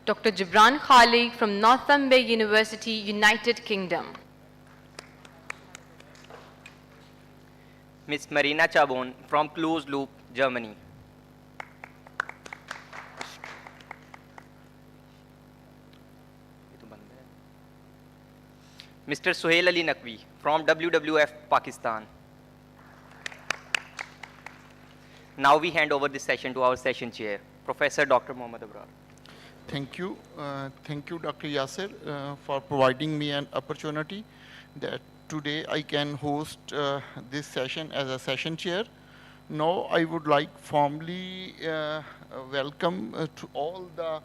Dr. Gibran Khali from Northumbria University, United Kingdom. Ms. Marina Chabon from Closed Loop, Germany. Mr. Suhail Ali Naqvi from WWF, Pakistan. Now we hand over this session to our session chair, Professor Dr. Mohammad Abrar. Thank you, Dr. Yasser, for providing me an opportunity that today I can host this session as a session chair. Now I would like formally welcome to all the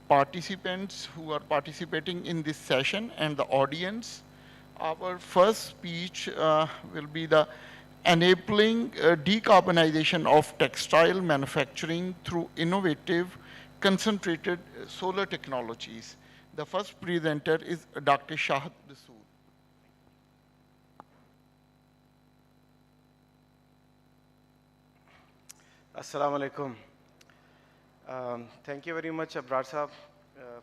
participants who are participating in this session and the audience. Our first speech will be the enabling decarbonization of textile manufacturing through innovative concentrated solar technologies. The first presenter is Dr. Shahid Rasool. Assalamu alaikum. Thank you very much, Abrar Sahab,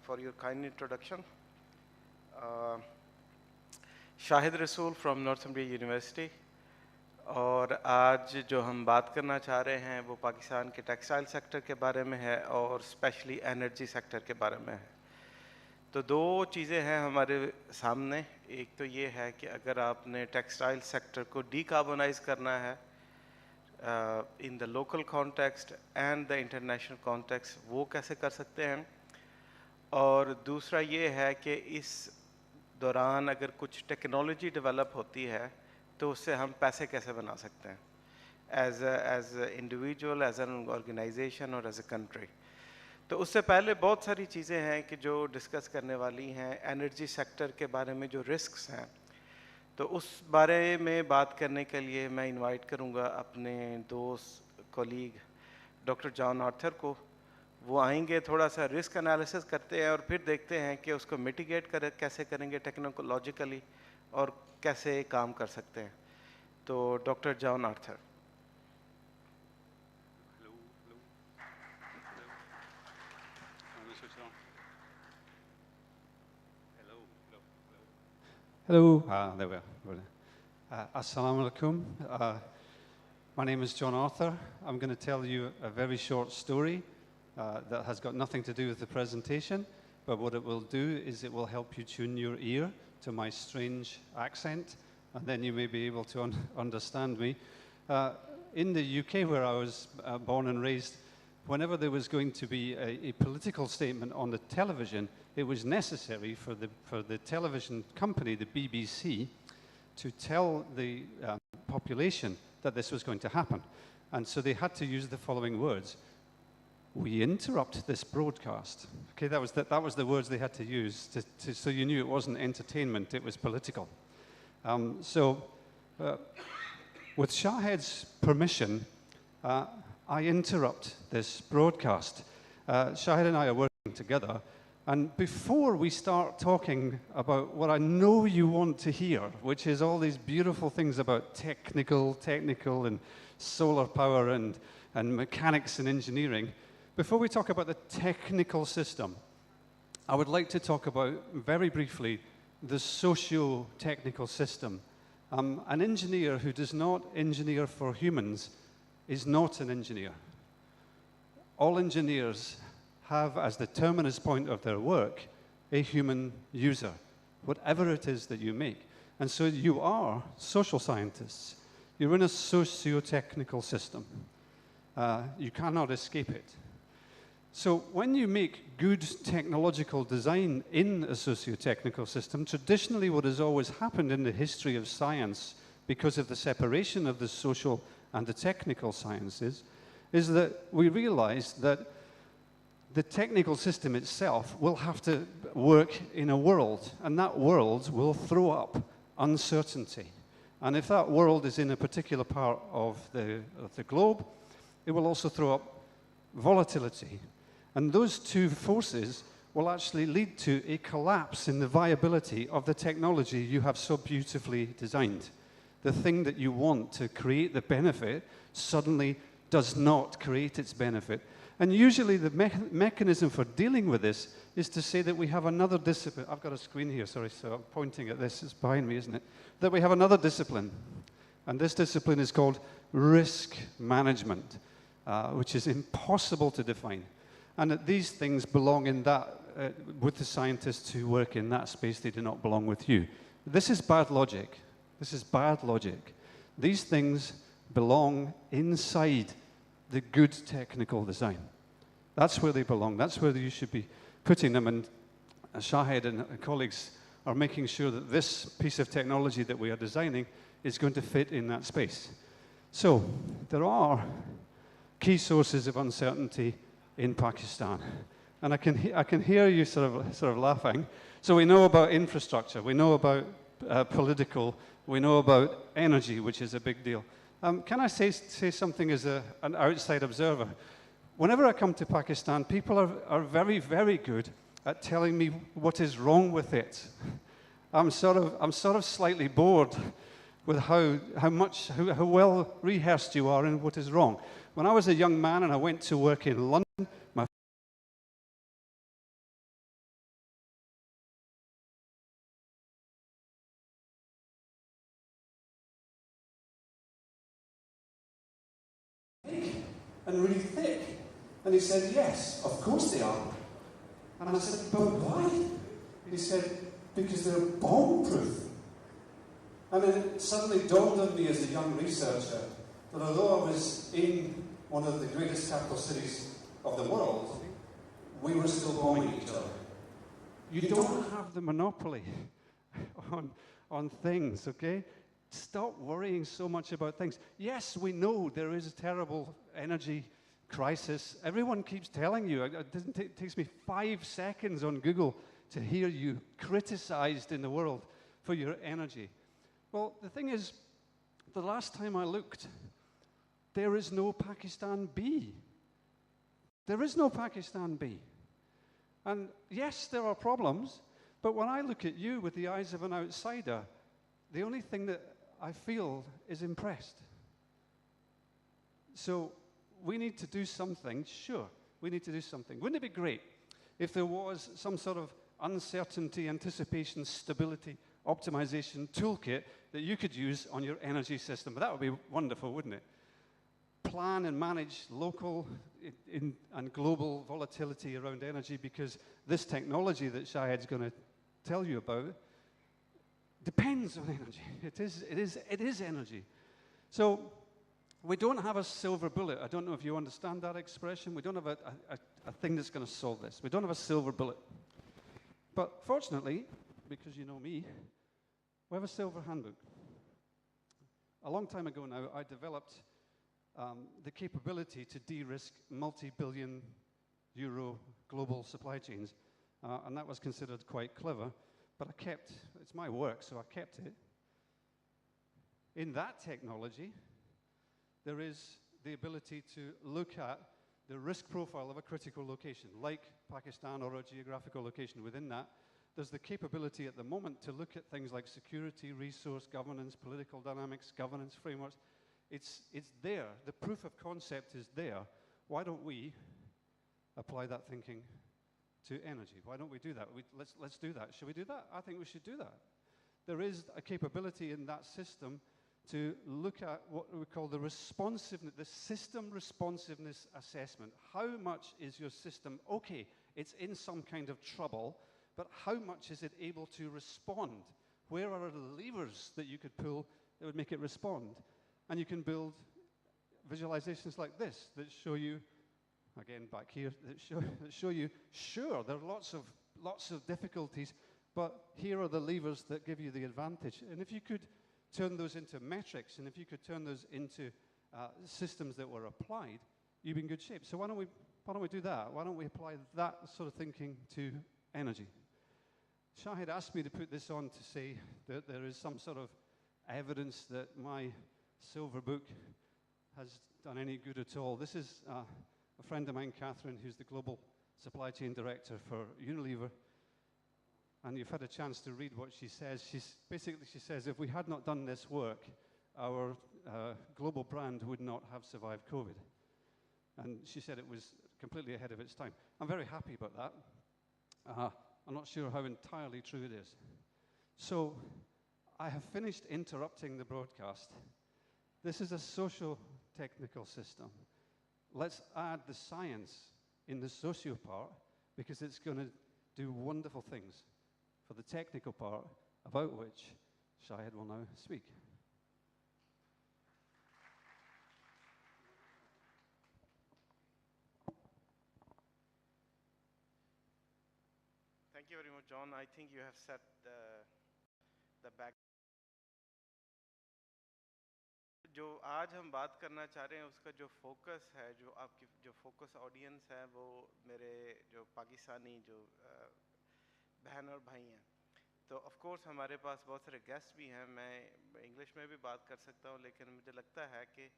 for your kind introduction. Shahid रसूल from Northumbria university, और आज जो हम बात करना चाह रहे हैं वो पाकिस्तान के टेक्सटाइल सेक्टर के बारे में है और स्पेशली एनर्जी सेक्टर के बारे में है। तो दो चीज़ें हैं हमारे सामने। एक तो ये है कि अगर आपने टेक्सटाइल सेक्टर को डीकार्बोनाइज करना है in the local context and the international context, वो कैसे कर सकते हैं। और दूसरा ये है कि इस दौरान अगर कुछ टेक्नोलॉजी डेवलप होती है तो उससे हम पैसे कैसे बना सकते हैं as individual, as an organization और एज ए कंट्री। तो उससे पहले बहुत सारी चीज़ें हैं कि जो डिस्कस करने वाली हैं। एनर्जी सेक्टर के बारे में जो रिस्क्स हैं, तो उस बारे में बात करने के लिए मैं इनवाइट करूंगा अपने दोस्त कोलीग डॉक्टर जॉन आर्थर को। वो आएंगे, थोड़ा सा रिस्क एनालिसिस करते हैं और फिर देखते हैं कि उसको मिटिगेट कैसे करेंगे टेक्नोलॉजिकली और कैसे काम कर सकते हैं। तो doctor John Arthur. Hello, there we are. Assalamu alaikum. My name is John Arthur. I'm going to tell you a very short story that has got nothing to do with the presentation, but what it will do is it will help you tune your ear to my strange accent, and then you may be able to understand me. In the UK, where I was born and raised, whenever there was going to be a political statement on the television, it was necessary for the television company, the BBC, to tell the population that this was going to happen. And so they had to use the following words: "We interrupt this broadcast." Okay, that was the words they had to use, so you knew it wasn't entertainment, it was political. With Shahid's permission, I interrupt this broadcast. Shahid and I are working together, and before we start talking about what I know you want to hear, which is all these beautiful things about technical and solar power and mechanics and engineering, before we talk about the technical system, I would like to talk about, very briefly, the socio-technical system. An engineer who does not engineer for humans is not an engineer. All engineers have as the terminus point of their work a human user, whatever it is that you make. And so you are social scientists. You're in a socio-technical system. You cannot escape it. So when you make good technological design in a socio-technical system, traditionally what has always happened in the history of science, because of the separation of the social and the technical sciences, is that we realize that the technical system itself will have to work in a world, and that world will throw up uncertainty. And if that world is in a particular part of the globe, it will also throw up volatility. And those two forces will actually lead to a collapse in the viability of the technology you have so beautifully designed. The thing that you want to create the benefit suddenly does not create its benefit. And usually the mechanism for dealing with this is to say that we have another discipline. I've got a screen here, sorry, so I'm pointing at this. It's behind me, isn't it? That we have another discipline. And this discipline is called risk management, which is impossible to define. And that these things belong in that, with the scientists who work in that space, they do not belong with you. This is bad logic. This is bad logic. These things belong inside the good technical design. That's where they belong. That's where you should be putting them. And Shahid and colleagues are making sure that this piece of technology that we are designing is going to fit in that space. So there are key sources of uncertainty in Pakistan. And I can hear you sort of laughing. So we know about infrastructure. We know about political. We know about energy, which is a big deal. Can I say something as an outside observer? Whenever I come to Pakistan, people are very, very good at telling me what is wrong with it. I'm sort of slightly bored with how well rehearsed you are in what is wrong. When I was a young man and I went to work in London, my and really thick. And he said, yes, of course they are. And I said, but why? He said, because they're bomb-proof. And then it suddenly dawned on me as a young researcher that although I was in one of the greatest capital cities of the world, we were still bombing each other. You don't have the monopoly on things, okay? Stop worrying so much about things. Yes, we know there is a terrible energy crisis. Everyone keeps telling you. It takes me 5 seconds on Google to hear you criticized in the world for your energy. Well, the thing is, the last time I looked, there is no Pakistan B. There is no Pakistan B. And yes, there are problems, but when I look at you with the eyes of an outsider, the only thing that I feel is impressed. So we need to do something, sure, we need to do something. Wouldn't it be great if there was some sort of uncertainty, anticipation, stability, optimization toolkit that you could use on your energy system? But that would be wonderful, wouldn't it? Plan and manage local and global volatility around energy, because this technology that Shahid's going to tell you about depends on energy. It is energy. So we don't have a silver bullet. I don't know if you understand that expression. We don't have a thing that's going to solve this. We don't have a silver bullet. But fortunately, because you know me, we have a silver handbook. A long time ago now, I developed the capability to de-risk multi-billion euro global supply chains. And that was considered quite clever. But it's my work, so I kept it. In that technology, there is the ability to look at the risk profile of a critical location, like Pakistan or a geographical location. Within that, there's the capability at the moment to look at things like security, resource governance, political dynamics, governance frameworks. It's there. The proof of concept is there. Why don't we apply that thinking to energy? Why don't we do that? Let's do that. Should we do that? I think we should do that. There is a capability in that system to look at what we call the system responsiveness assessment. How much is your system, okay, it's in some kind of trouble, but how much is it able to respond? Where are the levers that you could pull that would make it respond? And you can build visualizations like this that show you, again back here, that show you, sure, there are lots of difficulties, but here are the levers that give you the advantage. And if you could turn those into metrics, and if you could turn those into systems that were applied, you'd be in good shape. So why don't we do that? Why don't we apply that sort of thinking to energy? Shahid asked me to put this on to say that there is some sort of evidence that my silver book has done any good at all. This is a friend of mine, Catherine, who's the global supply chain director for Unilever. And you've had a chance to read what she says. She says, if we had not done this work, our global brand would not have survived COVID. and she said it was completely ahead of its time. I'm very happy about that. I'm not sure how entirely true it is. So I have finished interrupting the broadcast. This is a socio-technical system. Let's add the science in the socio part, because it's going to do wonderful things for the technical part, about which Shahid will now speak. Thank you very much, John. I think you have set the back. जो आज हम बात करना चाह रहे हैं उसका जो फोकस है, जो आपकी जो फोकस ऑडियंस है, वो मेरे जो पाकिस्तानी जो बहन और भाई हैं. तो ऑफ कोर्स हमारे पास बहुत सारे गेस्ट भी हैं. मैं इंग्लिश में भी बात कर सकता हूं, लेकिन मुझे लगता है कि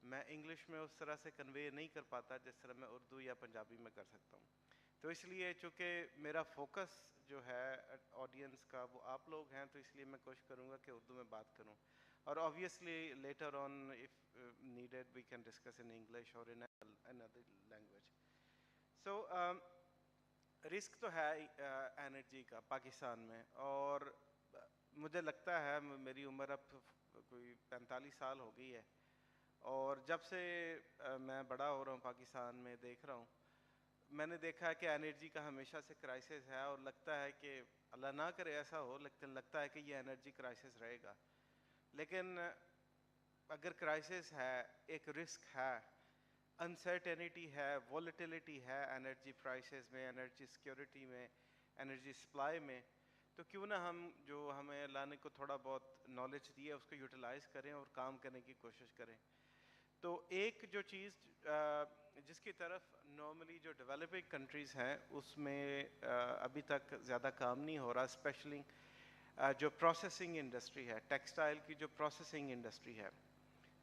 मैं इंग्लिश में उस तरह से कन्वे नहीं कर पाता जिस तरह मैं उर्दू या पंजाबी में कर सकता हूं. तो इसलिए चूँकि मेरा फोकस जो है ऑडियंस का वो आप लोग हैं, तो इसलिए मैं कोशिश करूँगा कि उर्दू में बात करूँ. और obviously later on if needed we can discuss in English और in another language. So risk तो है एनर्जी का पाकिस्तान में, और मुझे लगता है मेरी उम्र अब कोई 45 साल हो गई है, और जब से मैं बड़ा हो रहा हूँ पाकिस्तान में देख रहा हूँ, मैंने देखा है कि एनर्जी का हमेशा से क्राइसिस है, और लगता है कि अल्लाह ना करे ऐसा हो, लेकिन लगता है कि ये एनर्जी क्राइसिस रहेगा. लेकिन अगर क्राइसिस है, एक रिस्क है, अनसर्टेनिटी है, वॉलेटिलिटी है एनर्जी प्राइसेस में, एनर्जी सिक्योरिटी में, एनर्जी सप्लाई में, तो क्यों ना हम जो हमें अल्लाह ने को थोड़ा बहुत नॉलेज दी है उसको यूटिलाइज़ करें और काम करने की कोशिश करें. तो एक जो चीज़ जिसकी तरफ नॉर्मली जो डेवलपिंग कंट्रीज़ हैं उसमें अभी तक ज़्यादा काम नहीं हो रहा, स्पेशली जो प्रोसेसिंग इंडस्ट्री है, टेक्सटाइल की जो प्रोसेसिंग इंडस्ट्री है,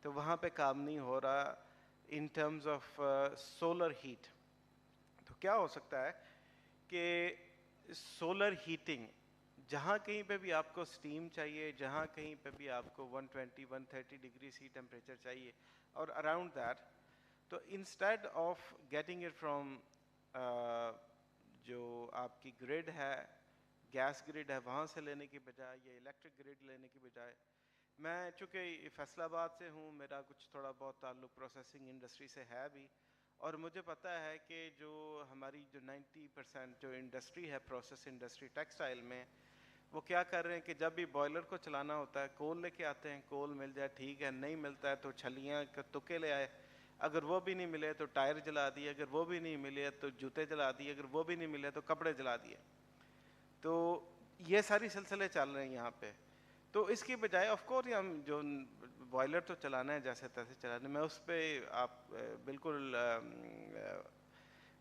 तो वहाँ पे काम नहीं हो रहा इन टर्म्स ऑफ सोलर हीट. तो क्या हो सकता है कि सोलर हीटिंग, जहाँ कहीं पे भी आपको स्टीम चाहिए, जहाँ कहीं पे भी आपको 120-130 डिग्री सी टेम्परेचर चाहिए और अराउंड दैट, तो instead of getting it from जो आपकी ग्रिड है, गैस ग्रिड है, वहाँ से लेने की बजाय या इलेक्ट्रिक ग्रिड लेने की बजाय, मैं चूँकि फैसलाबाद से हूँ, मेरा कुछ थोड़ा बहुत ताल्लुक़ प्रोसेसिंग इंडस्ट्री से है भी, और मुझे पता है कि जो हमारी जो 90% जो इंडस्ट्री है, प्रोसेस इंडस्ट्री टेक्सटाइल में, वो क्या कर रहे हैं कि जब भी बॉयलर को चलाना होता है, कोल लेके आते हैं, कोल मिल जाए ठीक है, नहीं मिलता है तो छलियाँ के तुक्के ले आए, अगर वो भी नहीं मिले तो टायर जला दिए, अगर वो भी नहीं मिले तो जूते जला दिए, अगर वो भी नहीं मिले तो कपड़े जला दिए. तो ये सारी सिलसिले चल रहे हैं यहाँ पे. तो इसकी बजाय ऑफ कोर्स हम जो बॉयलर तो चलाना है जैसे तैसे चलाना है, मैं उस पर आप बिल्कुल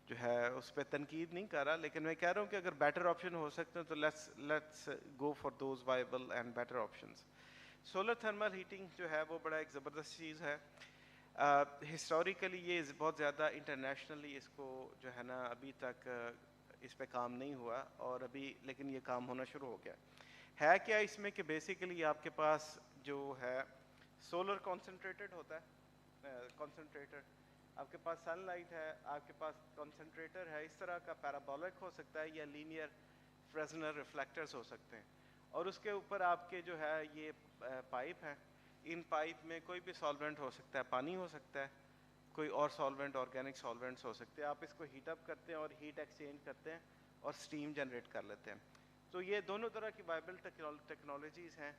जो है उस पर तनकीद नहीं कर रहा, लेकिन मैं कह रहा हूँ कि अगर बेटर ऑप्शन हो सकते हैं तो let's go for those viable and better options. Solar thermal heating जो है वो बड़ा एक ज़बरदस्त चीज़ है. हिस्टोरिकली ये बहुत ज़्यादा इंटरनेशनली इसको जो है ना अभी तक इस पे काम नहीं हुआ, और अभी लेकिन ये काम होना शुरू हो गया. है क्या इसमें कि बेसिकली आपके पास जो है सोलर कॉन्सेंट्रेटेड होता है, कॉन्सेंट्रेटर, आपके पास सनलाइट है, आपके पास कॉन्सेंट्रेटर है, इस तरह का पैराबोलिक हो सकता है या लीनियर फ्रेजनर रिफ्लेक्टर्स हो सकते हैं, और उसके ऊपर आपके जो है ये पाइप है. इन पाइप में कोई भी सॉल्वेंट हो सकता है, पानी हो सकता है, कोई और सॉल्वेंट, ऑर्गेनिक सॉल्वेंट्स हो सकते हैं. आप इसको हीट अप करते हैं और हीट एक्सचेंज करते हैं और स्टीम जनरेट कर लेते हैं. तो ये दोनों तरह की वाइबल टेक्नोलॉजीज़ हैं.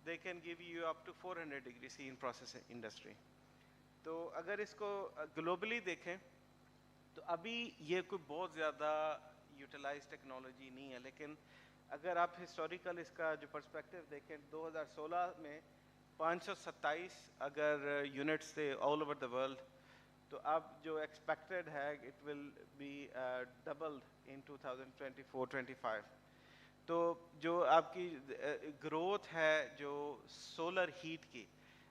They can give you up to 400 degree C in process industry. तो अगर इसको ग्लोबली देखें तो अभी ये कोई बहुत ज़्यादा यूटिलाइज टेक्नोलॉजी नहीं है, लेकिन अगर आप हिस्टोरिकल इसका जो पर्सपेक्टिव देखें, 2016 में 527 अगर यूनिट्स थे ऑल ओवर द वर्ल्ड, तो अब जो एक्सपेक्टेड है इट विल बी डबल्ड इन 2024-25. तो जो आपकी ग्रोथ है जो सोलर हीट की,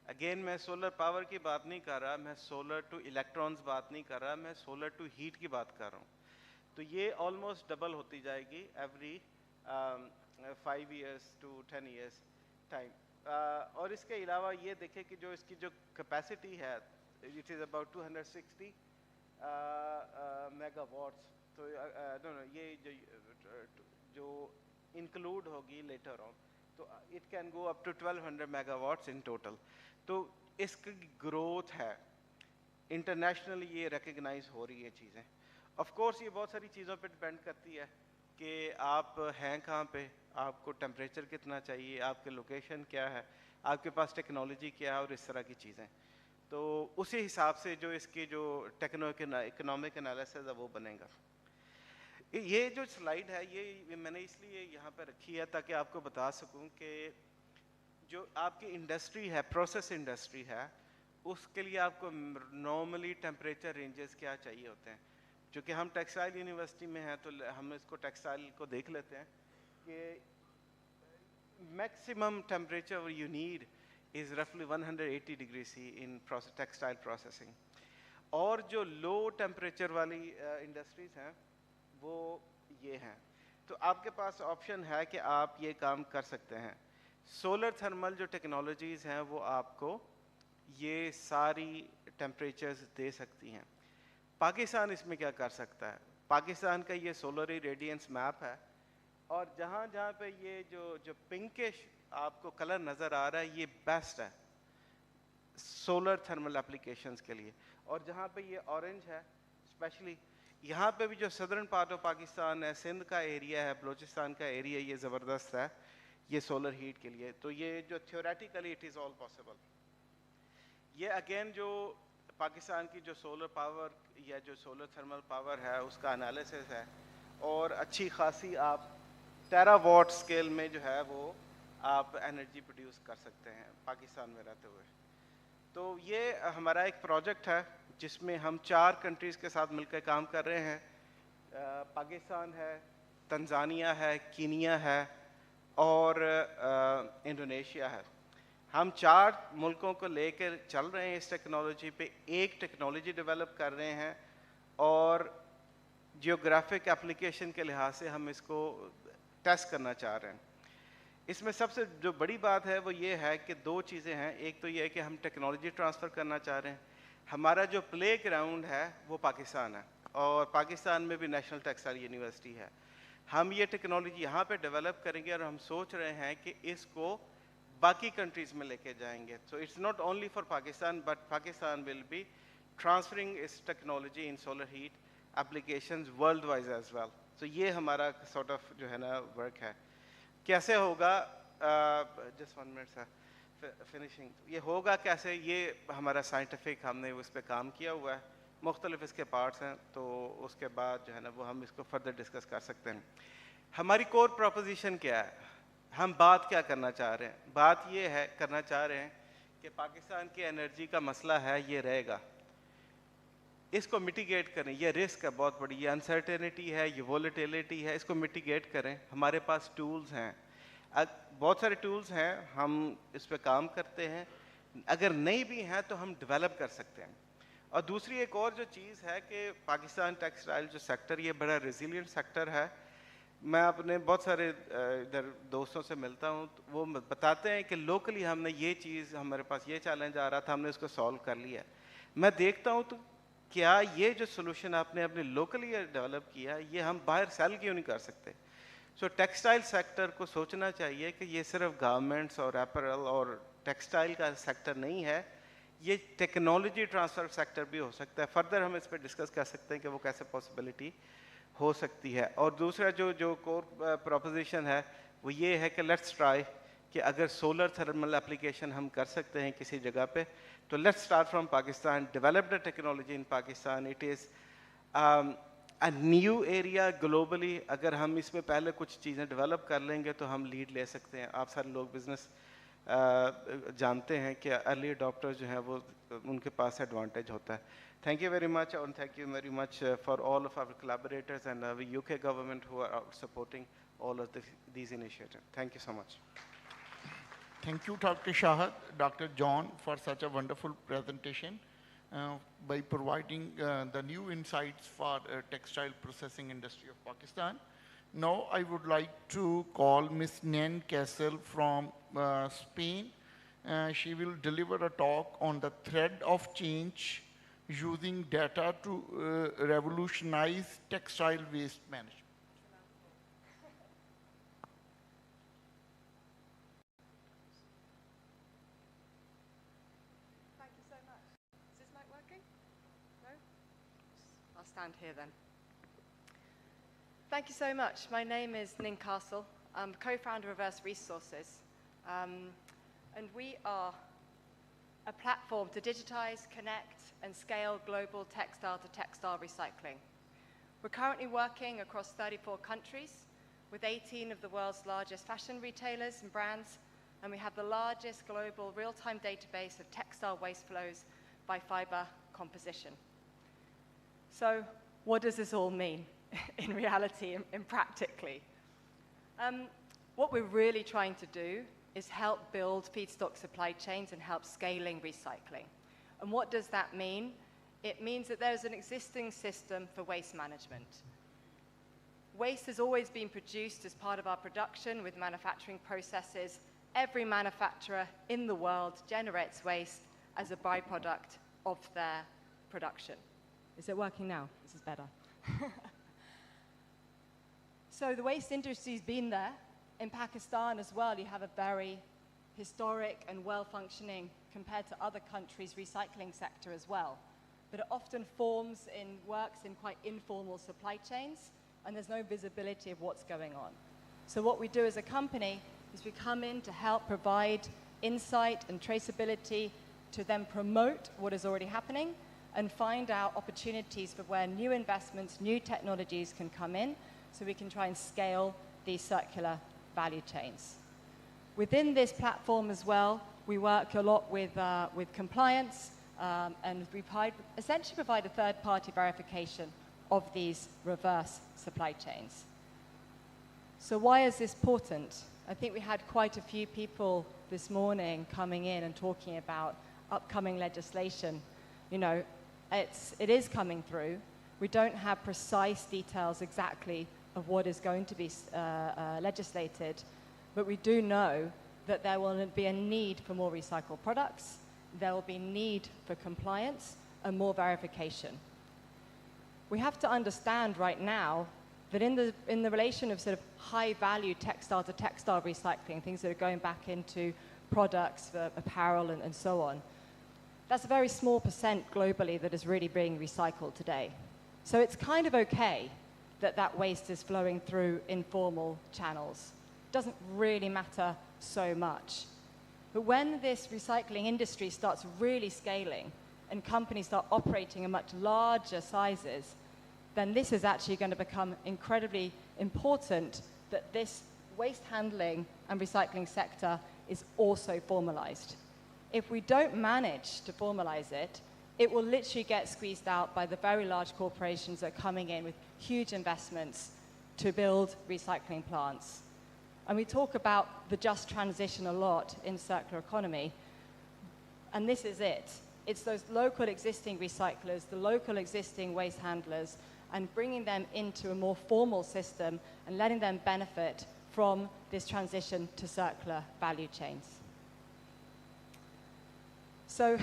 अगेन मैं सोलर पावर की बात नहीं कर रहा, मैं सोलर टू इलेक्ट्रॉन्स बात नहीं कर रहा, मैं सोलर टू हीट की बात कर रहा हूँ. तो ये ऑलमोस्ट डबल होती जाएगी every 5 years to 10 years time. और इसके अलावा ये देखें कि जो इसकी जो कैपेसिटी है, it is about 260 megawatts. تو یہ جو انکلوڈ ہوگی لیٹر آن, تو it can go up to 1200 megawatts in total. تو اس کی گروتھ ہے انٹرنیشنلی, یہ ریکگنائز ہو رہی ہے چیزیں. آف کورس یہ بہت ساری چیزوں پہ ڈپینڈ کرتی ہے کہ آپ ہیں کہاں پہ, آپ کو ٹیمپریچر کتنا چاہیے, آپ کے لوکیشن کیا ہے, آپ کے پاس ٹیکنالوجی کیا ہے, اور اس طرح کی چیزیں. تو اسی حساب سے جو اس کی جو اکنامک انالیسز ہے وہ بنے گا. یہ جو سلائیڈ ہے یہ میں نے اس لیے یہاں پہ رکھی ہے تاکہ آپ کو بتا سکوں کہ جو آپ کی انڈسٹری ہے, پروسیس انڈسٹری ہے, اس کے لیے آپ کو نارملی ٹیمپریچر رینجز کیا چاہیے ہوتے ہیں. چونکہ ہم ٹیکسٹائل یونیورسٹی میں ہیں تو ہم اس کو ٹیکسٹائل کو دیکھ لیتے ہیں کہ maximum temperature you need is رفلی 180 degree C in textile processing. اور جو لو ٹیمپریچر والی انڈسٹریز ہیں وہ یہ ہیں. تو آپ کے پاس آپشن ہے کہ آپ یہ کام کر سکتے ہیں. سولر تھرمل جو ٹیکنالوجیز ہیں وہ آپ کو یہ ساری ٹیمپریچرز دے سکتی ہیں. پاکستان اس میں کیا کر سکتا ہے؟ پاکستان کا یہ سولر ریڈینس میپ ہے, اور جہاں جہاں پہ یہ جو پنکش آپ کو کلر نظر آ رہا ہے یہ بیسٹ ہے سولر تھرمل اپلیکیشنز کے لیے. اور جہاں پہ یہ اورنج ہے اسپیشلی یہاں پہ بھی جو صدرن پارٹ آف پاکستان ہے, سندھ کا ایریا ہے, بلوچستان کا ایریا, یہ زبردست ہے یہ سولر ہیٹ کے لیے. تو یہ جو theoretically it is all possible. یہ اگین جو پاکستان کی جو سولر پاور یا جو سولر تھرمل پاور ہے اس کا انالیسس ہے, اور اچھی خاصی آپ ٹیرا واٹ اسکیل میں جو ہے وہ آپ انرجی پروڈیوس کر سکتے ہیں پاکستان میں رہتے ہوئے. تو یہ ہمارا ایک پروجیکٹ ہے جس میں ہم 4 کنٹریز کے ساتھ مل کے کام کر رہے ہیں. پاکستان ہے, تنزانیہ ہے, کینیا ہے, اور انڈونیشیا ہے. ہم 4 ملکوں کو لے کر چل رہے ہیں اس ٹیکنالوجی پہ. ایک ٹیکنالوجی ڈیولپ کر رہے ہیں, اور جیوگرافک اپلیکیشن کے لحاظ سے ہم اس کو ٹیسٹ کرنا چاہ رہے ہیں. اس میں سب سے جو بڑی بات ہے وہ یہ ہے کہ 2 چیزیں ہیں. ایک تو یہ ہے کہ ہم ٹیکنالوجی ٹرانسفر کرنا چاہ رہے ہیں. ہمارا جو پلے گراؤنڈ ہے وہ پاکستان ہے, اور پاکستان میں بھی نیشنل ٹیکسٹائل یونیورسٹی ہے. ہم یہ ٹیکنالوجی یہاں پہ ڈیولپ کریں گے, اور ہم سوچ رہے ہیں کہ اس کو باقی کنٹریز میں لے کے جائیں گے. So it's not only for Pakistan, but Pakistan will be transferring اس technology in solar heat applications world wise as well. تو یہ ہمارا سارٹ آف جو ہے نا ورک ہے. کیسے ہوگا, جسٹ 1 منٹ سر فنیشنگ. یہ ہوگا کیسے, یہ ہمارا سائنٹیفک ہم نے اس پہ کام کیا ہوا ہے, مختلف اس کے پارٹس ہیں, تو اس کے بعد جو ہے نا وہ ہم اس کو فردر ڈسکس کر سکتے ہیں. ہماری کور پروپوزیشن کیا ہے, ہم بات کیا کرنا چاہ رہے ہیں؟ بات یہ ہے کرنا چاہ رہے ہیں کہ پاکستان کی انرجی کا مسئلہ ہے یہ رہے گا, اس کو مٹیگیٹ کریں. یہ رسک ہے بہت بڑی, یہ انسرٹینٹی ہے, یہ وولیٹیلیٹی ہے, اس کو مٹیگیٹ کریں. ہمارے پاس ٹولز ہیں, بہت سارے ٹولز ہیں, ہم اس پہ کام کرتے ہیں. اگر نہیں بھی ہیں تو ہم ڈیولپ کر سکتے ہیں. اور دوسری ایک اور جو چیز ہے کہ پاکستان ٹیکسٹائل جو سیکٹر یہ بڑا ریزیلینٹ سیکٹر ہے. میں اپنے بہت سارے ادھر دوستوں سے ملتا ہوں, وہ بتاتے ہیں کہ لوکلی ہم نے یہ چیز, ہمارے پاس یہ چیلنج آ رہا تھا, ہم نے اس کو سالو کر لیا. میں دیکھتا ہوں تو کیا یہ جو سولوشن آپ نے اپنے لوکلی ڈیولپ کیا یہ ہم باہر سیل کیوں نہیں کر سکتے؟ سو ٹیکسٹائل سیکٹر کو سوچنا چاہیے کہ یہ صرف گارمنٹس اور اپیرل اور ٹیکسٹائل کا سیکٹر نہیں ہے, یہ ٹیکنالوجی ٹرانسفر سیکٹر بھی ہو سکتا ہے. فردر ہم اس پہ ڈسکس کر سکتے ہیں کہ وہ کیسے پاسبلٹی ہو سکتی ہے. اور دوسرا جو کور پروپوزیشن ہے وہ یہ ہے کہ لیٹس ٹرائی کہ اگر سولر تھرمل اپلیکیشن ہم کر سکتے ہیں کسی جگہ پہ, تو let's start from Pakistan, develop the technology in Pakistan. It is a new area globally. اگر ہم اس میں پہلے کچھ چیزیں ڈیولپ کر لیں گے تو ہم لیڈ لے سکتے ہیں. آپ سارے لوگ بزنس جانتے ہیں کہ ارلی اڈاپٹر جو ہیں وہ ان کے پاس ایڈوانٹیج ہوتا ہے. Thank you very much, and thank you very much for all of our collaborators and the UK government who are supporting all of these initiatives. Thank you so much. Thank you, Dr. Shahad, Dr. John, for such a wonderful presentation by providing the new insights for textile processing industry of Pakistan. Now, I would like to call Ms. Nan Kessel from Spain. She will deliver a talk on the thread of change using data to revolutionize textile waste management. Thank you so much. Is this mic working? No? I'll stand here then. Thank you so much. My name is Ning Castle. I'm co-founder of Reverse Resources. And we are a platform to digitize, connect, and scale global textile-to-textile recycling. We're currently working across 34 countries with 18 of the world's largest fashion retailers and brands, and we have the largest global real-time database of textile waste flows by fiber composition. So what does this all mean in reality and practically? What we're really trying to do is help build feedstock supply chains and help scaling recycling. And what does that mean? It means that there's an existing system for waste management. Waste has always been produced as part of our production with manufacturing processes. Every manufacturer in the world generates waste as a byproduct of their production. Is it working now? This is better. So the waste industry's been there. In Pakistan as well, you have a very historic and well-functioning, compared to other countries, recycling sector as well. But it often works in quite informal supply chains, and there's no visibility of what's going on. So what we do as a company is we come in to help provide insight and traceability to then promote what is already happening and find out opportunities for where new investments, new technologies can come in, so we can try and scale these circular value chains. Within this platform as well, we work a lot with compliance, and we essentially provide a third-party verification of these reverse supply chains. So why is this important? I think we had quite a few people this morning coming in and talking about upcoming legislation. You know, it is coming through. We don't have precise details exactly of what is going to be legislated, but we do know that there will be a need for more recycled products, there will be need for compliance and more verification. We have to understand right now that in the relation of sort of high-value textile to textile recycling, things that are going back into products for apparel and so on, that's a very small percent globally that is really being recycled today. So it's kind of okay that waste is flowing through informal channels. It doesn't really matter so much. But when this recycling industry starts really scaling and companies start operating in much larger sizes, then this is actually going to become incredibly important that this waste handling and recycling sector is also formalized. If we don't manage to formalize it, it will literally get squeezed out by the very large corporations that are coming in with huge investments to build recycling plants. And we talk about the just transition a lot in circular economy, and this is it. It's those local existing recyclers, the local existing waste handlers, and bringing them into a more formal system and letting them benefit from this transition to circular value chains. So,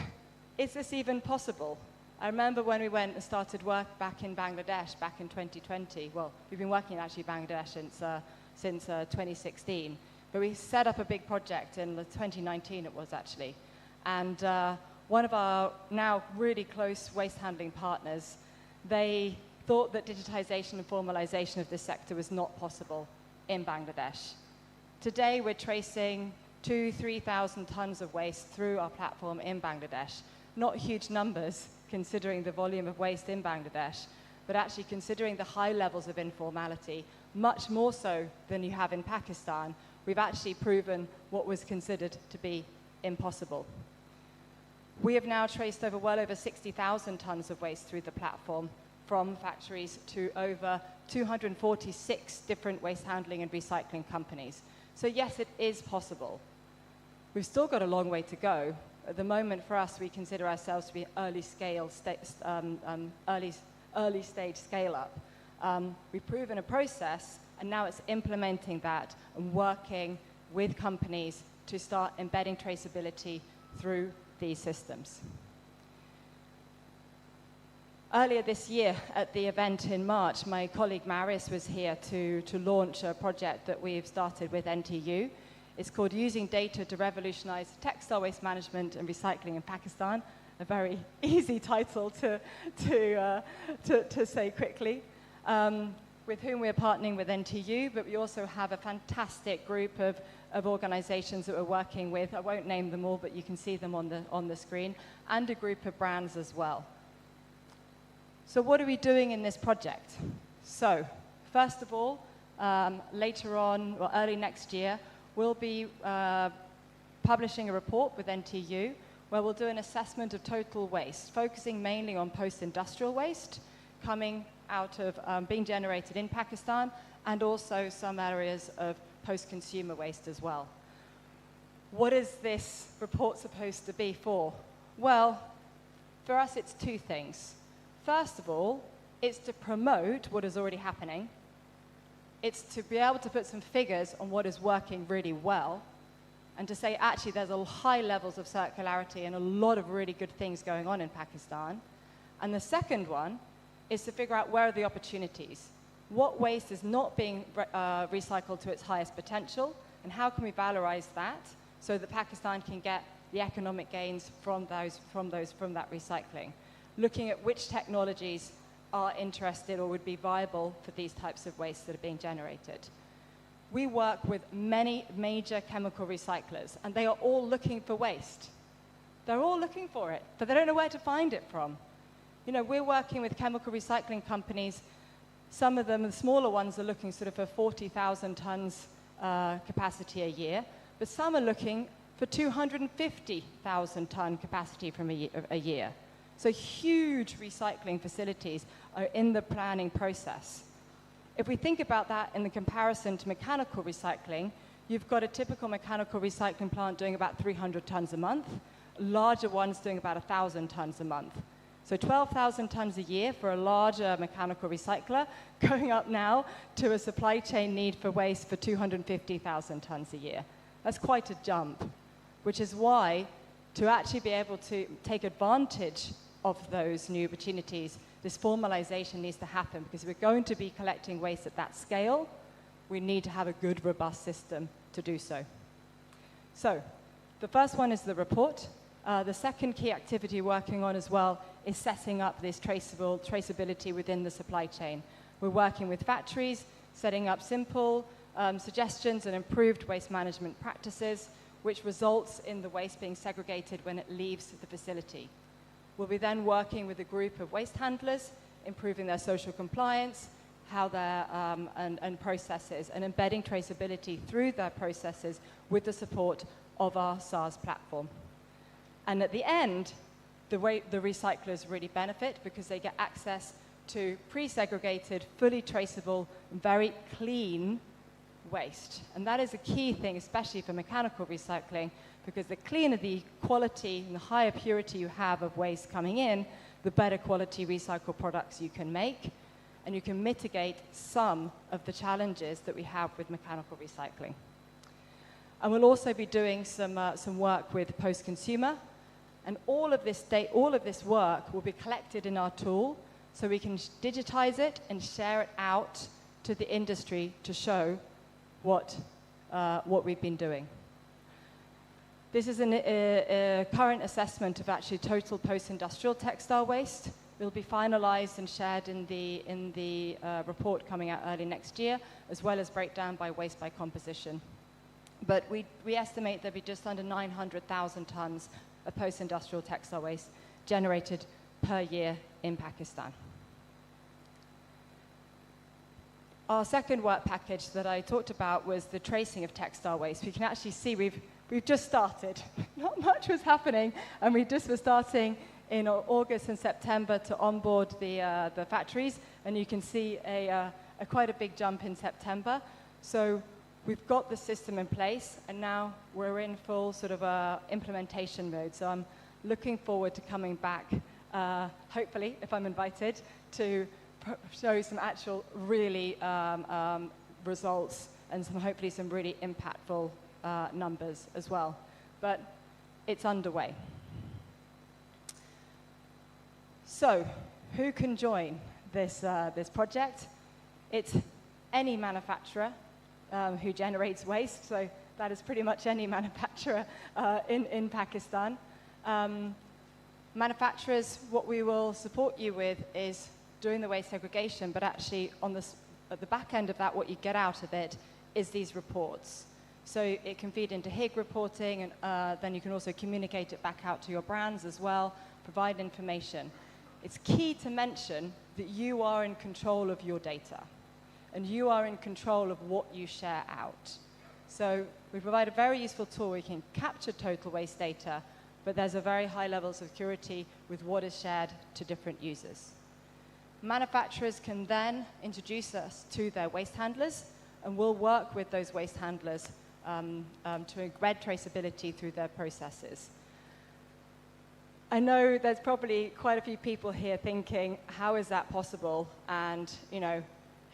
is this even possible? I remember when we went and started work back in Bangladesh back in 2020. Well, we've been working actually in Bangladesh since 2016. But we set up a big project in 2019 it was actually. And one of our now really close waste handling partners, they thought that digitization and formalization of this sector was not possible in Bangladesh. Today we're tracing 2,000–3,000 tons of waste through our platform in Bangladesh. Not huge numbers considering the volume of waste in Bangladesh, but actually considering the high levels of informality, much more so than you have in Pakistan, we've actually proven what was considered to be impossible. We have now traced well over 60,000 tons of waste through the platform, from factories to over 246 different waste handling and recycling companies. So yes, it is possible. We've still got a long way to go. At the moment, for us, we consider ourselves to be early stage scale-up. We've proven a process, and now it's implementing that and working with companies to start embedding traceability through these systems. Earlier this year at the event in March, my colleague Maris was here to launch a project that we've started with NTU. It's called Using Data to Revolutionize Textile Waste Management and Recycling in Pakistan. A very easy title to say quickly. With whom we're partnering with NTU, but we also have a fantastic group of organizations that we're working with. I won't name them all, but you can see them on the screen, and a group of brands as well. So what are we doing in this project? So, first of all, later on, or early next year, we'll be publishing a report with NTU where we'll do an assessment of total waste, focusing mainly on post-industrial waste coming out of being generated in Pakistan, and also some areas of post-consumer waste as well. What is this report supposed to be for? Well, for us it's two things. First of all, it's to promote what is already happening. It's to be able to put some figures on what is working really well, and to say actually there's a high levels of circularity and a lot of really good things going on in Pakistan. And the second one is to figure out where are the opportunities. What waste is not being recycled to its highest potential, and how can we valorize that so that Pakistan can get the economic gains from that recycling. Looking at which technologies are interested or would be viable for these types of waste that are being generated. We work with many major chemical recyclers, and they are all looking for waste. They're all looking for it, but they don't know where to find it from. You know, we're working with chemical recycling companies. Some of them, the smaller ones, are looking sort of for 40,000 tons capacity a year, but some are looking for 250,000 ton capacity from a year. So huge recycling facilities are in the planning process. If we think about that in the comparison to mechanical recycling, you've got a typical mechanical recycling plant doing about 300 tons a month, larger ones doing about 1,000 tons a month. So 12,000 tons a year for a larger mechanical recycler, going up now to a supply chain need for waste for 250,000 tons a year. That's quite a jump, which is why to actually be able to take advantage of those new opportunities, this formalization needs to happen, because if we're going to be collecting waste at that scale, we need to have a good, robust system to do so. So, the first one is the report. The second key activity we're working on as well is setting up this traceability within the supply chain. We're working with factories, setting up simple suggestions and improved waste management practices, which results in the waste being segregated when it leaves the facility. We'll be then working with a group of waste handlers, improving their social compliance, how their and processes, and embedding traceability through their processes with the support of our SARS platform. And at the end, the recyclers really benefit because they get access to pre-segregated, fully traceable, very clean waste. And that is a key thing, especially for mechanical recycling, because the cleaner the quality and the higher purity you have of waste coming in, the better quality recycled products you can make, and you can mitigate some of the challenges that we have with mechanical recycling. And we'll also be doing some work with post-consumer, and all of this work will be collected in our tool, so we can digitize it and share it out to the industry to show what we've been doing. This is a current assessment of actually total post-industrial textile waste. It will be finalized and shared in the report coming out early next year, as well as breakdown by waste by composition. But we estimate there'll be just under 900,000 tons of post-industrial textile waste generated per year in Pakistan. Our second work package that I talked about was the tracing of textile waste. We can actually see we've just started. Not much was happening, and we just were starting in August and September to onboard the factories, and you can see quite a big jump in September. So we've got the system in place, and now we're in full sort of implementation mode. So I'm looking forward to coming back, hopefully, if I'm invited, to show some actual really results and hopefully some really impactful numbers as well. But it's underway. So who can join this, this project? It's any manufacturer who generates waste, so that is pretty much any manufacturer in Pakistan. Manufacturers, what we will support you with is doing the waste segregation, but actually at the back end of that, what you get out of it is these reports. So it can feed into HIG reporting, and then you can also communicate it back out to your brands as well, provide information. It's key to mention that you are in control of your data, and you are in control of what you share out. So we provide a very useful tool. We can capture total waste data, but there's a very high level of security with what is shared to different users. Manufacturers can then introduce us to their waste handlers, and we'll work with those waste handlers to embed traceability through their processes. I know there's probably quite a few people here thinking, how is that possible? And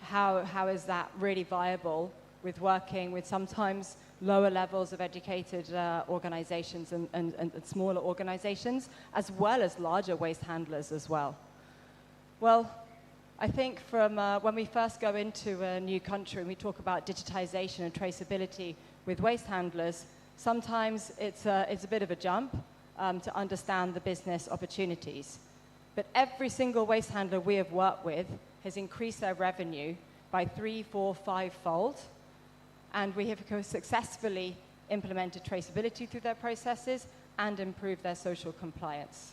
how is that really viable with working with sometimes lower levels of educated organizations and smaller organizations, as well as larger waste handlers as well? Well, I think from when we first go into a new country and we talk about digitization and traceability with waste handlers, sometimes it's a bit of a jump to understand the business opportunities. But every single waste handler we have worked with has increased their revenue by 3, 4, 5-fold, and we have successfully implemented traceability through their processes and improved their social compliance.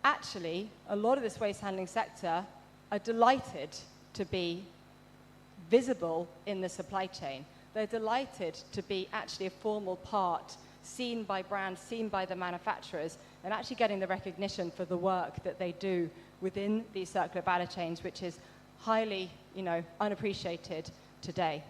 Actually, a lot of this waste handling sector are delighted to be visible in the supply chain. They're delighted to be actually a formal part, seen by brands, seen by the manufacturers, and actually getting the recognition for the work that they do within these circular value chains, which is highly, unappreciated today.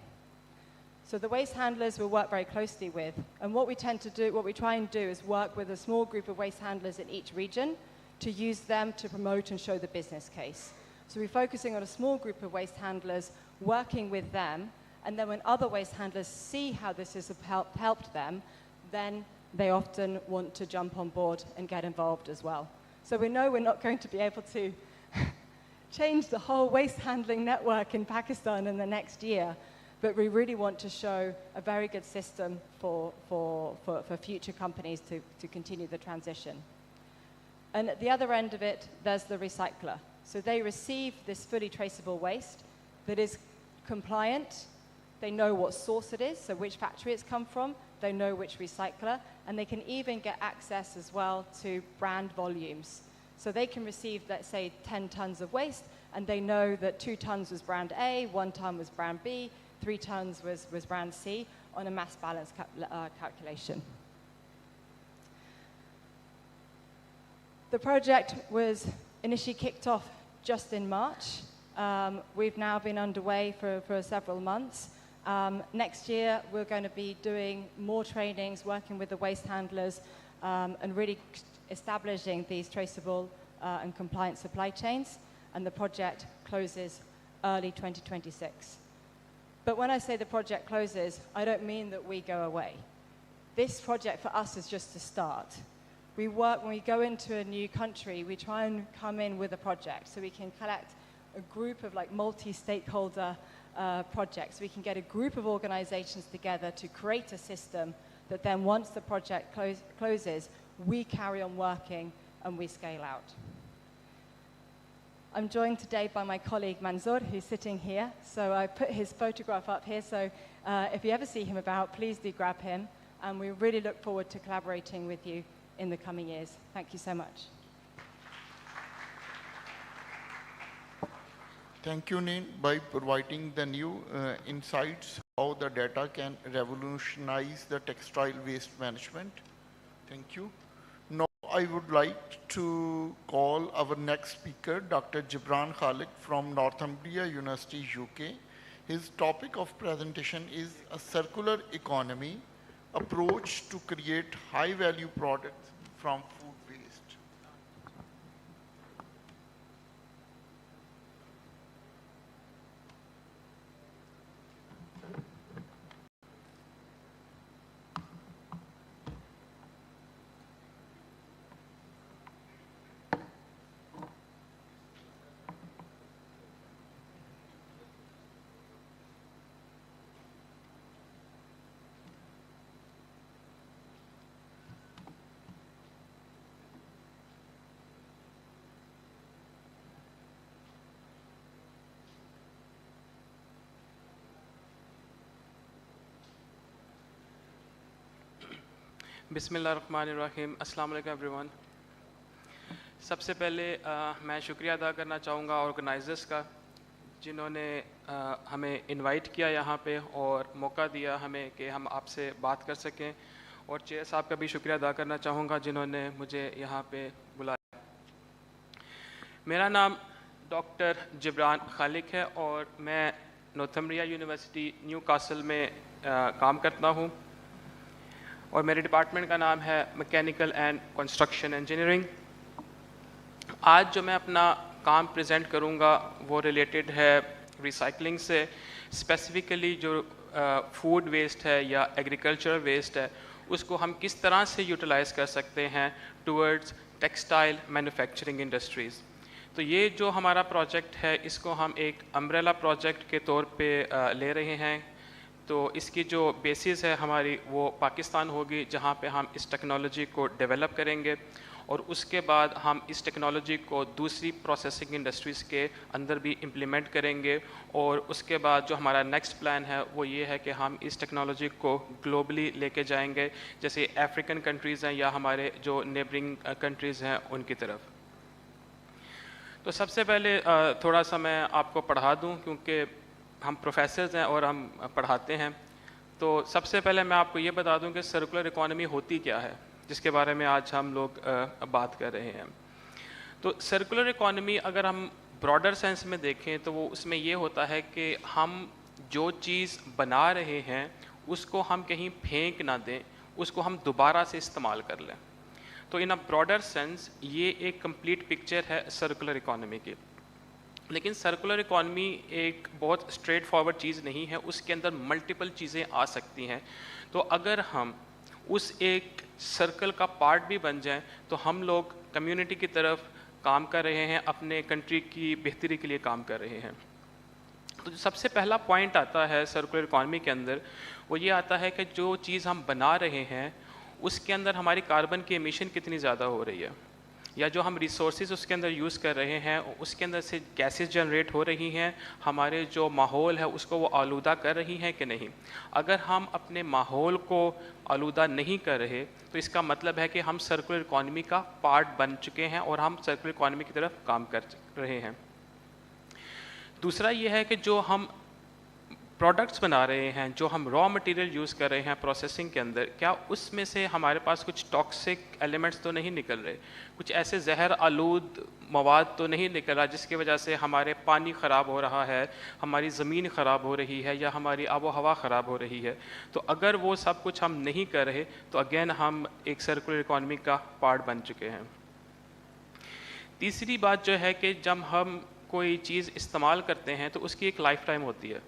So the waste handlers we'll work very closely with, and what we try and do is work with a small group of waste handlers in each region to use them to promote and show the business case. So we're focusing on a small group of waste handlers, working with them, and then when other waste handlers see how this has helped them, then they often want to jump on board and get involved as well. So we know we're not going to be able to change the whole waste handling network in Pakistan in the next year, but we really want to show a very good system for future companies to continue the transition. And at the other end of it, there's the recycler. So they receive this fully traceable waste that is compliant. They know what source it is, so which factory it's come from. They know which recycler, and they can even get access as well to brand volumes. So they can receive, let's say, 10 tons of waste, and they know that 2 tons was brand A, 1 ton was brand B, 3 tons was brand C on a mass balance calculation. The project was initially kicked off just in March. We've now been underway for several months. Next year, we're going to be doing more trainings, working with the waste handlers, and really establishing these traceable and compliant supply chains. And the project closes early 2026. But when I say the project closes, I don't mean that we go away. This project for us is just a start. We work, when we go into a new country, we try and come in with a project so we can collect a group of multi-stakeholder projects. We can get a group of organizations together to create a system that then once the project closes, we carry on working and we scale out. I'm joined today by my colleague Manzoor, who's sitting here. So I put his photograph up here, so if you ever see him about, please do grab him. And we really look forward to collaborating with you in the coming years. Thank you so much. Thank you, Nin, by providing the new insights how the data can revolutionize the textile waste management. Thank you. Now, I would like to call our next speaker, Dr. Gibran Khalid from Northumbria University, UK. His topic of presentation is a circular economy approach to create high-value products from food waste. بسم اللہ الرحمن الرحیم. السلام علیکم every one. سب سے پہلے میں شکریہ ادا کرنا چاہوں گا آرگنائزرز کا جنہوں نے ہمیں انوائٹ کیا یہاں پہ اور موقع دیا ہمیں کہ ہم آپ سے بات کر سکیں, اور چیئر صاحب کا بھی شکریہ ادا کرنا چاہوں گا جنہوں نے مجھے یہاں پہ بلایا. میرا نام ڈاکٹر جبران خالق ہے اور میں نورتھمبریا یونیورسٹی نیو کاسل میں کام کرتا ہوں, اور میرے ڈپارٹمنٹ کا نام ہے میکینیکل اینڈ کنسٹرکشن انجینئرنگ. آج جو میں اپنا کام پریزنٹ کروں گا وہ ریلیٹڈ ہے ریسائکلنگ سے, اسپیسیفکلی جو فوڈ ویسٹ ہے یا ایگریکلچرل ویسٹ ہے اس کو ہم کس طرح سے یوٹیلائز کر سکتے ہیں ٹورڈز ٹیکسٹائل مینوفیکچرنگ انڈسٹریز. تو یہ جو ہمارا پروجیکٹ ہے اس کو ہم ایک امبریلا پروجیکٹ کے طور پہ لے رہے ہیں. تو اس کی جو بیسس ہے ہماری وہ پاکستان ہوگی جہاں پہ ہم اس ٹیکنالوجی کو ڈیولپ کریں گے, اور اس کے بعد ہم اس ٹیکنالوجی کو دوسری پروسیسنگ انڈسٹریز کے اندر بھی امپلیمنٹ کریں گے, اور اس کے بعد جو ہمارا نیکسٹ پلان ہے وہ یہ ہے کہ ہم اس ٹیکنالوجی کو گلوبلی لے کے جائیں گے, جیسے افریقن کنٹریز ہیں یا ہمارے جو نیبرنگ کنٹریز ہیں ان کی طرف. تو سب سے پہلے تھوڑا سا میں آپ کو پڑھا دوں کیونکہ ہم پروفیسرز ہیں اور ہم پڑھاتے ہیں. تو سب سے پہلے میں آپ کو یہ بتا دوں کہ سرکولر اکانومی ہوتی کیا ہے, جس کے بارے میں آج ہم لوگ بات کر رہے ہیں. تو سرکولر اکانومی اگر ہم براڈر سینس میں دیکھیں تو وہ اس میں یہ ہوتا ہے کہ ہم جو چیز بنا رہے ہیں اس کو ہم کہیں پھینک نہ دیں, اس کو ہم دوبارہ سے استعمال کر لیں. تو ان اے براڈر سینس یہ ایک کمپلیٹ پکچر ہے سرکولر اکانومی کی. لیکن سرکولر اکانومی ایک بہت اسٹریٹ فارورڈ چیز نہیں ہے, اس کے اندر ملٹیپل چیزیں آ سکتی ہیں. تو اگر ہم اس ایک سرکل کا پارٹ بھی بن جائیں تو ہم لوگ کمیونٹی کی طرف کام کر رہے ہیں, اپنے کنٹری کی بہتری کے لیے کام کر رہے ہیں. تو جو سب سے پہلا پوائنٹ آتا ہے سرکولر اکانومی کے اندر وہ یہ آتا ہے کہ جو چیز ہم بنا رہے ہیں اس کے اندر ہماری کاربن کی ایمیشن کتنی زیادہ ہو رہی ہے, یا جو ہم ریسورسز اس کے اندر یوز کر رہے ہیں اس کے اندر سے گیسز جنریٹ ہو رہی ہیں, ہمارے جو ماحول ہے اس کو وہ آلودہ کر رہی ہیں کہ نہیں. اگر ہم اپنے ماحول کو آلودہ نہیں کر رہے تو اس کا مطلب ہے کہ ہم سرکولر اکانومی کا پارٹ بن چکے ہیں اور ہم سرکولر اکانومی کی طرف کام کر رہے ہیں. دوسرا یہ ہے کہ جو ہم پروڈکٹس بنا رہے ہیں, جو ہم را مٹیریل یوز کر رہے ہیں پروسیسنگ کے اندر, کیا اس میں سے ہمارے پاس کچھ ٹاکسک ایلیمنٹس تو نہیں نکل رہے, کچھ ایسے زہر آلود مواد تو نہیں نکل رہا جس کی وجہ سے ہمارے پانی خراب ہو رہا ہے, ہماری زمین خراب ہو رہی ہے یا ہماری آب و ہوا خراب ہو رہی ہے. تو اگر وہ سب کچھ ہم نہیں کر رہے تو اگین ہم ایک سرکولر اکانومی کا پارٹ بن چکے ہیں. تیسری بات جو ہے کہ جب ہم کوئی چیز استعمال کرتے ہیں تو اس کی ایک لائف ٹائم ہوتی ہے.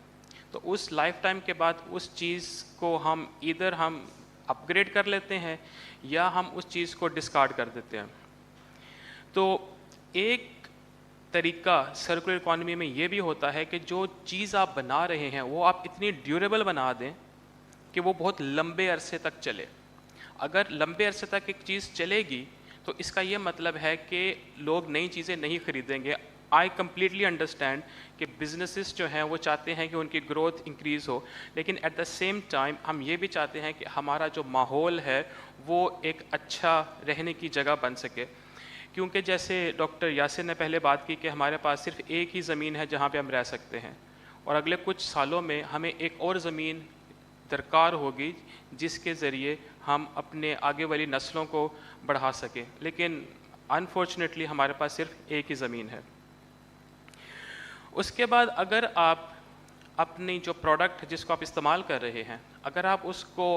تو اس لائف ٹائم کے بعد اس چیز کو ہم ایدر ہم اپ گریڈ کر لیتے ہیں یا ہم اس چیز کو ڈسکارڈ کر دیتے ہیں. تو ایک طریقہ سرکولر اکانومی میں یہ بھی ہوتا ہے کہ جو چیز آپ بنا رہے ہیں وہ آپ اتنی ڈیوریبل بنا دیں کہ وہ بہت لمبے عرصے تک چلے. اگر لمبے عرصے تک ایک چیز چلے گی تو اس کا یہ مطلب ہے کہ لوگ نئی چیزیں نہیں خریدیں گے. آئی کمپلیٹلی انڈرسٹینڈ کہ بزنسز جو ہیں وہ چاہتے ہیں کہ ان کی گروتھ انکریز ہو, لیکن ایٹ دا سیم ٹائم ہم یہ بھی چاہتے ہیں کہ ہمارا جو ماحول ہے وہ ایک اچھا رہنے کی جگہ بن سکے. کیونکہ جیسے ڈاکٹر یاسر نے پہلے بات کی کہ ہمارے پاس صرف ایک ہی زمین ہے جہاں پہ ہم رہ سکتے ہیں, اور اگلے کچھ سالوں میں ہمیں ایک اور زمین درکار ہوگی جس کے ذریعے ہم اپنے آگے والی نسلوں کو بڑھا سکیں. لیکن انفارچونیٹلی ہمارے پاس صرف ایک ہی زمین ہے. اس کے بعد اگر آپ اپنی جو پروڈکٹ جس کو آپ استعمال کر رہے ہیں اگر آپ اس کو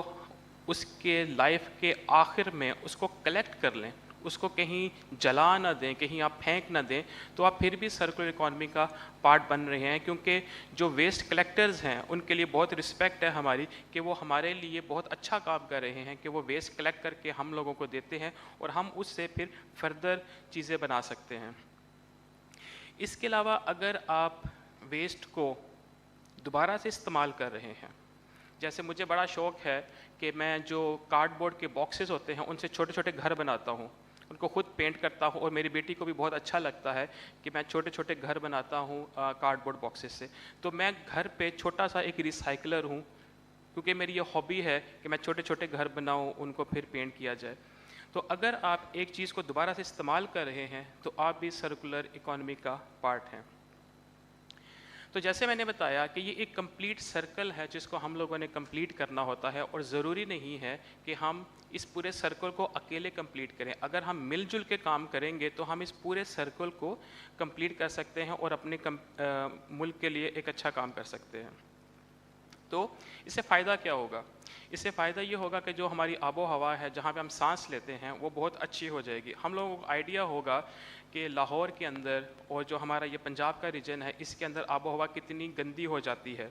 اس کے لائف کے آخر میں اس کو کلیکٹ کر لیں, اس کو کہیں جلا نہ دیں, کہیں آپ پھینک نہ دیں, تو آپ پھر بھی سرکولر اکانومی کا پارٹ بن رہے ہیں. کیونکہ جو ویسٹ کلیکٹرز ہیں ان کے لیے بہت رسپیکٹ ہے ہماری کہ وہ ہمارے لیے بہت اچھا کام کر رہے ہیں کہ وہ ویسٹ کلیکٹ کر کے ہم لوگوں کو دیتے ہیں اور ہم اس سے پھر فردر چیزیں بنا سکتے ہیں. اس کے علاوہ اگر آپ ویسٹ کو دوبارہ سے استعمال کر رہے ہیں, جیسے مجھے بڑا شوق ہے کہ میں جو کارڈ بورڈ کے باکسز ہوتے ہیں ان سے چھوٹے چھوٹے گھر بناتا ہوں, ان کو خود پینٹ کرتا ہوں, اور میری بیٹی کو بھی بہت اچھا لگتا ہے کہ میں چھوٹے چھوٹے گھر بناتا ہوں کارڈ بورڈ باکسز سے. تو میں گھر پہ چھوٹا سا ایک ریسائکلر ہوں क्योंकि मेरी ये हॉबी है कि मैं छोटे छोटे घर बनाऊँ, उनको फिर पेंट किया जाए। तो अगर आप एक चीज़ को दोबारा से इस्तेमाल कर रहे हैं तो आप भी सर्कुलर इकोनॉमी का पार्ट हैं। तो जैसे मैंने बताया कि ये एक कंप्लीट सर्कल है जिसको हम लोगों ने कंप्लीट करना होता है, और ज़रूरी नहीं है कि हम इस पूरे सर्कल को अकेले कंप्लीट करें। अगर हम मिलजुल के काम करेंगे तो हम इस पूरे सर्कल को कंप्लीट कर सकते हैं और अपने मुल्क के लिए एक अच्छा काम कर सकते हैं। तो इससे फ़ायदा क्या होगा? इससे फ़ायदा ये होगा कि जो हमारी आबो हवा है, जहाँ पे हम सांस लेते हैं, वो बहुत अच्छी हो जाएगी। हम लोगों को आइडिया होगा कि लाहौर के अंदर और जो हमारा ये पंजाब का रीजन है, इसके अंदर आबो हवा कितनी गंदी हो जाती है,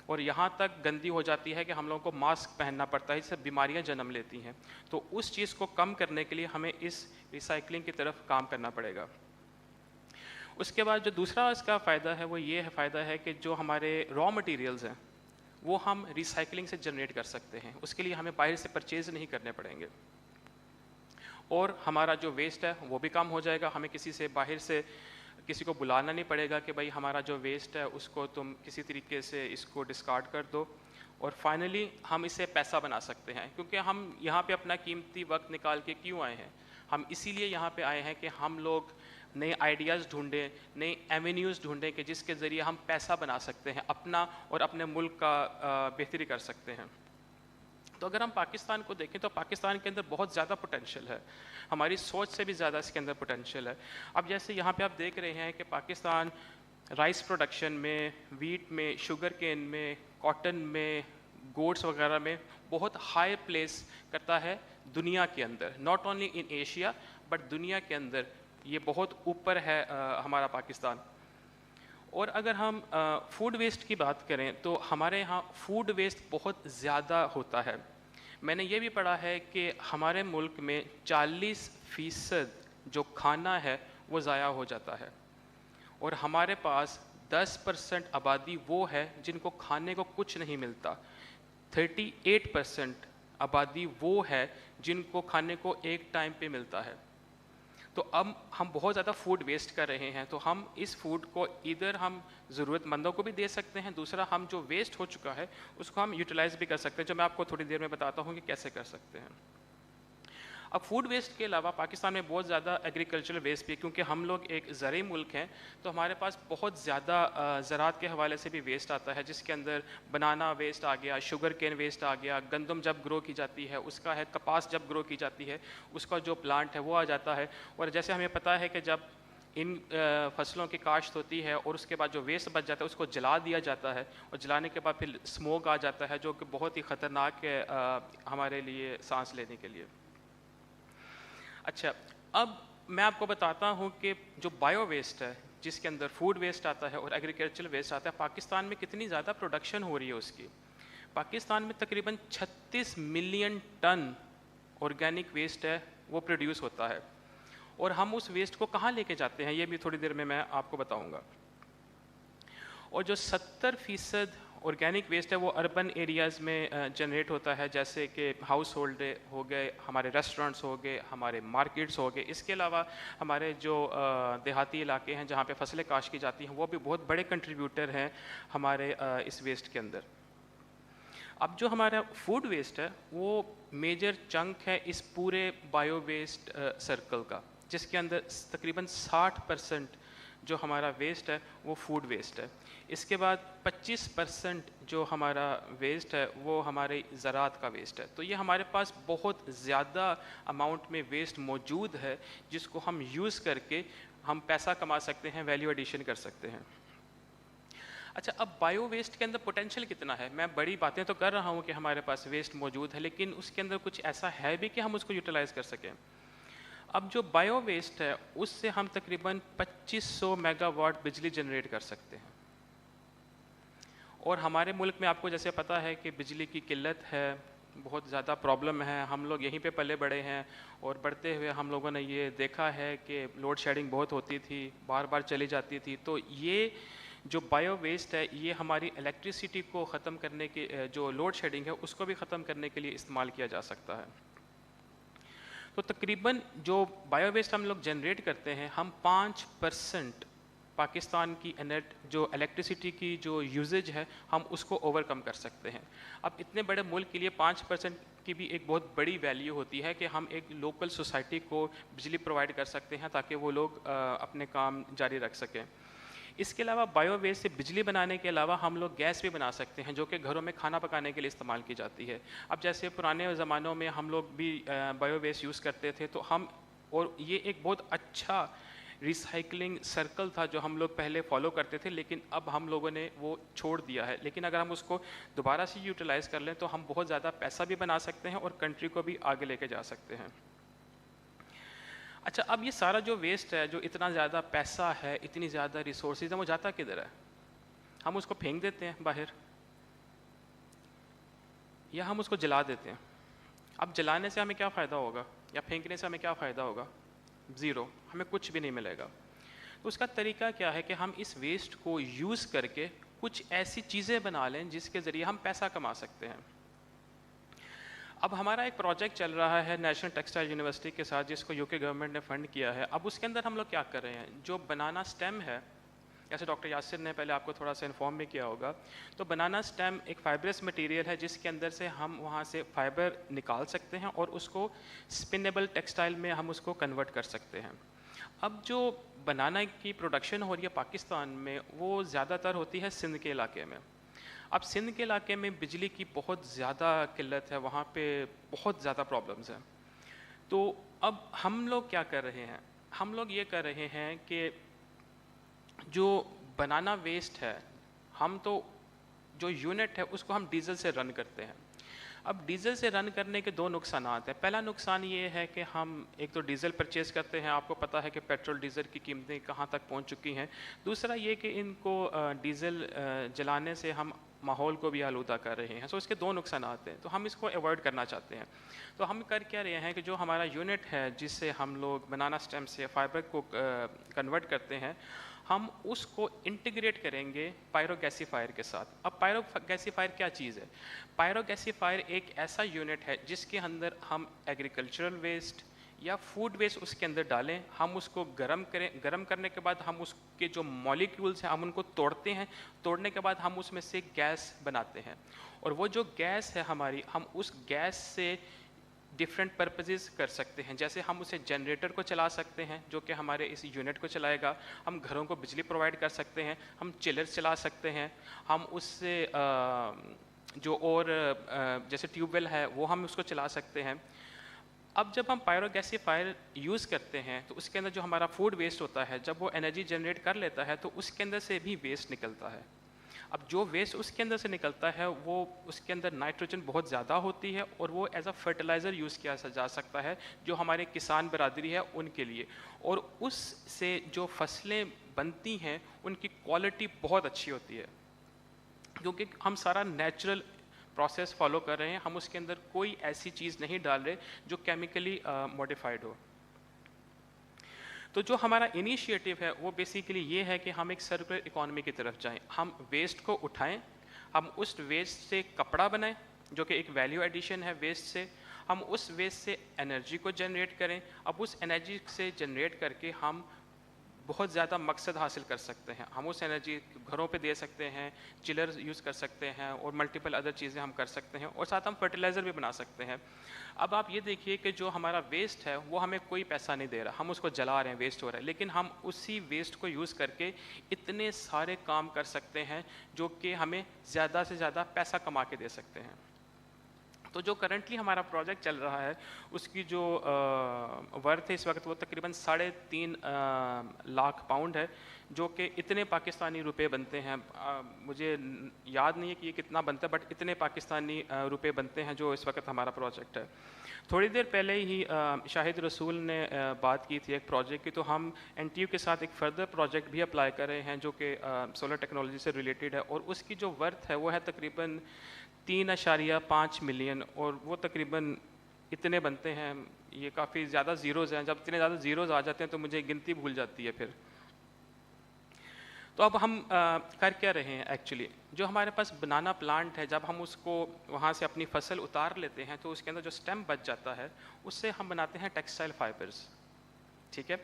और यहाँ तक गंदी हो जाती है कि हम लोगों को मास्क पहनना पड़ता है, इससे बीमारियाँ जन्म लेती हैं। तो उस चीज़ को कम करने के लिए हमें इस रिसाइकलिंग की तरफ काम करना पड़ेगा। उसके बाद जो दूसरा इसका फ़ायदा है वो ये है, फ़ायदा है कि जो हमारे रॉ मटेरियल्स हैं वो हम रिसाइकलिंग से जनरेट कर सकते हैं। उसके लिए हमें बाहर से परचेज़ नहीं करने पड़ेंगे, और हमारा जो वेस्ट है वो भी कम हो जाएगा। हमें किसी से बाहर से किसी को बुलाना नहीं पड़ेगा कि भाई हमारा जो वेस्ट है उसको तुम किसी तरीके से इसको डिस्कार्ड कर दो। और फाइनली हम इससे पैसा बना सकते हैं, क्योंकि हम यहाँ पे अपना कीमती वक्त निकाल के क्यों आए हैं? हम इसीलिए यहाँ पे आए हैं कि हम लोग नए आइडियाज़ ढूंढें, नए एवेन्यूज़ ढूंढें कि जिसके ज़रिए हम पैसा बना सकते हैं अपना और अपने मुल्क का बेहतरी कर सकते हैं। तो अगर हम पाकिस्तान को देखें तो पाकिस्तान के अंदर बहुत ज़्यादा पोटेंशियल है, हमारी सोच से भी ज़्यादा इसके अंदर पोटेंशियल है। अब जैसे यहाँ पे आप देख रहे हैं कि पाकिस्तान राइस प्रोडक्शन में, वीट में, शुगर केन में, कॉटन में, गोड्स वगैरह में बहुत हाई प्लेस करता है दुनिया के अंदर, not only in Asia but दुनिया के अंदर ये बहुत ऊपर है हमारा पाकिस्तान। और अगर हम फूड वेस्ट की बात करें तो हमारे यहाँ फूड वेस्ट बहुत ज़्यादा होता है। मैंने ये भी पढ़ा है कि हमारे मुल्क में 40% जो खाना है वो ज़ाया हो जाता है, और हमारे पास 10% आबादी वो है जिनको खाने को कुछ नहीं मिलता। 38% आबादी वो है जिनको खाने को एक टाइम पे मिलता है। तो अब हम बहुत ज़्यादा फूड वेस्ट कर रहे हैं, तो हम इस फूड को इधर हम ज़रूरतमंदों को भी दे सकते हैं, दूसरा हम जो वेस्ट हो चुका है उसको हम यूटिलाइज़ भी कर सकते हैं, जो मैं आपको थोड़ी देर में बताता हूँ कि कैसे कर सकते हैं। अब फूड वेस्ट के अलावा पाकिस्तान में बहुत ज़्यादा एग्रीकल्चरल वेस्ट भी है, क्योंकि हम लोग एक ज़रई मुल्क हैं, तो हमारे पास बहुत ज़्यादा ज़राअत के हवाले से भी वेस्ट आता है, जिसके अंदर बनाना वेस्ट आ गया, शुगर केन वेस्ट आ गया, गंदम जब ग्रो की जाती है उसका है, कपास जब ग्रो की जाती है उसका जो प्लांट है वो आ जाता है। और जैसे हमें पता है कि जब इन फसलों की काश्त होती है और उसके बाद जो वेस्ट बच जाता है उसको जला दिया जाता है, और जलाने के बाद फिर स्मोक आ जाता है, जो कि बहुत ही ख़तरनाक है हमारे लिए सांस लेने के लिए। अच्छा, अब मैं आपको बताता हूँ कि जो बायो वेस्ट है, जिसके अंदर फूड वेस्ट आता है और एग्रीकल्चरल वेस्ट आता है, पाकिस्तान में कितनी ज़्यादा प्रोडक्शन हो रही है उसकी। पाकिस्तान में तकरीबन 36 मिलियन टन ऑर्गेनिक वेस्ट है वो प्रोड्यूस होता है, और हम उस वेस्ट को कहाँ लेके जाते हैं ये भी थोड़ी देर में मैं आपको बताऊँगा। और जो 70% ऑर्गेनिक वेस्ट है वो अर्बन एरियाज़ में जनरेट होता है, जैसे कि हाउस होल्ड हो गए, हमारे रेस्टोरेंट्स हो गए, हमारे मार्केट्स हो गए। इसके अलावा हमारे जो देहाती इलाके हैं जहाँ पे फसलें काश्त की जाती हैं वो भी बहुत बड़े कंट्रीब्यूटर हैं हमारे इस वेस्ट के अंदर। अब जो हमारा फूड वेस्ट है वो मेजर चंक है इस पूरे बायो वेस्ट सर्कल का, जिसके अंदर तकरीबन 60% जो हमारा वेस्ट है वो फूड वेस्ट है। इसके बाद 25% जो हमारा वेस्ट है वो हमारे ज़राअत का वेस्ट है। तो ये हमारे पास बहुत ज़्यादा अमाउंट में वेस्ट मौजूद है जिसको हम यूज़ करके हम पैसा कमा सकते हैं, वैल्यू एडिशन कर सकते हैं। अच्छा, अब बायो वेस्ट के अंदर पोटेंशियल कितना है? मैं बड़ी बातें तो कर रहा हूँ कि हमारे पास वेस्ट मौजूद है, लेकिन उसके अंदर कुछ ऐसा है भी कि हम उसको यूटिलाइज़ कर सकें। अब जो बायो वेस्ट है उससे हम तकरीबन 2500 मेगावाट बिजली जनरेट कर सकते हैं, और हमारे मुल्क में आपको जैसे पता है कि बिजली की किल्लत है, बहुत ज़्यादा प्रॉब्लम है। हम लोग यहीं पे पले बड़े हैं, और बढ़ते हुए हम लोगों ने ये देखा है कि लोड शेडिंग बहुत होती थी, बार बार चली जाती थी। तो ये जो बायो वेस्ट है ये हमारी इलेक्ट्रिसिटी को ख़त्म करने के, जो लोड शेडिंग है उसको भी ख़त्म करने के लिए इस्तेमाल किया जा सकता है। तो तकरीबन जो बायो वेस्ट हम लोग जनरेट करते हैं, हम 5% पाकिस्तान की जो इलेक्ट्रिसिटी की जो यूजेज है हम उसको ओवरकम कर सकते हैं। अब इतने बड़े मुल्क के लिए 5% की भी एक बहुत बड़ी वैल्यू होती है कि हम एक लोकल सोसाइटी को बिजली प्रोवाइड कर सकते हैं ताकि वो लोग अपने काम जारी रख सकें। इसके अलावा बायो वेस्ट से बिजली बनाने के अलावा हम लोग गैस भी बना सकते हैं जो कि घरों में खाना पकाने के लिए इस्तेमाल की जाती है। अब जैसे पुराने ज़मानों में हम लोग भी बायो वेस्ट यूज़ करते थे, तो हम और ये एक बहुत अच्छा रिसाइकलिंग सर्कल था जो हम लोग पहले फॉलो करते थे, लेकिन अब हम लोगों ने वो छोड़ दिया है। लेकिन अगर हम उसको दोबारा से यूटिलाइज़ कर लें तो हम बहुत ज़्यादा पैसा भी बना सकते हैं और कंट्री को भी आगे लेके जा सकते हैं। अच्छा, अब ये सारा जो वेस्ट है, जो इतना ज़्यादा पैसा है, इतनी ज़्यादा रिसोर्सेज है, वो जाता किधर है? हम उसको फेंक देते हैं बाहर या हम उसको जला देते हैं। अब जलाने से हमें क्या फ़ायदा होगा या फेंकने से हमें क्या फ़ायदा होगा? ज़ीरो, हमें कुछ भी नहीं मिलेगा। तो उसका तरीका क्या है कि हम इस वेस्ट को यूज़ करके कुछ ऐसी चीज़ें बना लें जिसके ज़रिए हम पैसा कमा सकते हैं। अब हमारा एक प्रोजेक्ट चल रहा है नेशनल टेक्सटाइल यूनिवर्सिटी के साथ, जिसको यूके गवर्नमेंट ने फ़ंड किया है। अब उसके अंदर हम लोग क्या कर रहे हैं, जो बनाना स्टेम है, जैसे डॉक्टर यासिर ने पहले आपको थोड़ा सा इन्फॉर्म भी किया होगा, तो बनाना स्टेम एक फाइब्रस मटेरियल है जिसके अंदर से हम वहाँ से फाइबर निकाल सकते हैं और उसको स्पिनेबल टेक्सटाइल में हम उसको कन्वर्ट कर सकते हैं। अब जो बनाना की प्रोडक्शन हो रही है पाकिस्तान में, वो ज़्यादातर होती है सिंध के इलाके में। अब सिंध के इलाके में बिजली की बहुत ज़्यादा किल्लत है, वहाँ पे बहुत ज़्यादा प्रॉब्लम्स हैं। तो अब हम लोग क्या कर रहे हैं, हम लोग ये कर रहे हैं कि जो बनाना वेस्ट है, हम तो जो यूनिट है उसको हम डीजल से रन करते हैं। अब डीजल से रन करने के दो नुकसान हैं। पहला नुकसान ये है कि हम एक तो डीजल परचेज़ करते हैं, आपको पता है कि पेट्रोल डीजल की कीमतें कहाँ तक पहुँच चुकी हैं। दूसरा ये कि इनको डीजल जलाने से हम माहौल को भी आलूदा कर रहे हैं। सो इसके दो नुकसान आते हैं, तो हम इसको अवॉइड करना चाहते हैं। तो हम कर क्या रहे हैं कि जो हमारा यूनिट है जिससे हम लोग बनाना स्टेम से फाइबर को कन्वर्ट करते हैं, हम उसको इंटीग्रेट करेंगे पायरोगैसीफायर के साथ। अब पायरोगैसीफायर क्या चीज़ है? पायरोगैसीफायर एक ऐसा यूनिट है जिसके अंदर हम एग्रीकल्चरल वेस्ट या फूड वेस्ट उसके अंदर डालें, हम उसको गर्म करें, गर्म करने के बाद हम उसके जो मॉलिक्यूल्स हैं हम उनको तोड़ते हैं, तोड़ने के बाद हम उसमें से गैस बनाते हैं। और वो जो गैस है हमारी, हम उस गैस से डिफरेंट पर्पसेस कर सकते हैं। जैसे हम उसे जनरेटर को चला सकते हैं जो कि हमारे इस यूनिट को चलाएगा, हम घरों को बिजली प्रोवाइड कर सकते हैं, हम चिलर्स चला सकते हैं, हम उससे जो और जैसे ट्यूबवेल है वो हम उसको चला सकते हैं। अब जब हम पायरोगैसीफायर यूज़ करते हैं तो उसके अंदर जो हमारा फूड वेस्ट होता है, जब वो एनर्जी जनरेट कर लेता है तो उसके अंदर से भी वेस्ट निकलता है। अब जो वेस्ट उसके अंदर से निकलता है वो उसके अंदर नाइट्रोजन बहुत ज़्यादा होती है और वो एज अ फर्टिलाइज़र यूज़ किया जा सकता है जो हमारे किसान बरादरी है उनके लिए। और उससे जो फसलें बनती हैं उनकी क्वालिटी बहुत अच्छी होती है, क्योंकि हम सारा नेचुरल प्रोसेस फॉलो कर रहे हैं। हम उसके अंदर कोई ऐसी चीज़ नहीं डाल रहे जो केमिकली मॉडिफाइड हो। तो जो हमारा इनिशिएटिव है वो बेसिकली ये है कि हम एक सर्कुलर इकोनॉमी की तरफ जाएं। हम वेस्ट को उठाएं, हम उस वेस्ट से कपड़ा बनाएं जो कि एक वैल्यू एडिशन है वेस्ट से। हम उस वेस्ट से एनर्जी को जनरेट करें। अब उस एनर्जी से जनरेट करके हम बहुत ज़्यादा मकसद हासिल कर सकते हैं। हम उस एनर्जी घरों पे दे सकते हैं, चिलर यूज़ कर सकते हैं और मल्टीपल अदर चीज़ें हम कर सकते हैं, और साथ हम फर्टिलाइज़र भी बना सकते हैं। अब आप ये देखिए कि जो हमारा वेस्ट है वो हमें कोई पैसा नहीं दे रहा, हम उसको जला रहे हैं, वेस्ट हो रहा है, लेकिन हम उसी वेस्ट को यूज़ करके इतने सारे काम कर सकते हैं जो कि हमें ज़्यादा से ज़्यादा पैसा कमा के दे सकते हैं। तो जो करंटली हमारा प्रोजेक्ट चल रहा है उसकी जो वर्थ है इस वक्त वो तकरीबन 3.5 लाख पाउंड है, जो कि इतने पाकिस्तानी रुपए बनते हैं। मुझे याद नहीं है कि ये कितना बनता है, बट इतने पाकिस्तानी रुपए बनते हैं जो इस वक्त हमारा प्रोजेक्ट है। थोड़ी देर पहले ही शाहिद रसूल ने बात की थी एक प्रोजेक्ट की, तो हम NTU के साथ एक फर्दर प्रोजेक्ट भी अप्लाई कर रहे हैं जो कि सोलर टेक्नोलॉजी से रिलेटेड है, और उसकी जो वर्थ है वो है तकरीबन 3.5 मिलियन, और वो तकरीबन इतने बनते हैं। ये काफ़ी ज़्यादा ज़ीरोज़ हैं, जब इतने ज़्यादा ज़ीरोज़ आ जाते हैं तो मुझे गिनती भूल जाती है फिर। तो अब हम कर क्या रहे हैं एक्चुअली, जो हमारे पास बनाना प्लांट है, जब हम उसको वहाँ से अपनी फसल उतार लेते हैं तो उसके अंदर जो स्टेम बच जाता है उससे हम बनाते हैं टेक्सटाइल फाइबर्स। ठीक है,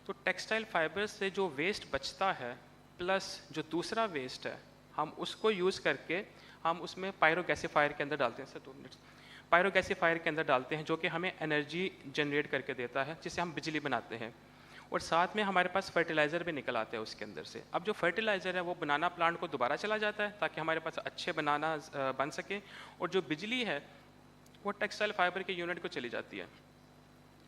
तो टेक्सटाइल फाइबर से जो वेस्ट बचता है प्लस जो दूसरा वेस्ट है हम उसको यूज़ करके हम उसमें पायरोगैसिफायर के अंदर डालते हैं। Sir 2 minutes. पायरोगैसिफायर के अंदर डालते हैं जो कि हमें एनर्जी जनरेट करके देता है जिससे हम बिजली बनाते हैं, और साथ में हमारे पास फर्टिलाइज़र भी निकल आते हैं उसके अंदर से। अब जो फर्टिलाइज़र है वो बनाना प्लांट को दोबारा चला जाता है ताकि हमारे पास अच्छे बनाना बन सके, और जो बिजली है वो टेक्सटाइल फाइबर के यूनिट को चली जाती है।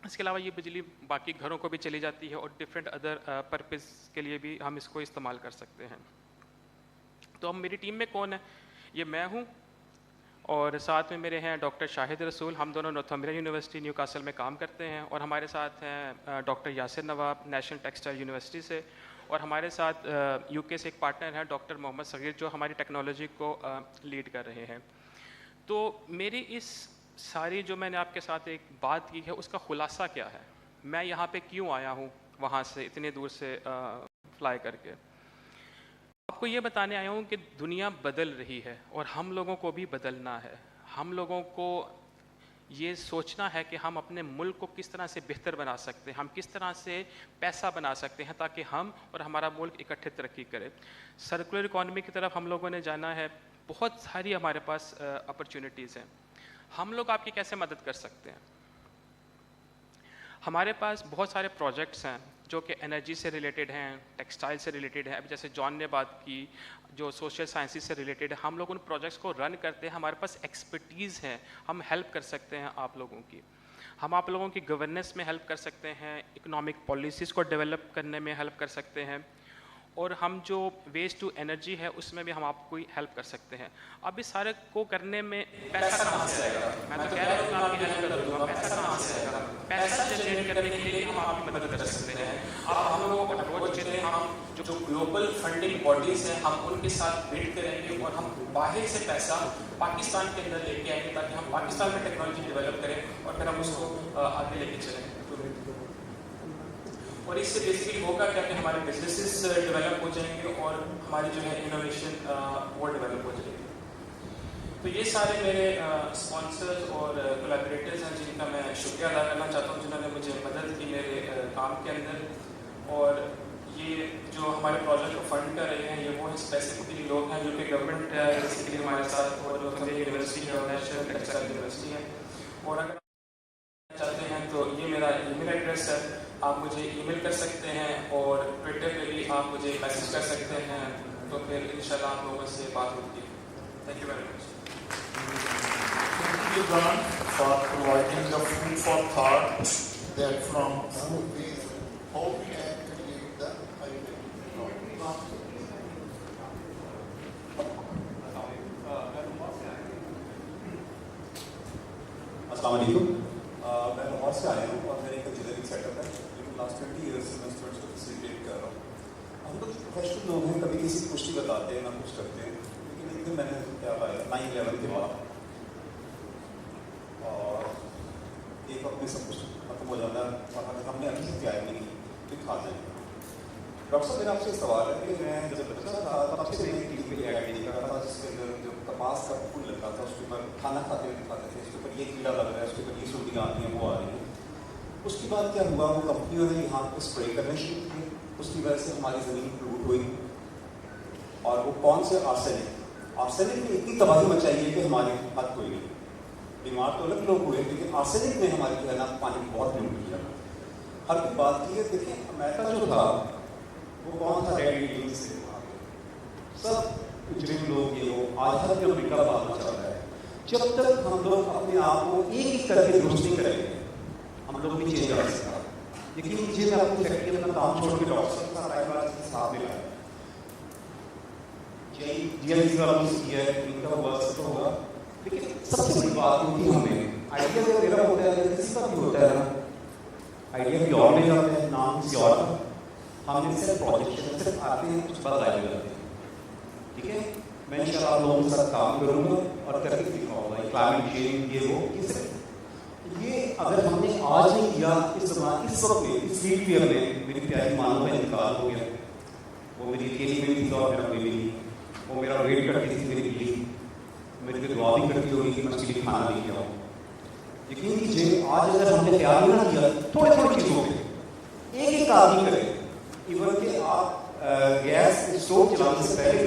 इसके अलावा ये बिजली बाकी घरों को भी चली जाती है और डिफरेंट अदर पर्पस के लिए भी हम इसको इस्तेमाल कर सकते हैं। तो अब मेरी टीम में कौन है? ये मैं हूँ और साथ में मेरे हैं डॉक्टर शाहिद रसूल, हम दोनों नॉर्थम्बरिया यूनिवर्सिटी न्यूकासल में काम करते हैं, और हमारे साथ हैं डॉक्टर यासिर नवाब नेशनल टेक्सटाइल यूनिवर्सिटी से, और हमारे साथ यूके से एक पार्टनर है डॉक्टर मोहम्मद सगीर जो हमारी टेक्नोलॉजी को लीड कर रहे हैं। तो मेरी इस सारी जो मैंने आपके साथ एक बात की है उसका खुलासा क्या है, मैं यहाँ पे क्यों आया हूँ वहाँ से इतने दूर से फ्लाई करके। आपको ये बताने आया हूँ कि दुनिया बदल रही है और हम लोगों को भी बदलना है। हम लोगों को ये सोचना है कि हम अपने मुल्क को किस तरह से बेहतर बना सकते हैं, हम किस तरह से पैसा बना सकते हैं ताकि हम और हमारा मुल्क इकट्ठे तरक्की करे। सर्कुलर इकॉनमी की तरफ हम लोगों ने जाना है, बहुत सारी हमारे पास अपॉर्चुनिटीज़ हैं। हम लोग आपकी कैसे मदद कर सकते हैं? हमारे पास बहुत सारे प्रोजेक्ट्स हैं जो कि एनर्जी से रिलेटेड हैं, टेक्सटाइल से रिलेटेड है, अभी जैसे जॉन ने बात की जो सोशल साइंसेस से रिलेटेड है। हम लोग उन प्रोजेक्ट्स को रन करते हैं, हमारे पास एक्सपर्टीज़ है, हम हेल्प कर सकते हैं आप लोगों की। हम आप लोगों की गवर्नेंस में हेल्प कर सकते हैं, इकोनॉमिक पॉलिसीज़ को डेवलप करने में हेल्प कर सकते हैं, और हम जो वेस्ट टू एनर्जी है उसमें भी हम आपको हेल्प कर सकते हैं। अब इस सारे को करने में पैसा कहाँ से आएगा? मैं तो कह रहा हूँ मैं आपकी हेल्प कर दूँगा, पैसा कहाँ से आएगा? पैसा जनरेट करने के लिए हम आपकी मदद कर सकते हैं। आप हम लोगों को अप्रोच करें, हम जो ग्लोबल फंडिंग बॉडीज़ हैं हम उनके साथ मीट करेंगे और हम बाहर से पैसा पाकिस्तान के अंदर लेके आएंगे ताकि हम पाकिस्तान में टेक्नोलॉजी डेवलप करें और फिर हम उसको आगे लेके चलें। और इससे बेसिकली होगा क्या कि हमारे बिजनेसेस डेवलप हो जाएंगे और हमारी जो है इनोवेशन वो डेवलप हो जाएगी। तो ये सारे मेरे स्पॉन्सर्स और कोलैबोरेटर्स हैं जिनका मैं शुक्रिया अदा करना चाहता हूँ जिन्होंने मुझे मदद की मेरे काम के अंदर। और ये जो हमारे प्रोजेक्ट को फंड कर रहे हैं ये वो स्पेसिफिकली लोग हैं जो कि गवर्नमेंट बेसिकली हमारे साथ और यूनिवर्सिटी और नेशनल टेक्सटाइल यूनिवर्सिटी है। और अगर चाहते हैं तो ये मेरा ईमेल एड्रेस है, आप मुझे ईमेल कर सकते हैं और ट्विटर पे भी आप मुझे मैसेज कर सकते हैं, तो फिर इंशाल्लाह आप लोगों से बात होगी। Thank you very much. Thank you, John, for providing the food for thought that from how we can create the अस्सलाम वालेकुम। मैं लाहौर से आया हूँ और मेरा एक इंजीनियरिंग सेटअप है, लेकिन लास्ट 20 ईयर्स से मैं स्टूडेंट्स को फैसिलिटेट कर रहा हूँ। हम लोग प्रोफेशनल लोग हैं, कभी किसी को कुछ नहीं बताते हैं ना कुछ करते हैं, लेकिन एक दिन मैंने क्या पाया 9/11 के बाद और एक वक्त में सब कुछ खत्म हो जाता है और अगर हमने अभी से तैयारी नहीं की तो खा जाएंगे। डॉक्टर साहब मेरा आपसे सवाल है कि मैं जब बच्चा था तब से मैं टीवी पे ऐड नहीं कर रहा था जिसके अंदर जो कपास का फूल लगता था उसके ऊपर खाना खाते हुए दिखाते थे, उसके ऊपर ये कीड़ा लग रहा है, उसके ऊपर ये सूटियाँ आती हैं वो आ रही हैं। उसके बाद क्या हुआ, वो कंपनियों ने यहाँ पे स्प्रे करने शुरू किए, उसकी वजह से हमारी ज़मीन लूट हुई और वो कौन से आर्सेनिक ने इतनी तबाही मचाई है कि हमारे हाथ कोई नहीं। बीमार तो अलग लोग हुए लेकिन आर्सेनिक ने हमारी जो है ना पानी बहुत लूट किया। हर कोई बात की है, देखिए अमेरिका जो था वो कौन था, रेड मीटिंग से सब मुजरिम लोग ये वो आज हर अमेरिका बात चल रहा है। जब तक हम लोग अपने आप को एक एक करके दुरुस्त नहीं करेंगे हम लोग भी चेंज आ सकता। लेकिन नीचे मैं अपनी फैक्ट्री में काम छोड़ के डॉक्टर साहब में लाया इनका वर्क तो होगा, लेकिन सबसे बड़ी बात होती हमें आइडिया वगैरह होता है किसी का भी होता है ना, आइडिया भी और ले जाते हैं नाम किसी और का, हम इनसे प्रोजेक्ट सिर्फ आते हैं कुछ बात आइडिया करते हैं। ठीक है, मैं इंशाल्लाह आप लोगों के साथ काम करूँगा और करके दिखाऊंगा क्लाइमेट चेंज ये वो ये अगर हमने आज नहीं किया इस वक्त में इस फील्ड में हमने मेरी प्यारी मानो का इंतकाल हो गया, वो मेरी अकेली बेटी थी और मेरा बेबी, वो मेरा वेट करती थी मेरी बिल्ली, मेरी भी दुआ भी करती होगी कि मैं उसके लिए खाना नहीं खिलाऊँ। यकीन कीजिए आज अगर हमने तैयार ना किया थोड़ी थोड़ी चीज़ों पर एक एक एक आदमी करे, इवन कि आप गैस स्टोव चलाने से पहले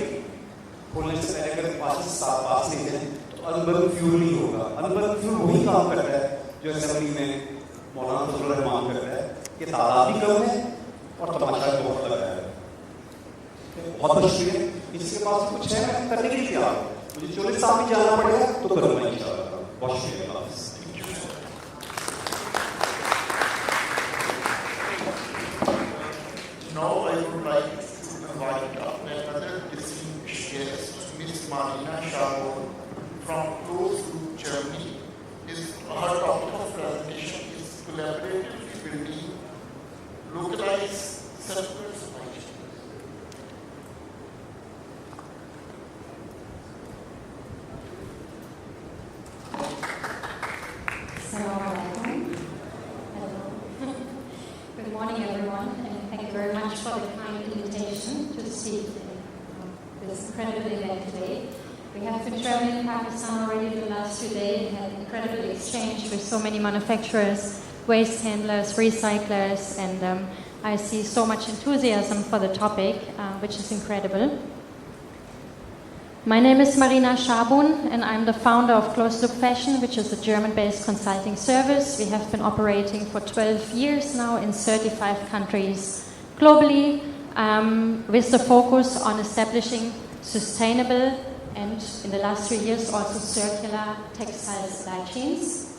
खोलने से पहले अगर पास नहीं जाए तो अनबर्न फ्यूल नहीं होगा। अनबर्न फ्यूल वही काम करता है जो असेंबली में मौलाना फजलुर रहमान करता है कि तादाद भी कम है और तमाशा भी बहुत लग रहा है। बहुत बहुत शुक्रिया। इसके पास कुछ है मैं करने के लिए तैयार हूँ, मुझे 40 साल भी जाना पड़ेगा तो करूँगा इंशाअल्लाह। बहुत शुक्रिया। Now I would like to invite another distinguished guest, Ms. Marina Schabon from Close-Loop, Germany. Her topic of presentation is collaborative building localized circular supply chain. Good morning, everyone, and thank you very much for the kind invitation to speak at this incredible event today. We have been traveling in Pakistan already the last few days and had an incredible exchange with so many manufacturers, waste handlers, recyclers, and I see so much enthusiasm for the topic, which is incredible. My name is Marina Schabon, and I'm the founder of Close Loop Fashion, which is a German-based consulting service. We have been operating for 12 years now in 35 countries globally, with the focus on establishing sustainable and, in the last 3 years, also circular textile supply chains.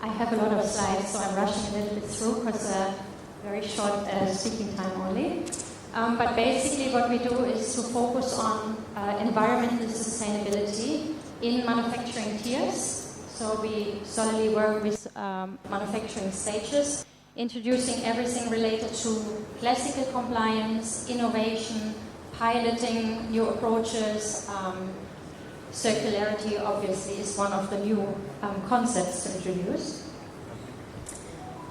I have a lot of slides, so I'm rushing a little bit through because very short speaking time only. But basically what we do is to focus on environmental sustainability in manufacturing tiers. So we solely work with manufacturing stages, introducing everything related to classical compliance, innovation, piloting new approaches. Circularity obviously is one of the new concepts to introduce.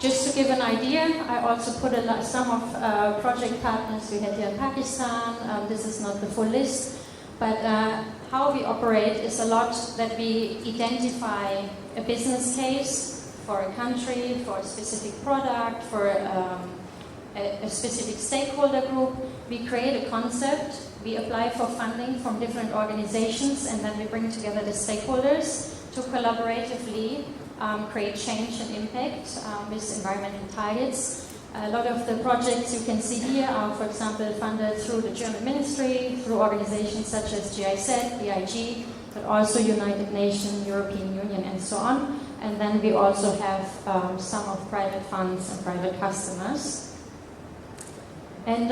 Just to give an idea, I also put some of project partners we had here in Pakistan. This is not the full list, but how we operate is a lot that we identify a business case for a country, for a specific product, for a specific stakeholder group. We create a concept, we apply for funding from different organizations, and then we bring together the stakeholders to collaboratively create change and impact with environmental targets. A lot of the projects you can see here are, for example, funded through the German ministry, through organizations such as GIZ, BIG, but also United Nations, European Union, and so on. And then we also have some of private funds and private customers. And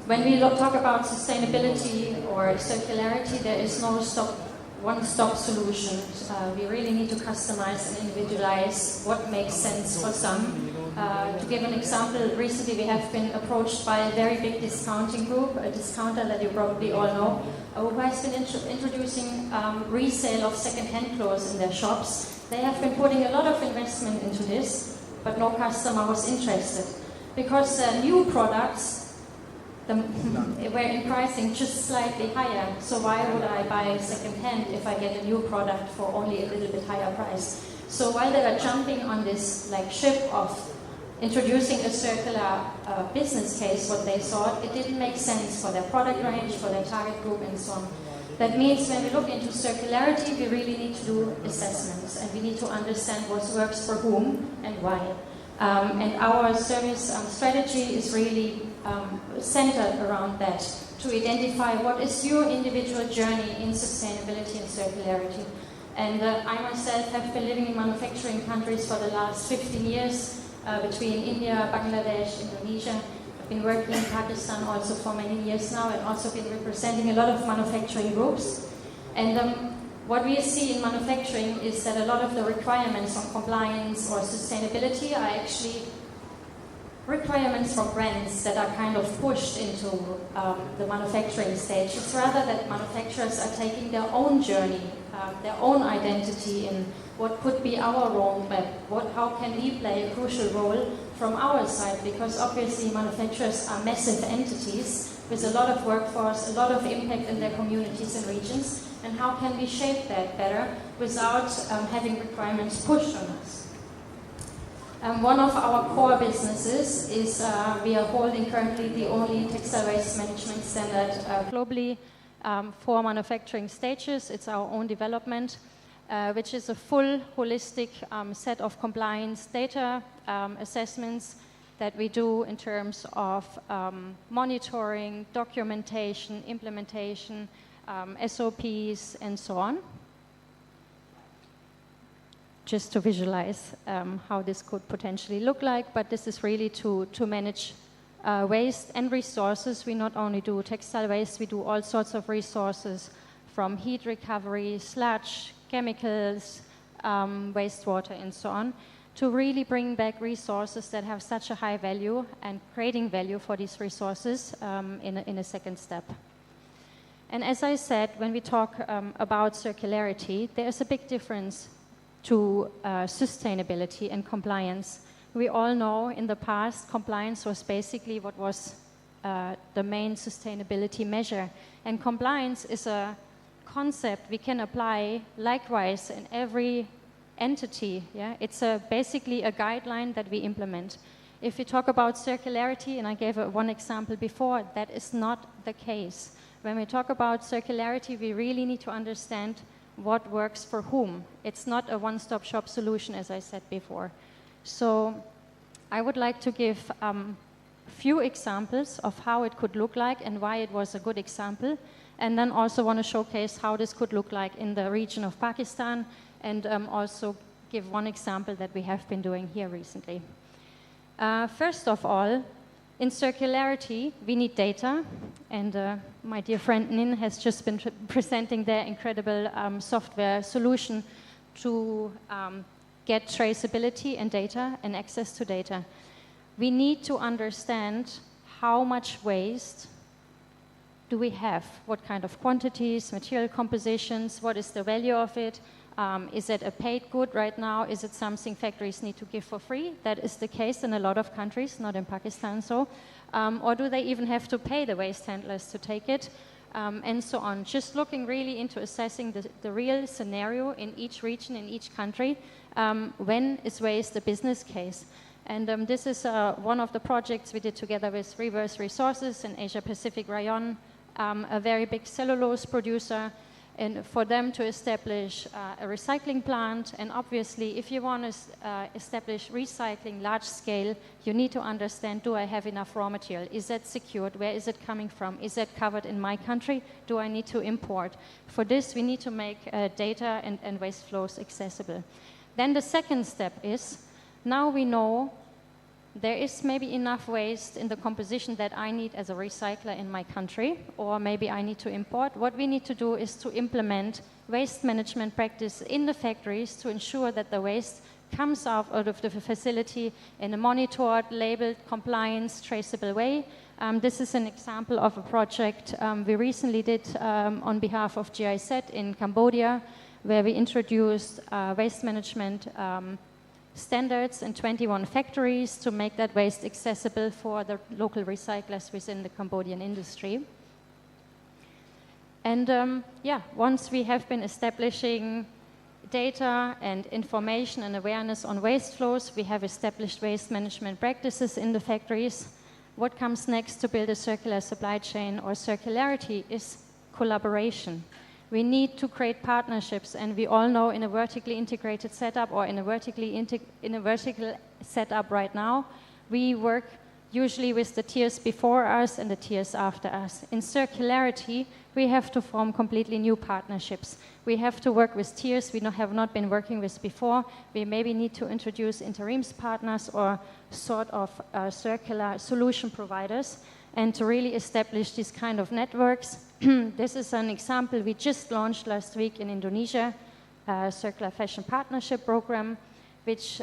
when we talk about sustainability or circularity, there is no one-stop solution. We really need to customize and individualize what makes sense for some. To give an example, recently we have been approached by a very big discounting group, a discounter that you probably all know, who has been introducing resale of second-hand clothes in their shops. They have been putting a lot of investment into this, but no customer was interested. Because new products were in pricing just slightly higher, so why would I buy second-hand if I get a new product for only a little bit higher price? So while they were jumping on this ship of introducing a circular business case, what they thought, it didn't make sense for their product range, for their target group, and so on. That means when we look into circularity, we really need to do assessments, and we need to understand what works for whom and why. And our service strategy is really centered around that, to identify what is your individual journey in sustainability and circularity. And I myself have been living in manufacturing countries for the last 15 years, between India, Bangladesh, Indonesia. I've been working in Pakistan also for many years now, and also been representing a lot of manufacturing groups. And what we see in manufacturing is that a lot of the requirements on compliance or sustainability are actually requirements from brands that are kind of pushed into the manufacturing stage. It's rather that manufacturers are taking their own journey, their own identity in what could be our roadmap, how can we play a crucial role from our side, because obviously manufacturers are massive entities with a lot of workforce, a lot of impact in their communities and regions, and how can we shape that better without having requirements pushed on us. One of our core businesses is we are holding currently the only textile waste management standard globally for manufacturing stages. It's our own development, which is a full holistic set of compliance data assessments that we do in terms of monitoring, documentation, implementation, SOPs, and so on. Just to visualize how this could potentially look like, but this is really to manage waste and resources. We not only do textile waste, we do all sorts of resources from heat recovery, sludge, chemicals, wastewater, and so on, to really bring back resources that have such a high value and creating value for these resources in a second step. And as I said, when we talk about circularity, there's a big difference to sustainability and compliance. We all know in the past, compliance was basically what was the main sustainability measure. And compliance is a concept we can apply likewise in every entity. Yeah? It's basically a guideline that we implement. If we talk about circularity, and I gave one example before, that is not the case. When we talk about circularity, we really need to understand what works for whom. It's not a one-stop shop solution, as I said before. So I would like to give a few examples of how it could look like and why it was a good example, and then also want to showcase how this could look like in the region of Pakistan, and also give one example that we have been doing here recently. First of all, in circularity, we need data, and my dear friend Nin has just been presenting their incredible software solution to get traceability and data and access to data. We need to understand how much waste do we have, what kind of quantities, material compositions, what is the value of it. Is it a paid good right now? Is it something factories need to give for free? That is the case in a lot of countries, not in Pakistan so. Or do they even have to pay the waste handlers to take it? And so on. Just looking really into assessing the real scenario in each region, in each country. When is waste a business case? And this is one of the projects we did together with Reverse Resources in Asia Pacific Rayon, a very big cellulose producer, and for them to establish a recycling plant. And obviously, if you want to establish recycling large scale, you need to understand, do I have enough raw material? Is that secured? Where is it coming from? Is that covered in my country? Do I need to import? For this, we need to make data and waste flows accessible. Then the second step is, now we know there is maybe enough waste in the composition that I need as a recycler in my country, or maybe I need to import. What we need to do is to implement waste management practice in the factories to ensure that the waste comes out of the facility in a monitored, labeled, compliance, traceable way. This is an example of a project we recently did on behalf of GIZ in Cambodia, where we introduced waste management standards in 21 factories to make that waste accessible for the local recyclers within the Cambodian industry. And once we have been establishing data and information and awareness on waste flows, we have established waste management practices in the factories. What comes next to build a circular supply chain or circularity is collaboration. We need to create partnerships, and we all know in a vertically integrated setup or in a vertical setup right now, we work usually with the tiers before us and the tiers after us. In circularity, we have to form completely new partnerships. We have to work with tiers we have not been working with before. We maybe need to introduce interims partners or sort of circular solution providers, and to really establish these kind of networks. This is an example we just launched last week in Indonesia, a Circular Fashion Partnership Program, which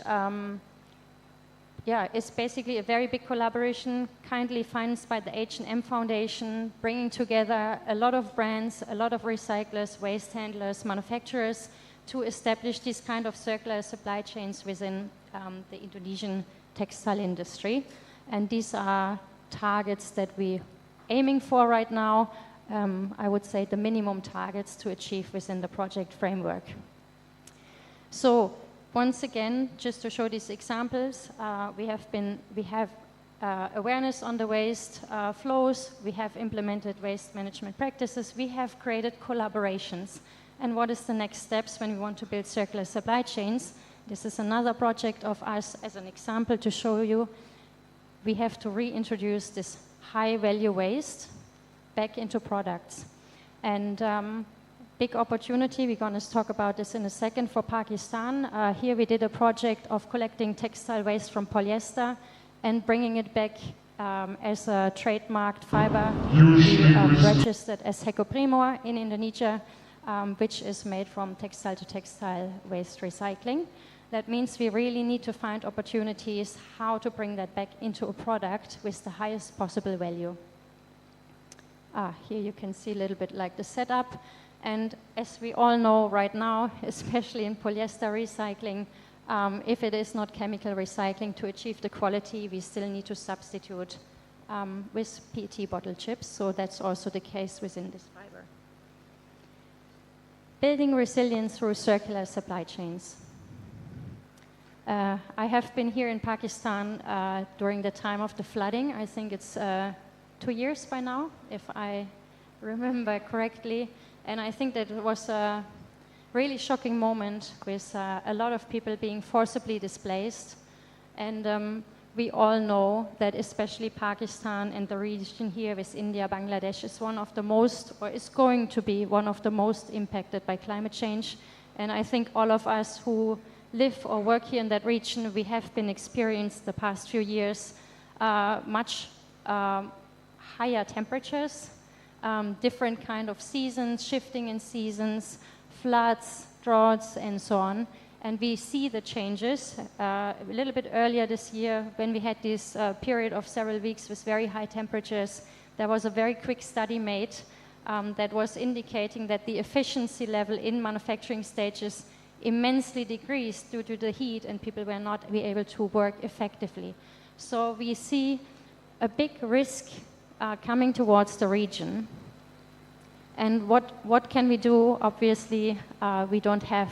is basically a very big collaboration, kindly financed by the H&M Foundation, bringing together a lot of brands, a lot of recyclers, waste handlers, manufacturers, to establish these kind of circular supply chains within the Indonesian textile industry. And these are targets that we're aiming for right now. I would say the minimum targets to achieve within the project framework. So once again, just to show these examples, we have awareness on the waste flows, we have implemented waste management practices, we have created collaborations. And what is the next steps when we want to build circular supply chains? This is another project of us as an example to show you. We have to reintroduce this high value waste back into products. And big opportunity, we're going to talk about this in a second, for Pakistan. Here we did a project of collecting textile waste from polyester and bringing it back as a trademarked fiber, registered as Hekoprimo in Indonesia, which is made from textile to textile waste recycling. That means we really need to find opportunities how to bring that back into a product with the highest possible value. Here you can see a little bit like the setup. And as we all know right now, especially in polyester recycling, if it is not chemical recycling, to achieve the quality, we still need to substitute with PET bottle chips. So that's also the case within this fiber. Building resilience through circular supply chains. I have been here in Pakistan during the time of the flooding. I think it's 2 years by now, if I remember correctly. And I think that it was a really shocking moment with a lot of people being forcibly displaced. And we all know that especially Pakistan and the region here with India, Bangladesh is one of the most, or is going to be one of the most impacted by climate change. And I think all of us who live or work here in that region, we have been experienced the past few years much higher temperatures, different kind of seasons, shifting in seasons, floods, droughts, and so on. And we see the changes. A little bit earlier this year, when we had this period of several weeks with very high temperatures, there was a very quick study made that was indicating that the efficiency level in manufacturing stages immensely decreased due to the heat, and people were not able to work effectively. So we see a big risk coming towards the region. And what can we do? Obviously, we don't have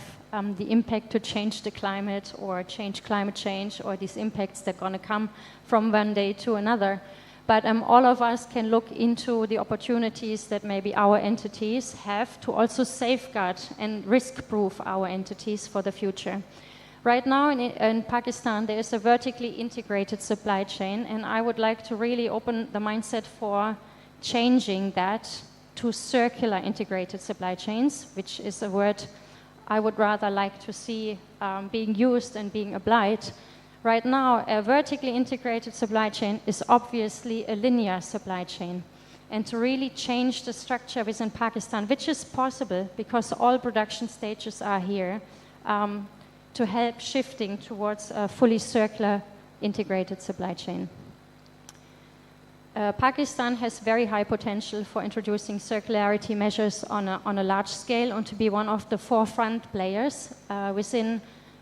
the impact to change the climate or change climate change or these impacts that are going to come from one day to another. But all of us can look into the opportunities that maybe our entities have to also safeguard and risk-proof our entities for the future. Right now in Pakistan, there is a vertically integrated supply chain, and I would like to really open the mindset for changing that to circular integrated supply chains, which is a word I would rather like to see being used and being applied. Right now, a vertically integrated supply chain is obviously a linear supply chain. And to really change the structure within Pakistan, which is possible because all production stages are here, to help shifting towards a fully circular integrated supply chain. Pakistan has very high potential for introducing circularity measures on a large scale and to be one of the forefront players within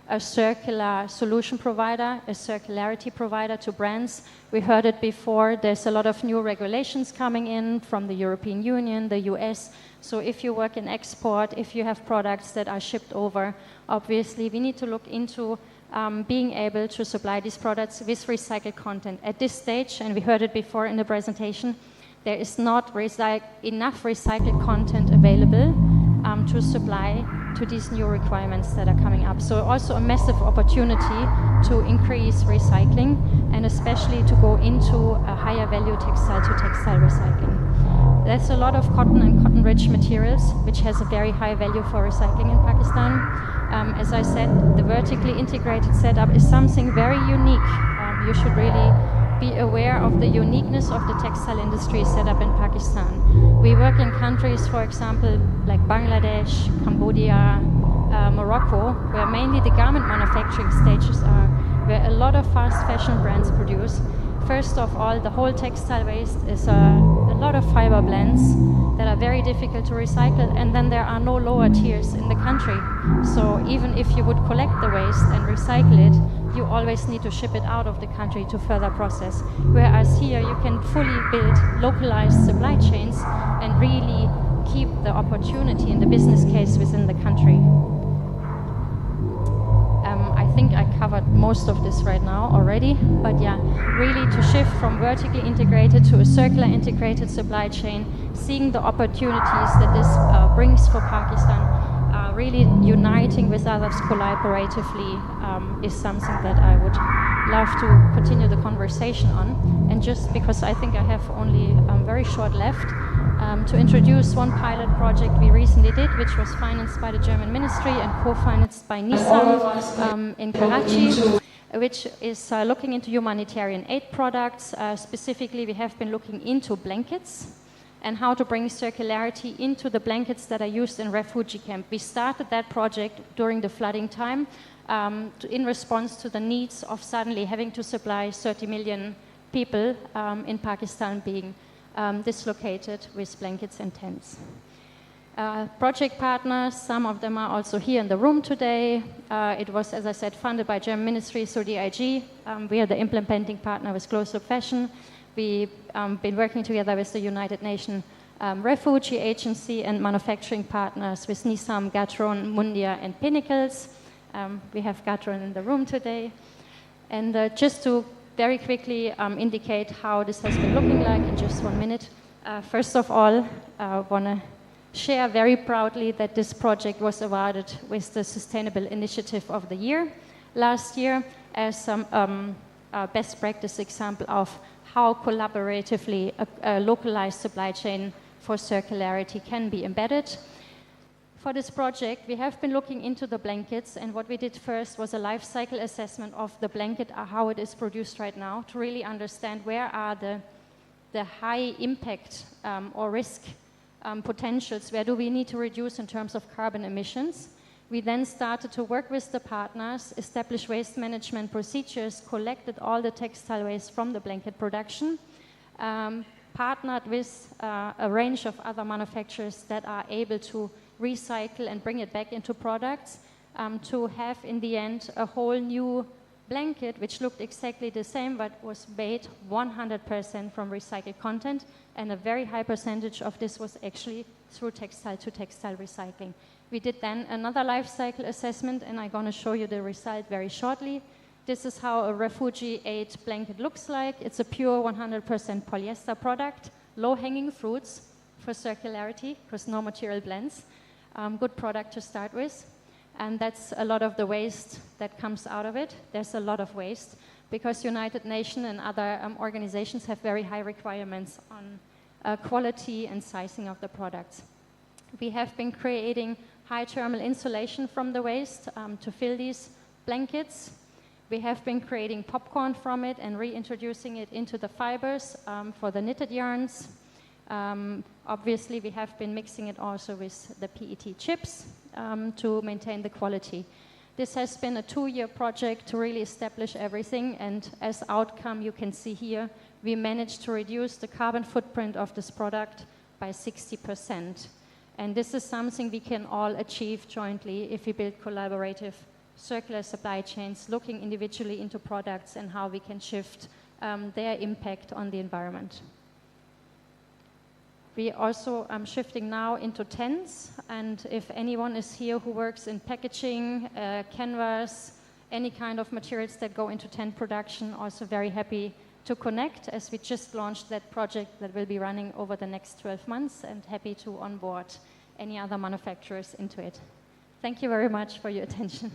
a circular solution provider, a circularity provider to brands. We heard it before, there's a lot of new regulations coming in from the European Union, the US. So if you work in export, if you have products that are shipped over, obviously we need to look into being able to supply these products with recycled content. At this stage, and we heard it before in the presentation, there is not enough recycled content available to supply to these new requirements that are coming up. So also a massive opportunity to increase recycling and especially to go into a higher value textile to textile recycling. There's a lot of cotton and cotton-rich materials, which has a very high value for recycling in Pakistan. As I said, the vertically integrated setup is something very unique. You should really be aware of the uniqueness of the textile industry set up in Pakistan. We work in countries, for example, like Bangladesh, Cambodia, Morocco, where mainly the garment manufacturing stages are, where a lot of fast fashion brands produce. First of all, the whole textile waste is a lot of fiber blends that are very difficult to recycle, and then there are no lower tiers in the country. So even if you would collect the waste and recycle it, you always need to ship it out of the country to further process. Whereas here you can fully build localized supply chains and really keep the opportunity and the business case within the country. think I covered most of this right now already, but yeah, really to shift from vertically integrated to a circular integrated supply chain, seeing the opportunities that this brings for Pakistan, really uniting with others collaboratively is something that I would love to continue the conversation on. And just because I think I have only very short left, to introduce one pilot project we recently did, which was financed by the German Ministry and co-financed by Nissan in Karachi, which is looking into humanitarian aid products. Specifically, we have been looking into blankets and how to bring circularity into the blankets that are used in refugee camp. We started that project during the flooding time in response to the needs of suddenly having to supply 30 million people in Pakistan being dislocated with blankets and tents. Project partners, some of them are also here in the room today. It was, as I said, funded by German Ministry, so DIG. We are the implementing partner with Global Fashion. We've been working together with the United Nations Refugee Agency and manufacturing partners with Nissan, Gatron, Mundia, and Pinnacles. We have Gatron in the room today. And just to very quickly indicate how this has been looking like in just 1 minute. First of all, I want to share very proudly that this project was awarded with the Sustainable Initiative of the Year last year as some best practice example of how collaboratively a localized supply chain for circularity can be embedded. For this project, we have been looking into the blankets, and what we did first was a life cycle assessment of the blanket, how it is produced right now, to really understand where are the high impact or risk potentials, where do we need to reduce in terms of carbon emissions. We then started to work with the partners, establish waste management procedures, collected all the textile waste from the blanket production, partnered with a range of other manufacturers that are able to recycle and bring it back into products, to have in the end a whole new blanket which looked exactly the same but was made 100% from recycled content, and a very high percentage of this was actually through textile to textile recycling. We did then another life cycle assessment, and I'm going to show you the result very shortly. This is how a refugee aid blanket looks like. It's a pure 100% polyester product, low-hanging fruits for circularity because no material blends. Good product to start with. And that's a lot of the waste that comes out of it. There's a lot of waste because United Nations and other organizations have very high requirements on quality and sizing of the products. We have been creating high thermal insulation from the waste to fill these blankets. We have been creating popcorn from it and reintroducing it into the fibers for the knitted yarns. Obviously, we have been mixing it also with the PET chips to maintain the quality. This has been a 2-year project to really establish everything, and as outcome, you can see here, we managed to reduce the carbon footprint of this product by 60%. And this is something we can all achieve jointly if we build collaborative circular supply chains, looking individually into products and how we can shift their impact on the environment. We also shifting now into tents, and if anyone is here who works in packaging, canvas, any kind of materials that go into tent production, also very happy to connect, as we just launched that project that will be running over the next 12 months, and happy to onboard any other manufacturers into it. Thank you very much for your attention.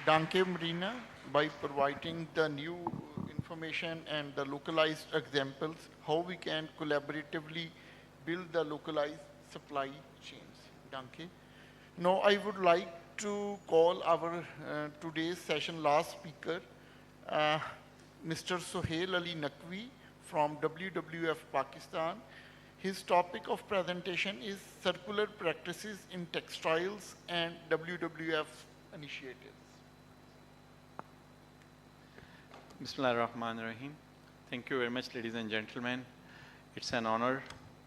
Danke, Marina, by providing the new information and the localized examples, how we can collaboratively build the localized supply chains. Danke. Now I would like to call our today's session last speaker, Mr. Sohail Ali Naqvi from WWF Pakistan. His topic of presentation is circular practices in textiles and WWF initiatives. Bismillahirrahmanirrahim. Thank you very much, ladies and gentlemen. It's an honor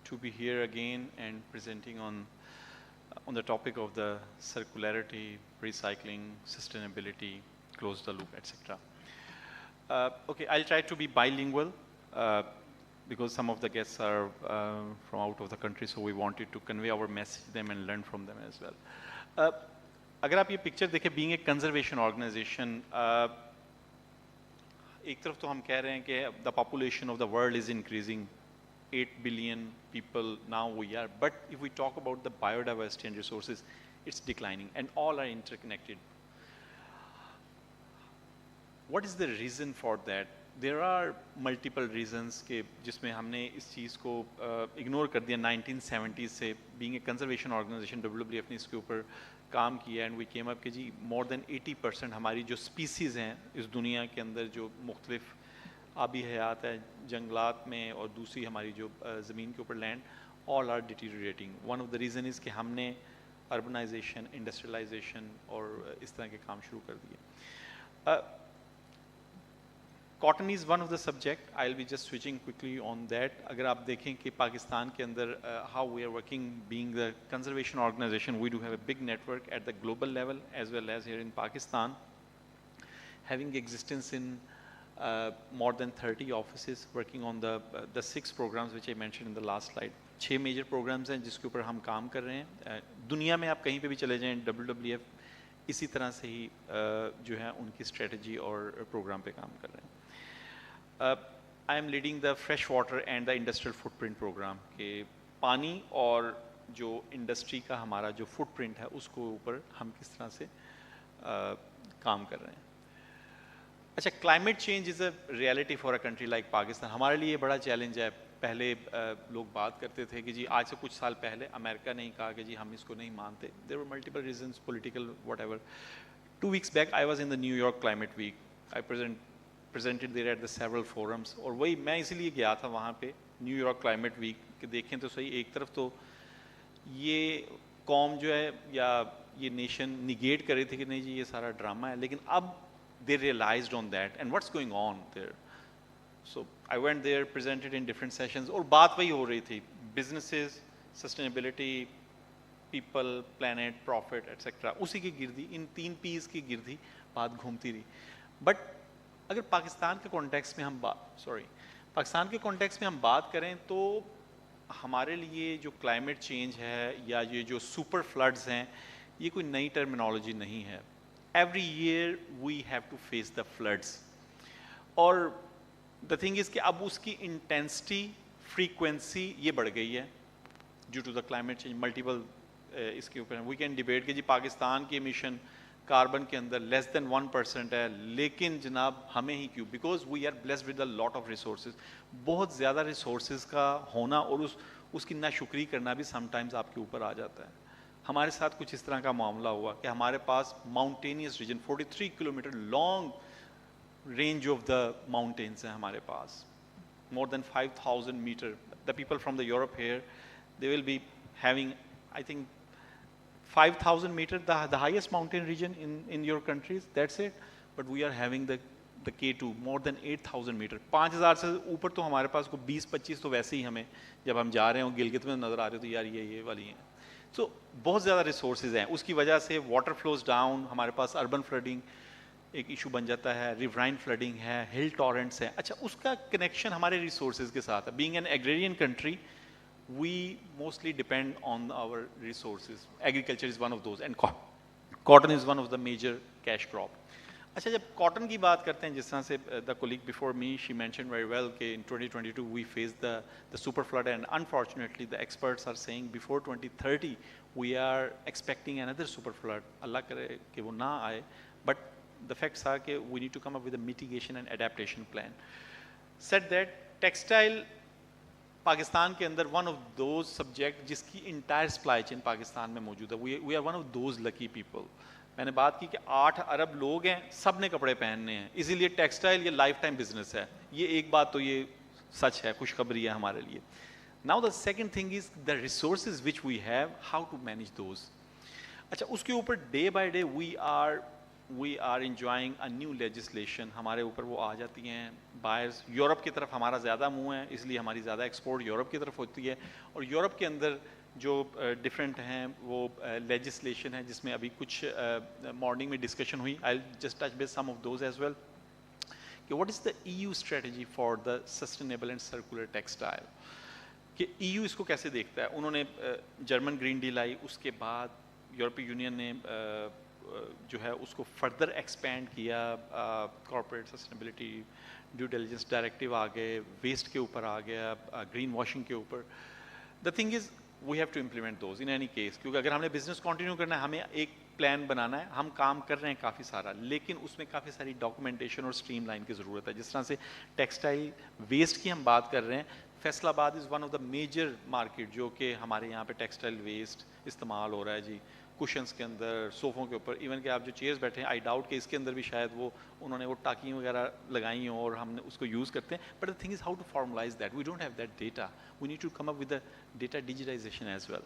to be here again and presenting on the topic of the circularity, recycling, sustainability, close the loop, etc. Okay, I'll try to be bilingual because some of the guests are from out of the country, so we wanted to convey our message to them and learn from them as well. اگر آپ یہ picture دیکھیں being a conservation organization ایک طرف تو ہم کہہ رہے ہیں کہ the population of the world is increasing 8 billion people now we are, but if we talk about the biodiversity and resources, it's declining and all are interconnected. What is the reason for that? There are multiple reasons کہ جس میں ہم نے اس چیز کو ignore کر دیا 1970s سے. being a conservation organization WWF نے اس کے اوپر کام کیا اینڈ وی کیم اپ کہ جی مور دین 80% ہماری جو اسپیسیز ہیں اس دنیا کے اندر جو مختلف آبی حیات ہے جنگلات میں اور دوسری ہماری جو زمین کے اوپر land all are deteriorating. One of the reason is کہ ہم نے اربنائزیشن انڈسٹریلائزیشن اور اس طرح کے کام شروع کر دیے. Cotton is one of the subject. I will be just switching quickly on that. اگر آپ دیکھیں کہ پاکستان کے اندر how we are working being the conservation organisation we do have a big network at the global level as well as here in Pakistan having existence in more than 30 offices working on the 6 programs which I mentioned in the last slide. 6 major programs ہیں جس کے اوپر ہم کام کر رہے ہیں. دنیا میں آپ کہیں پہ بھی چلے جائیں WWF اسی طرح سے ہی جو ہے ان کی اسٹریٹجی اور پروگرام پہ کام کر رہے ہیں. I am leading the fresh water and the industrial footprint program کہ پانی اور جو انڈسٹری کا ہمارا جو فٹ پرنٹ ہے اس کو اوپر ہم کس طرح سے کام کر رہے ہیں. اچھا climate change is a reality for a country like Pakistan. ہمارے لیے یہ بڑا چیلنج ہے. پہلے لوگ بات کرتے تھے کہ جی آج سے کچھ سال پہلے امریکہ نے کہا کہ جی ہم اس کو نہیں مانتے. There were multiple reasons political whatever ایور. 2 weeks back I was in the New York climate week. I presented there at the several forums. اور وہی میں اسی لیے گیا تھا وہاں پہ نیو یارک کلائمیٹ ویک کہ دیکھیں تو صحیح ایک طرف تو یہ قوم جو ہے یا یہ نیشن نگیٹ کر رہی تھی کہ نہیں جی یہ سارا ڈرامہ ہے, لیکن اب they realized on that and what's going on there. So I went there, presented in different sessions اور بات وہی ہو رہی تھی businesses, sustainability, people, planet, profit, etc. اسی کی گردی ان 3 P's کی گردی بات گھومتی رہی. بٹ اگر پاکستان کے کانٹیکس میں ہم پاکستان کے کانٹیکس میں ہم بات کریں تو ہمارے لیے جو کلائمیٹ چینج ہے یا یہ جو سپر فلڈز ہیں یہ کوئی نئی ٹرمینالوجی نہیں ہے. Every year we have to face the floods. اور the thing is کہ اب اس کی intensity, frequency یہ بڑھ گئی ہے due to the climate change. Multiple اس کے اوپر we can debate کہ جی پاکستان کی emission کاربن کے اندر less than 1% ہے, لیکن جناب ہمیں ہی کیوں؟ Because we are blessed with a lot of resources. بہت زیادہ resources کا ہونا اور اس کی ناشکری کرنا بھی sometimes آپ کے اوپر آ جاتا ہے. ہمارے ساتھ کچھ اس طرح کا معاملہ ہوا کہ ہمارے پاس mountainous region 43 kilometre long range of the mountains ہیں ہمارے پاس, more than 5000 metre. The people from the Europe here they will be having I think 5000 metre the highest mountain region in your countries, that's it. But we are having the K2 more than 8000 metre. 5000 سے اوپر تو ہمارے پاس کو 20-25 تو ویسے ہی ہمیں جب ہم جا رہے ہوں گلگت میں نظر آ رہے ہو تو یار یہ والی ہیں. سو بہت زیادہ ریسورسز ہیں. اس کی وجہ سے واٹر فلوز ڈاؤن, ہمارے پاس اربن فلڈنگ ایک ایشو بن جاتا ہے, ریورائن فلڈنگ ہے, ہل ٹورنٹس ہیں. اچھا اس کا کنیکشن ہمارے ریسورسز کے ساتھ ہے. Being an agrarian country we mostly depend on our resources. Agriculture is one of those and cotton is one of the major cash crop. اچھا جب کاٹن کی بات کرتے ہیں جس طرح سے the colleague before me she mention very well کہ in 2022 we face the super flood and unfortunately the experts are saying before 2030 we are expecting another super flood. اللہ کرے کہ وہ نہ آئے, بٹ the facts are کہ we need to come up with a mitigation and adaptation plan. Said that textile Pakistan کے اندر one of those subject جس کی entire supply chain پاکستان میں موجود ہے. We are one of those lucky people. میں نے بات کی کہ 8 ارب لوگ ہیں, سب نے کپڑے پہننے ہیں, اسی لیے ٹیکسٹائل یہ لائف ٹائم بزنس ہے. یہ ایک بات تو یہ سچ ہے, خوشخبری ہے ہمارے لیے. Now the second thing is the resources which we have, how to manage those. اچھا اس کے اوپر day by day we are enjoying a new legislation. ہمارے اوپر وہ آ جاتی ہیں بائرز. یورپ کی طرف ہمارا زیادہ منہ ہے, اس لیے ہماری زیادہ ایکسپورٹ یورپ کی طرف ہوتی ہے. اور یورپ کے اندر جو ڈفرینٹ ہیں وہ لیجسلیشن ہے جس میں ابھی کچھ مارننگ میں ڈسکشن ہوئی. I just touch base some of those as well کہ what is the EU strategy for the sustainable and circular textile, کہ EU اس کو کیسے دیکھتا ہے. انہوں نے جرمن گرین ڈیل آئی, اس کے بعد यूरोपीय यूनियन ने जो है उसको फर्दर एक्सपेंड किया, corporate sustainability due diligence directive आ गए, वेस्ट के ऊपर आ गया, ग्रीन वॉशिंग के ऊपर. The thing is we have to implement those in any case, क्योंकि अगर हमने बिजनेस कंटिन्यू करना है, हमें एक प्लान बनाना है, हम काम कर रहे हैं काफ़ी सारा, लेकिन उसमें काफ़ी सारी डॉक्यूमेंटेशन और स्ट्रीमलाइन की ज़रूरत है. जिस तरह से टेक्सटाइल वेस्ट की हम बात कर रहे हैं, Faisalabad is one of the major market जो कि हमारे यहाँ पे टेक्सटाइल वेस्ट इस्तेमाल हो रहा है जी, कुशन्स के अंदर, सोफ़ों के ऊपर, इवन कि आप जो चेयर्स बैठे हैं, आई डाउट कि इसके अंदर भी शायद वो उन्होंने वो टाकी वगैरह लगाई हों और हमने उसको यूज़ करते हैं. But the thing is how to formalize that, we don't have that data, we need to come up with the data digitization as well.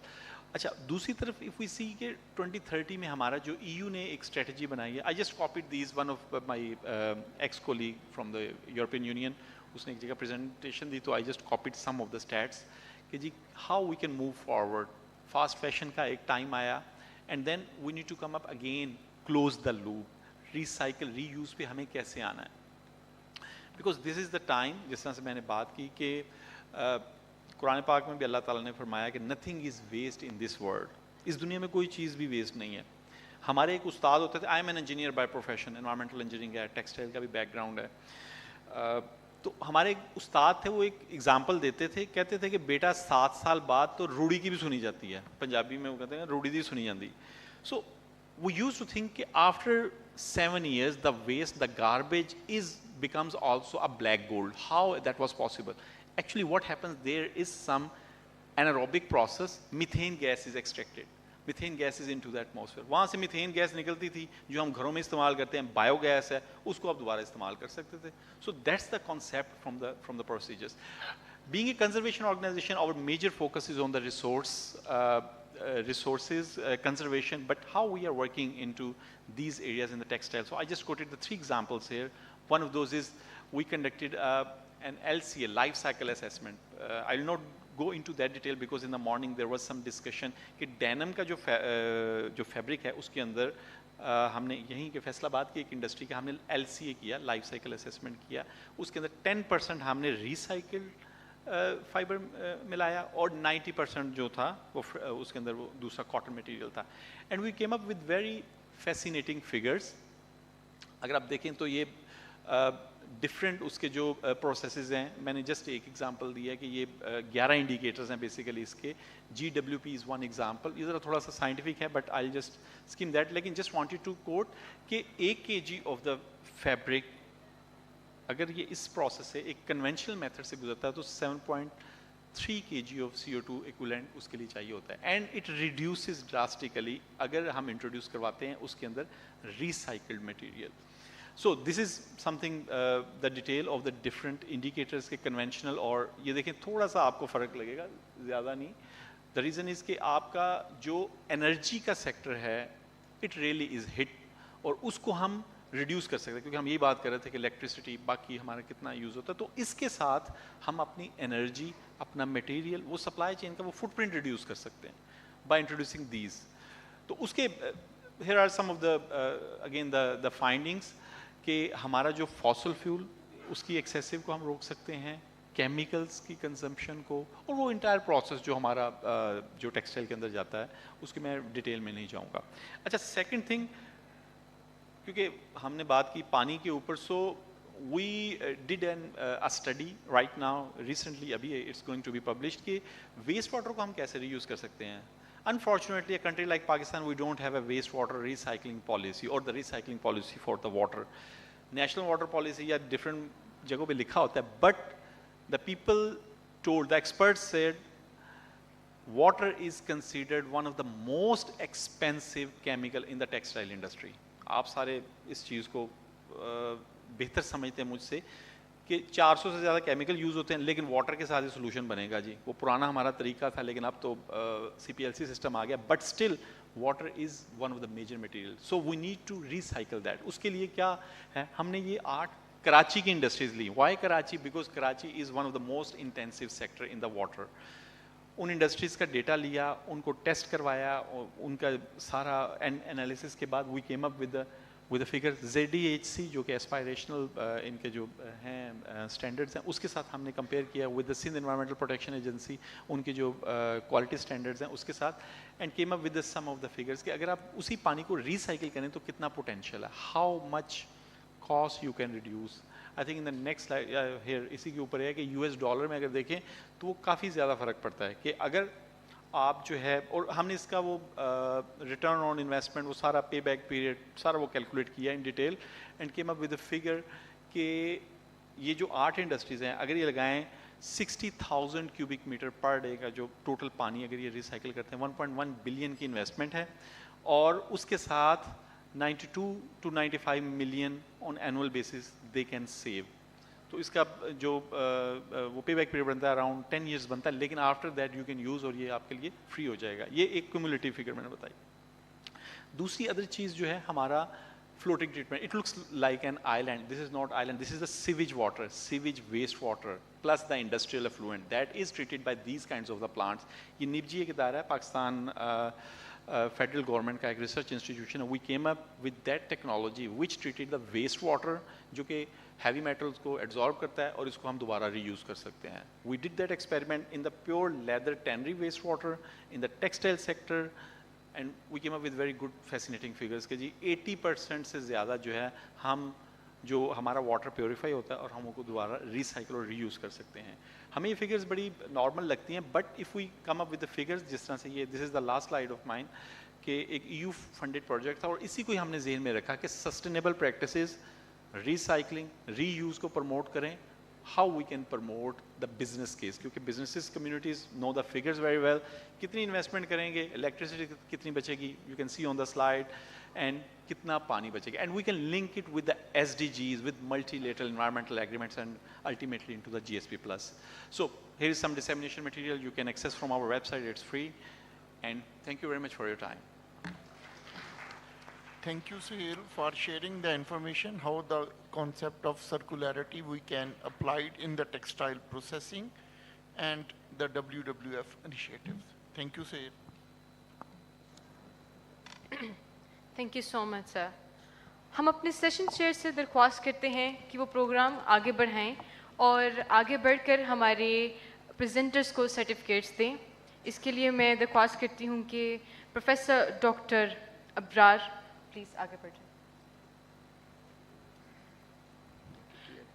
अच्छा, दूसरी तरफ इफ़ वी सी कि 2030 में हमारा जो EU ने एक स्ट्रेटजी बनाई है, I just copied these, one of my ex colleague from the European Union, उसने एक जगह प्रेजेंटेशन दी, तो I just copied some of the stats कि जी how we can move forward. Fast fashion का एक टाइम आया, and then we need to come up again, close the loop, recycle reuse पे हमें कैसे आना है, because this is the time. जिस तरह से मैंने बात की कि कुरान पाक में भी अल्लाह ताला ने फरमाया कि nothing is waste in this world, इस दुनिया में कोई चीज़ भी वेस्ट नहीं है. हमारे एक उस्ताद होते थे, I am an engineer by profession, environmental engineering है, टेक्सटाइल का भी बैकग्राउंड है. तो हमारे एक उस्ताद थे, वो एक एग्जाम्पल देते थे, कहते थे कि बेटा 7 साल बाद तो रूढ़ी की भी सुनी जाती है, पंजाबी में वो कहते हैं रूढ़ी दी सुनी जाती. सो we used to think कि after 7 years the waste, the garbage becomes also a black gold. How that was possible? Actually what happens, there is some anaerobic process, methane gas is extracted, methane gas is into the atmosphere. वहाँ से methane gas निकलती थी जो हम घरों में इस्तेमाल करते हैं, बायोगैस है, उसको आप दोबारा इस्तेमाल कर सकते थे. So that's the concept from the procedures. Being a conservation organization, our major focus is on the resources conservation, but how we are working into these areas in the textile. So I just quoted the 3 examples here. One of those is we conducted an LCA, life cycle assessment. I will not go into that detail because in the morning there was some discussion कि denim का जो fabric है उसके अंदर हमने यहीं के फैसलाबाद की एक इंडस्ट्री का हमने LCA किया, लाइफ साइकिल असेसमेंट किया. उसके अंदर 10% हमने रिसाइकिल्ड फाइबर मिलाया और 90% जो था वो उसके अंदर वो दूसरा कॉटन मटेरियल था. And we came up with very fascinating figures. अगर आप देखें तो ये डिफरेंट उसके जो प्रोसेसेस हैं, मैंने जस्ट एक एग्जांपल दिया कि ये 11 इंडिकेटर्स हैं बेसिकली इसके. GWP is one example. ये ज़रा थोड़ा सा साइंटिफिक है but I just scheme that, लेकिन जस्ट वांटेड टू कोट कि 1 kg ऑफ द फैब्रिक अगर ये इस प्रोसेस से एक कन्वेंशनल मेथड से गुजरता है तो 7.3 kg ऑफ CO2 इक्विवेलेंट उसके लिए चाहिए होता है. एंड इट रिड्यूसेस ड्रास्टिकली अगर हम इंट्रोड्यूस करवाते हैं उसके अंदर recycled material. So this is something the detail of the different indicators के कन्वेंशनल, और ये देखें थोड़ा सा आपको फ़र्क लगेगा, ज़्यादा नहीं. द रीज़न इज़ कि आपका जो एनर्जी का सेक्टर है इट रियली इज़ हिट, और उसको हम रिड्यूस कर सकते हैं क्योंकि हम यही बात कर रहे थे कि इलेक्ट्रिसिटी बाकी हमारा कितना यूज़ होता है. तो इसके साथ हम अपनी एनर्जी, अपना मटेरियल, वो सप्लाई चेन का वो फुटप्रिंट रिड्यूस कर सकते हैं बाय इंट्रोड्यूसिंग दीज. तो उसके here are some of the again the findings कि हमारा जो फॉसल फ्यूल उसकी एक्सेसिव को हम रोक सकते हैं, केमिकल्स की कंजम्पशन को, और वो इंटायर प्रोसेस जो हमारा जो टेक्सटाइल के अंदर जाता है उसकी मैं डिटेल में नहीं जाऊँगा. अच्छा, सेकेंड थिंग, क्योंकि हमने बात की पानी के ऊपर, so we did a study right now recently, अभी it's going to be published, कि वेस्ट वाटर को हम कैसे रीयूज़ कर सकते हैं. Unfortunately, a country like Pakistan, we don't have a wastewater recycling policy or the recycling policy for the water. National water policy या different जगहों पे लिखा होता है, but the people told, the experts said, water is considered one of the most expensive chemical in the textile industry. आप सारे इस चीज़ को बेहतर समझते हैं मुझसे कि 400 से ज़्यादा केमिकल यूज़ होते हैं, लेकिन वाटर के साथ ही सोल्यूशन बनेगा जी. वो पुराना हमारा तरीका था, लेकिन अब तो CPLC सिस्टम आ गया, but still water is one of the major material. So we need to recycle that. उसके लिए क्या है, हमने ये 8 कराची की इंडस्ट्रीज ली. Why Karachi? Because Karachi is one of the most intensive sector in the water. उन इंडस्ट्रीज़ का डेटा लिया, उनको टेस्ट करवाया, उनका सारा एनालिसिस के बाद we came up with with the figure ZDHC जो कि aspirational इनके जो हैं standards हैं उसके साथ हमने compare किया with the Sindh Environmental Protection Agency उनके जो quality standards हैं उसके साथ and came up with the sum of the figures कि अगर आप उसी पानी को recycle करें तो कितना potential है, how much cost you can reduce. I think in the next slide here इसी के ऊपर है कि US डॉलर में अगर देखें तो वो काफ़ी ज़्यादा फ़र्क पड़ता है कि अगर आप जो है और हमने इसका वो रिटर्न ऑन इन्वेस्टमेंट वो सारा पे बैक पीरियड सारा वो कैलकुलेट किया in detail and came up with the figure कि ये जो 8 इंडस्ट्रीज़ हैं अगर ये लगाएं 60,000 क्यूबिक मीटर पर डे का जो टोटल पानी अगर ये रिसाइकिल करते हैं 1.1 बिलियन की इन्वेस्टमेंट है और उसके साथ 92 to 95 million on annual basis they can save. तो इसका जो वो पे बैक पीरियड बनता है अराउंड 10 years बनता है लेकिन after that you can use और ये आपके लिए फ्री हो जाएगा. ये एक क्यूमुलेटिव फिगर मैंने बताई. दूसरी अदर चीज़ जो है हमारा floating treatment. It looks like an island. This is not island. This is the sewage water, sewage waste water plus the industrial effluent that is treated by these kinds of the plants. ये निपजी के दायरा है Pakistan federal government का एक research institution है. We came up with that technology which treated the waste water जो कि हैवी मेटल्स को एब्जॉर्ब करता है और इसको हम दोबारा रीयूज़ कर सकते हैं. We did that experiment in the pure leather tannery waste water in the textile sector and we came up with very good fascinating figures के जी 80% से ज़्यादा जो है हम जो हमारा वाटर प्योरीफाई होता है और हम उसको दोबारा रिसाइकिल और रीयूज़ कर सकते हैं. हमें ये फिगर्स बड़ी नॉर्मल लगती हैं but if we come up with the figures जिस तरह से ये this is the last slide of mine कि एक EU फंडेड प्रोजेक्ट था और इसी को ही हमने जहन में रखा कि सस्टेनेबल प्रैक्टिसेस रिसाइकलिंग रीयूज़ को प्रमोट करें. How we can promote the business case क्योंकि businesses communities know the figures very well. कितनी इन्वेस्टमेंट करेंगे, इलेक्ट्रिसिटी कितनी बचेगी, you can see on the slide, and कितना पानी बचेगा. And we can link it with the SDGs with multilateral environmental agreements and ultimately into the GSP+. So here is some dissemination material you can access from our website. It's free, and thank you very much for your time. Thank you, Suhail, for sharing the information, how the concept of circularity we can apply it in the textile processing and the WWF initiatives. Thank you, Suhail. Thank you so much sir. हम अपने session chair से दरख्वास्त करते हैं कि वो programme आगे बढ़ाएं और आगे बढ़कर हमारे प्रेजेंटर्स को सर्टिफिकेट्स दें. इसके लिए मैं दरख्वास्त करती हूँ कि प्रोफेसर डॉक्टर अब्रार प्लीज़ आगे बढ़ जाएं.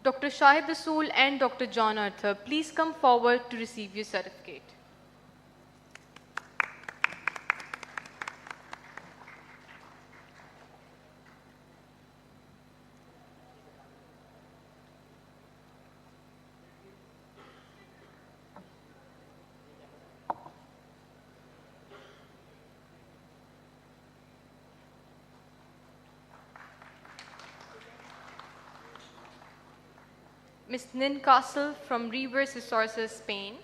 Doctor Shahid Rasool and doctor John Arthur please come forward to receive your certificate. Ms. Nin Castle from Reverse Resources, Spain.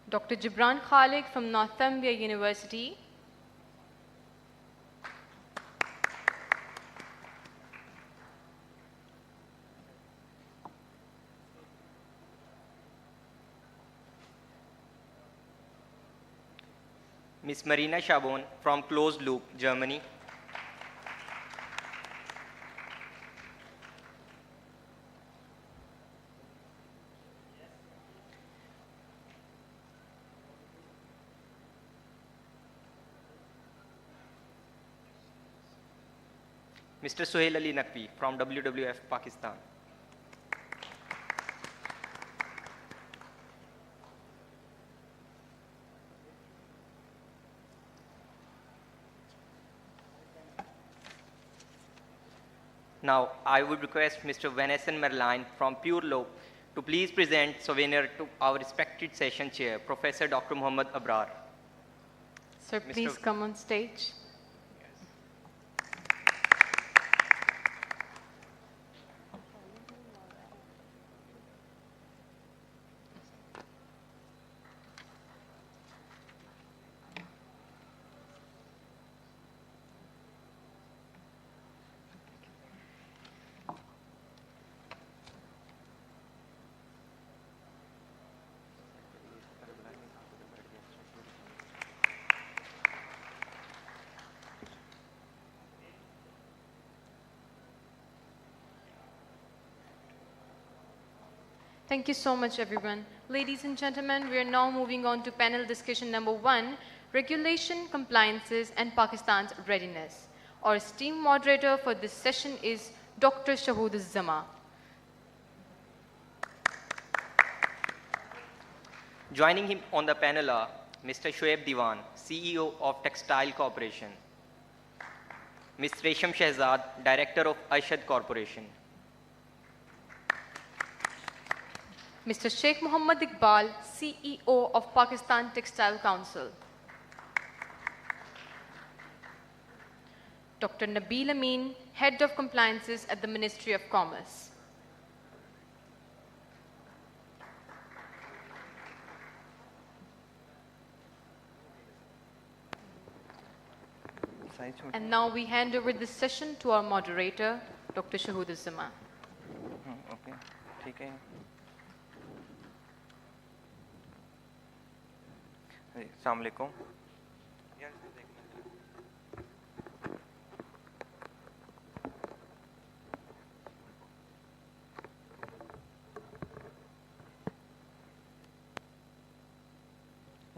Dr. Gibran Khalik from Northumbria University. Ms. Marina Schabon from Closed Loop, Germany. Mr. Suhail Ali Naqvi from WWF, Pakistan. Now, I would request Mr. Vanessa Merline from Pure Loop to please present souvenir to our respected session chair, Professor Dr. Muhammad Abrar. Sir, please come on stage. Thank you so much, everyone. Ladies and gentlemen, we are now moving on to panel discussion number 1, Regulation, Compliances, and Pakistan's Readiness. Our esteemed moderator for this session is Dr. Shahood Zama. Joining him on the panel are Mr. Shoaib Diwan, CEO of Textile Corporation, Ms. Resham Shehzad, Director of Ashad Corporation, Mr. Sheikh Mohammad Iqbal, CEO of Pakistan Textile Council, Dr. Nabil Amin, Head of Compliances at the Ministry of Commerce. And now we hand over this session to our moderator, Dr. Shahood Zama. Okay, ठीक है. अस्सलाम वालेकुम.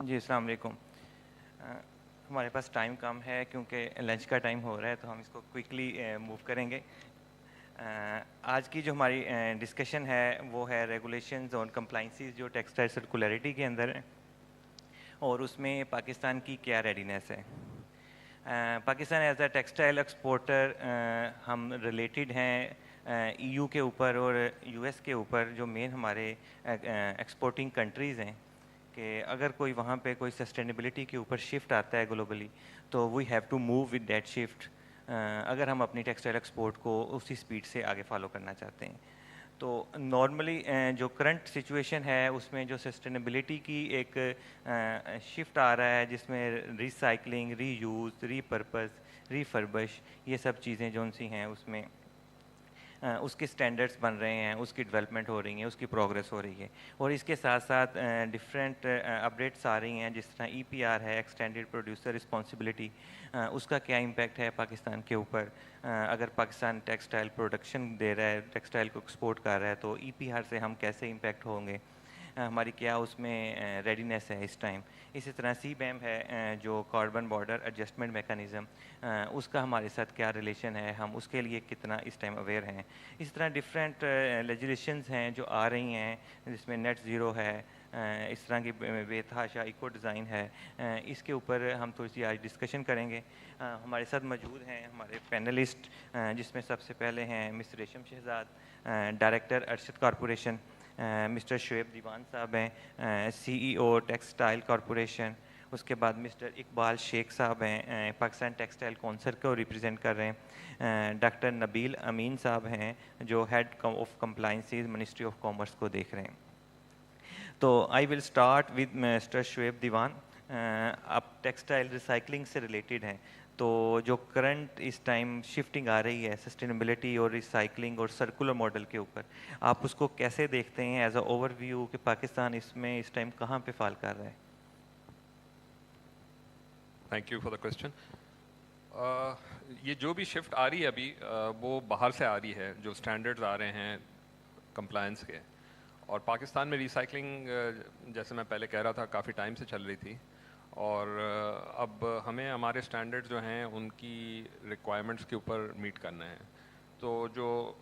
जी अस्सलाम वालेकुम. हमारे पास time कम है क्योंकि lunch का टाइम हो रहा है, तो हम इसको क्विकली मूव करेंगे. आज की जो हमारी डिस्कशन है वो है रेगुलेशंस और कंप्लाइंसेस जो टेक्सटाइल सर्कुलरिटी के अंदर है, और उसमें पाकिस्तान की क्या रेडीनेस है. Pakistan as a textile exporter हम रिलेटेड हैं EU के ऊपर और US के ऊपर, जो मेन हमारे एक्सपोर्टिंग कंट्रीज़ हैं, कि अगर कोई वहाँ पे कोई सस्टेनेबिलिटी के ऊपर शिफ्ट आता है ग्लोबली, तो we have to move with that shift अगर हम अपनी टेक्सटाइल एक्सपोर्ट को उसी स्पीड से आगे फॉलो करना चाहते हैं. तो नॉर्मली जो करंट सिचुएशन है उसमें जो सस्टेनेबिलिटी की एक शिफ्ट आ रहा है, जिसमें रिसाइकलिंग, रीयूज़, रीपर्पस, रीफर्बिश, ये सब चीज़ें जो सी हैं उसमें उसके स्टैंडर्ड्स बन रहे हैं, उसकी डेवलपमेंट हो रही है, उसकी प्रोग्रेस हो रही है, और इसके साथ साथ डिफरेंट अपडेट्स आ रही हैं, जिस तरह EPR है, एक्सटेंडेड प्रोड्यूसर रिस्पॉन्सिबिलिटी, उसका क्या इम्पैक्ट है पाकिस्तान के ऊपर. अगर पाकिस्तान टेक्सटाइल प्रोडक्शन दे रहा है, टेक्सटाइल को एक्सपोर्ट कर रहा है, तो EPR से हम कैसे इम्पैक्ट होंगे, हमारी क्या उसमें रेडीनेस है इस टाइम. इसी तरह CBAM है जो कार्बन बॉर्डर एडजस्टमेंट मेकनिज़म, उसका हमारे साथ क्या रिलेशन है, हम उसके लिए कितना इस टाइम अवेयर हैं. इस तरह डिफरेंट लेजिस्लेशंस हैं जो आ रही हैं, जिसमें नेट ज़ीरो है, इस तरह की बेतहाशा इको डिज़ाइन है. इसके ऊपर हम थोड़ी सी आज डिस्कशन करेंगे. हमारे साथ मौजूद हैं हमारे पैनलिस्ट, जिसमें सबसे पहले हैं miss Resham Shahzad, director Arshad corporation, mister Shoaib Diwan sahab हैं CEO टेक्सटाइल कॉरपोरेशन. उसके बाद मिस्टर इकबाल शेख साहब हैं पाकिस्तान टेक्सटाइल कौंसिल को रिप्रेजेंट कर रहे हैं. डॉक्टर नबील अमीन साहब हैं जो head of compliances ministry of commerce को देख रहे हैं. तो I will start with mister Shoaib Diwan. आप टेक्सटाइल रिसाइकलिंग से रिलेटेड हैं, तो जो करंट इस टाइम शिफ्टिंग आ रही है सस्टेनेबिलिटी और रिसाइकलिंग और सर्कुलर मॉडल के ऊपर, आप उसको कैसे देखते हैं एज अ ओवरव्यू कि पाकिस्तान इसमें इस टाइम कहाँ पे फाल कर रहा है? Thank you for the question. ये जो भी शिफ्ट आ रही है अभी वो बाहर से आ रही है, जो स्टैंडर्ड्स आ रहे हैं कंप्लायंस के. और पाकिस्तान में रिसाइकलिंग जैसे मैं पहले कह रहा था काफ़ी टाइम से चल रही थी, और अब हमें हमारे स्टैंडर्ड्स जो हैं उनकी रिक्वायरमेंट्स के ऊपर मीट करना है. तो जो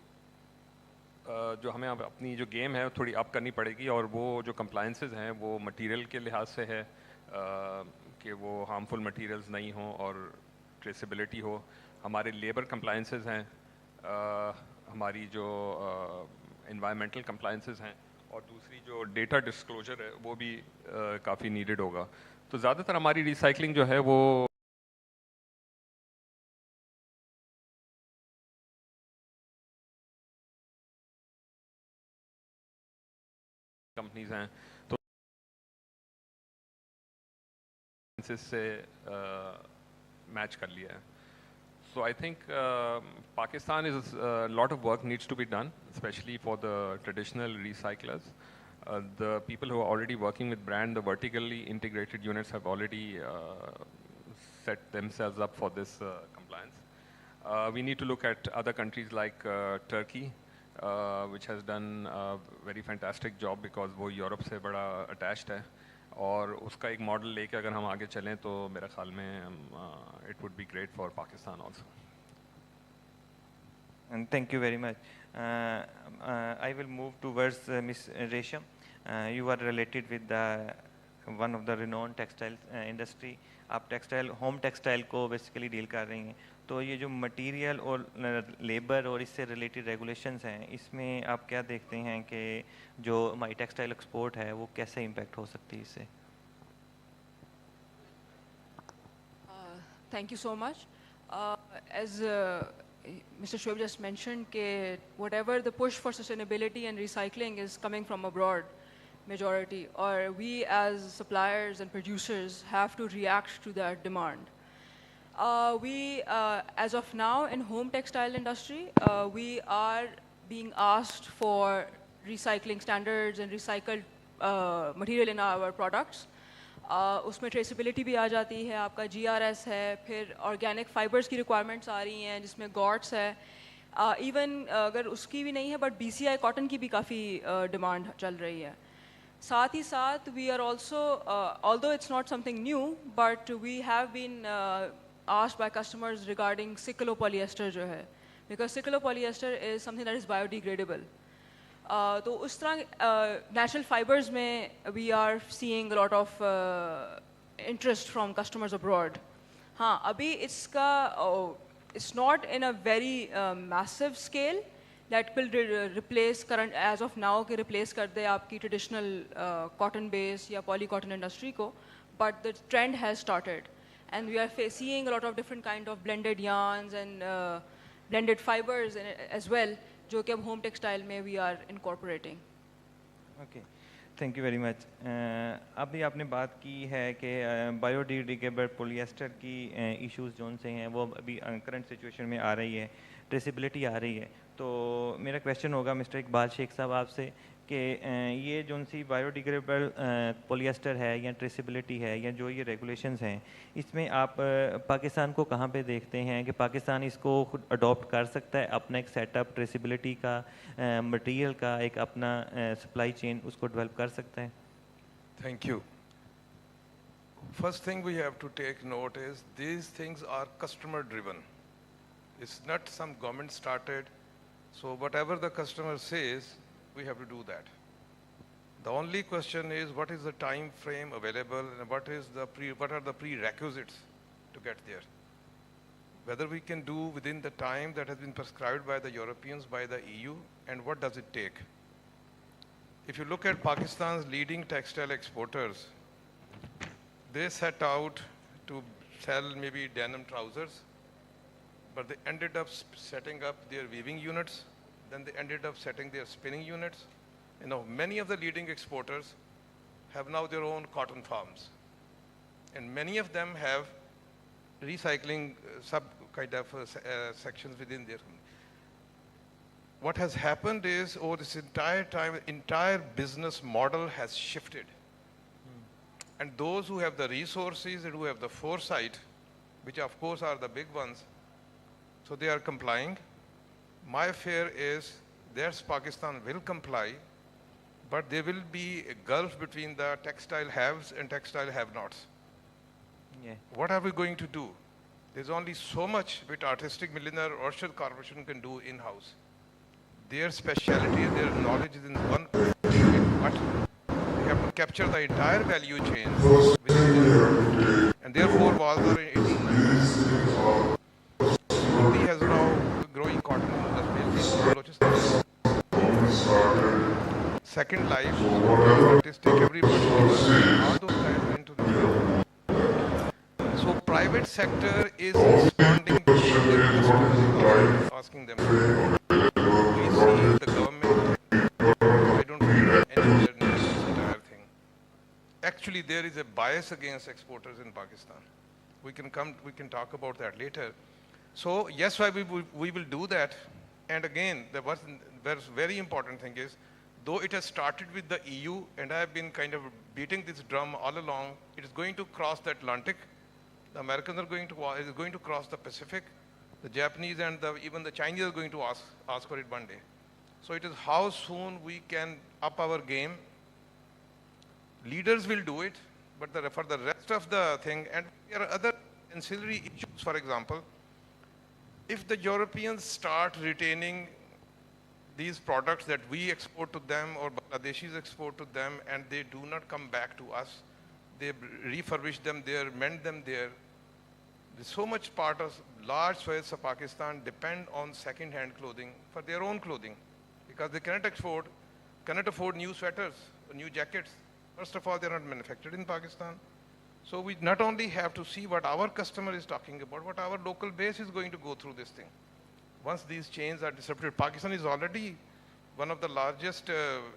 हमें अब अपनी जो गेम है थोड़ी अप करनी पड़ेगी, और वो जो कंप्लायंसेस हैं वो मटेरियल के लिहाज से है कि वो हार्मफुल मटेरियल्स नहीं हों और ट्रेसेबिलिटी हो. हमारे लेबर कंप्लायंसेस हैं, हमारी जो एनवायरमेंटल कंप्लायंसेस हैं, और दूसरी जो डेटा डिस्क्लोजर है वो भी काफ़ी नीडेड होगा. तो ज़्यादातर हमारी रिसाइकलिंग जो है वो कंपनीज हैं, तो से मैच कर लिया है. So I think Pakistan is a lot of work needs to be done, especially for the traditional recyclers. The people who are already working with brand, the vertically integrated units have already set themselves up for this compliance. We need to look at other countries like Turkey, which has done a very fantastic job because वो Europe से बड़ा attached है और उसका एक model लेके अगर हम आगे चलें तो मेरा ख्याल में it would be great for Pakistan also. And thank you very much. I will move towards Ms. Resham. You are related with one of the renowned textile industry. आप टेक्सटाइल होम टेक्सटाइल को basically deal कर रही हैं, तो ये जो material और labour और इससे रिलेटेड रेगुलेशंस हैं, इसमें आप क्या देखते हैं कि जो हमारी टेक्सटाइल एक्सपोर्ट है वो कैसे इम्पेक्ट हो सकती है इससे? Thank you so much. As Mr. Shoaib just mentioned, whatever the push for sustainability and recycling is coming from abroad, majority, or we as suppliers and producers have to react to that demand. As of now in home textile industry, we are being asked for recycling standards and recycled material in our products. उसमें traceability भी आ जाती है, आपका GRS है, फिर organic fibres की requirements आ रही हैं जिसमें गॉट्स है, इवन अगर उसकी भी नहीं है बट BCI कॉटन की भी काफ़ी डिमांड चल रही है. साथ ही साथ we are also, although it's not something new, but we have been asked by customers regarding cyclopolyester जो है, because cyclopolyester is something that is biodegradable. तो उस तरह natural fibers में we are seeing a lot of interest from customers abroad. हाँ, अभी इसका it's not in a very massive scale that will replace current as of now कि replace कर दे आपकी traditional cotton base या poly cotton industry को, but the trend has started and we are seeing a lot of different kind of blended yarns and blended fibers as well, जो कि अब home textile में we are incorporating. Okay, thank you very much. अभी आपने बात की है कि बायोडिग्रेडेबल पॉलिएस्टर की इश्यूज जोन से हैं वो अभी करंट सिचुएशन में आ रही है, ट्रेसिबिलिटी आ रही है. तो मेरा क्वेश्चन होगा मिस्टर इकबाल शेख साहब आपसे कि ये जोन सी बायोडिग्रेडेबल पॉलिएस्टर है या ट्रेसिबिलिटी है या जो ये रेगुलेशंस हैं, इसमें आप पाकिस्तान को कहाँ पे देखते हैं कि पाकिस्तान इसको खुद अडॉप्ट कर सकता है, अपना एक सेटअप ट्रेसिबिलिटी का, मटेरियल का एक अपना सप्लाई चेन उसको डेवलप कर सकता है? Thank you. First thing we have to take note is these things are customer driven. It's not some government started, so whatever the customer says we have to do that. The only question is what is the time frame available and what are the prerequisites to get there. Whether we can do within the time that has been prescribed by the Europeans, by the EU, and what does it take. If you look at Pakistan's leading textile exporters, they set out to sell maybe denim trousers, but they ended up setting up their weaving units. Then they ended up setting their spinning units. You know, many of the leading exporters have now their own cotton farms. And many of them have recycling sections within their. What has happened is, over this entire time, entire business model has shifted. And those who have the resources and who have the foresight, which of course are the big ones, so they are complying. My fear is there's Pakistan will comply, but there will be a gulf between the textile haves and textile have-nots. Yeah. What are we going to do? There's only so much which Artistic Millionaire Orchard Corporation can do in-house. Their specialty, their knowledge is in one, but they have to capture the entire value chain. And therefore, Walter has now growing cotton. Second Life, Artistic, everybody, all those guys went to the. So private sector is responding to their customers, asking them. We see the government, I don't think anywhere near this entire thing. Actually, there is a bias against exporters in Pakistan. We can talk about that later. So yes, we will do that. And again, the very important thing is, though it has started with the EU, and I have been kind of beating this drum all along, it is going to cross the Atlantic. The Americans are going to cross the Pacific. The Japanese and even the Chinese are going to ask for it one day. So it is how soon we can up our game. Leaders will do it, but for the rest of the thing, and there are other ancillary issues. For example, if the Europeans start retaining these products that we export to them or Bangladeshis export to them, and they do not come back to us, they refurbish them there, mend them there. There's so much part of large swathes of Pakistan depend on second-hand clothing for their own clothing, because they cannot afford new sweaters or new jackets. First of all, they're not manufactured in Pakistan. So we not only have to see what our customer is talking about, what our local base is going to go through this thing. Once these chains are disrupted, Pakistan is already one of the largest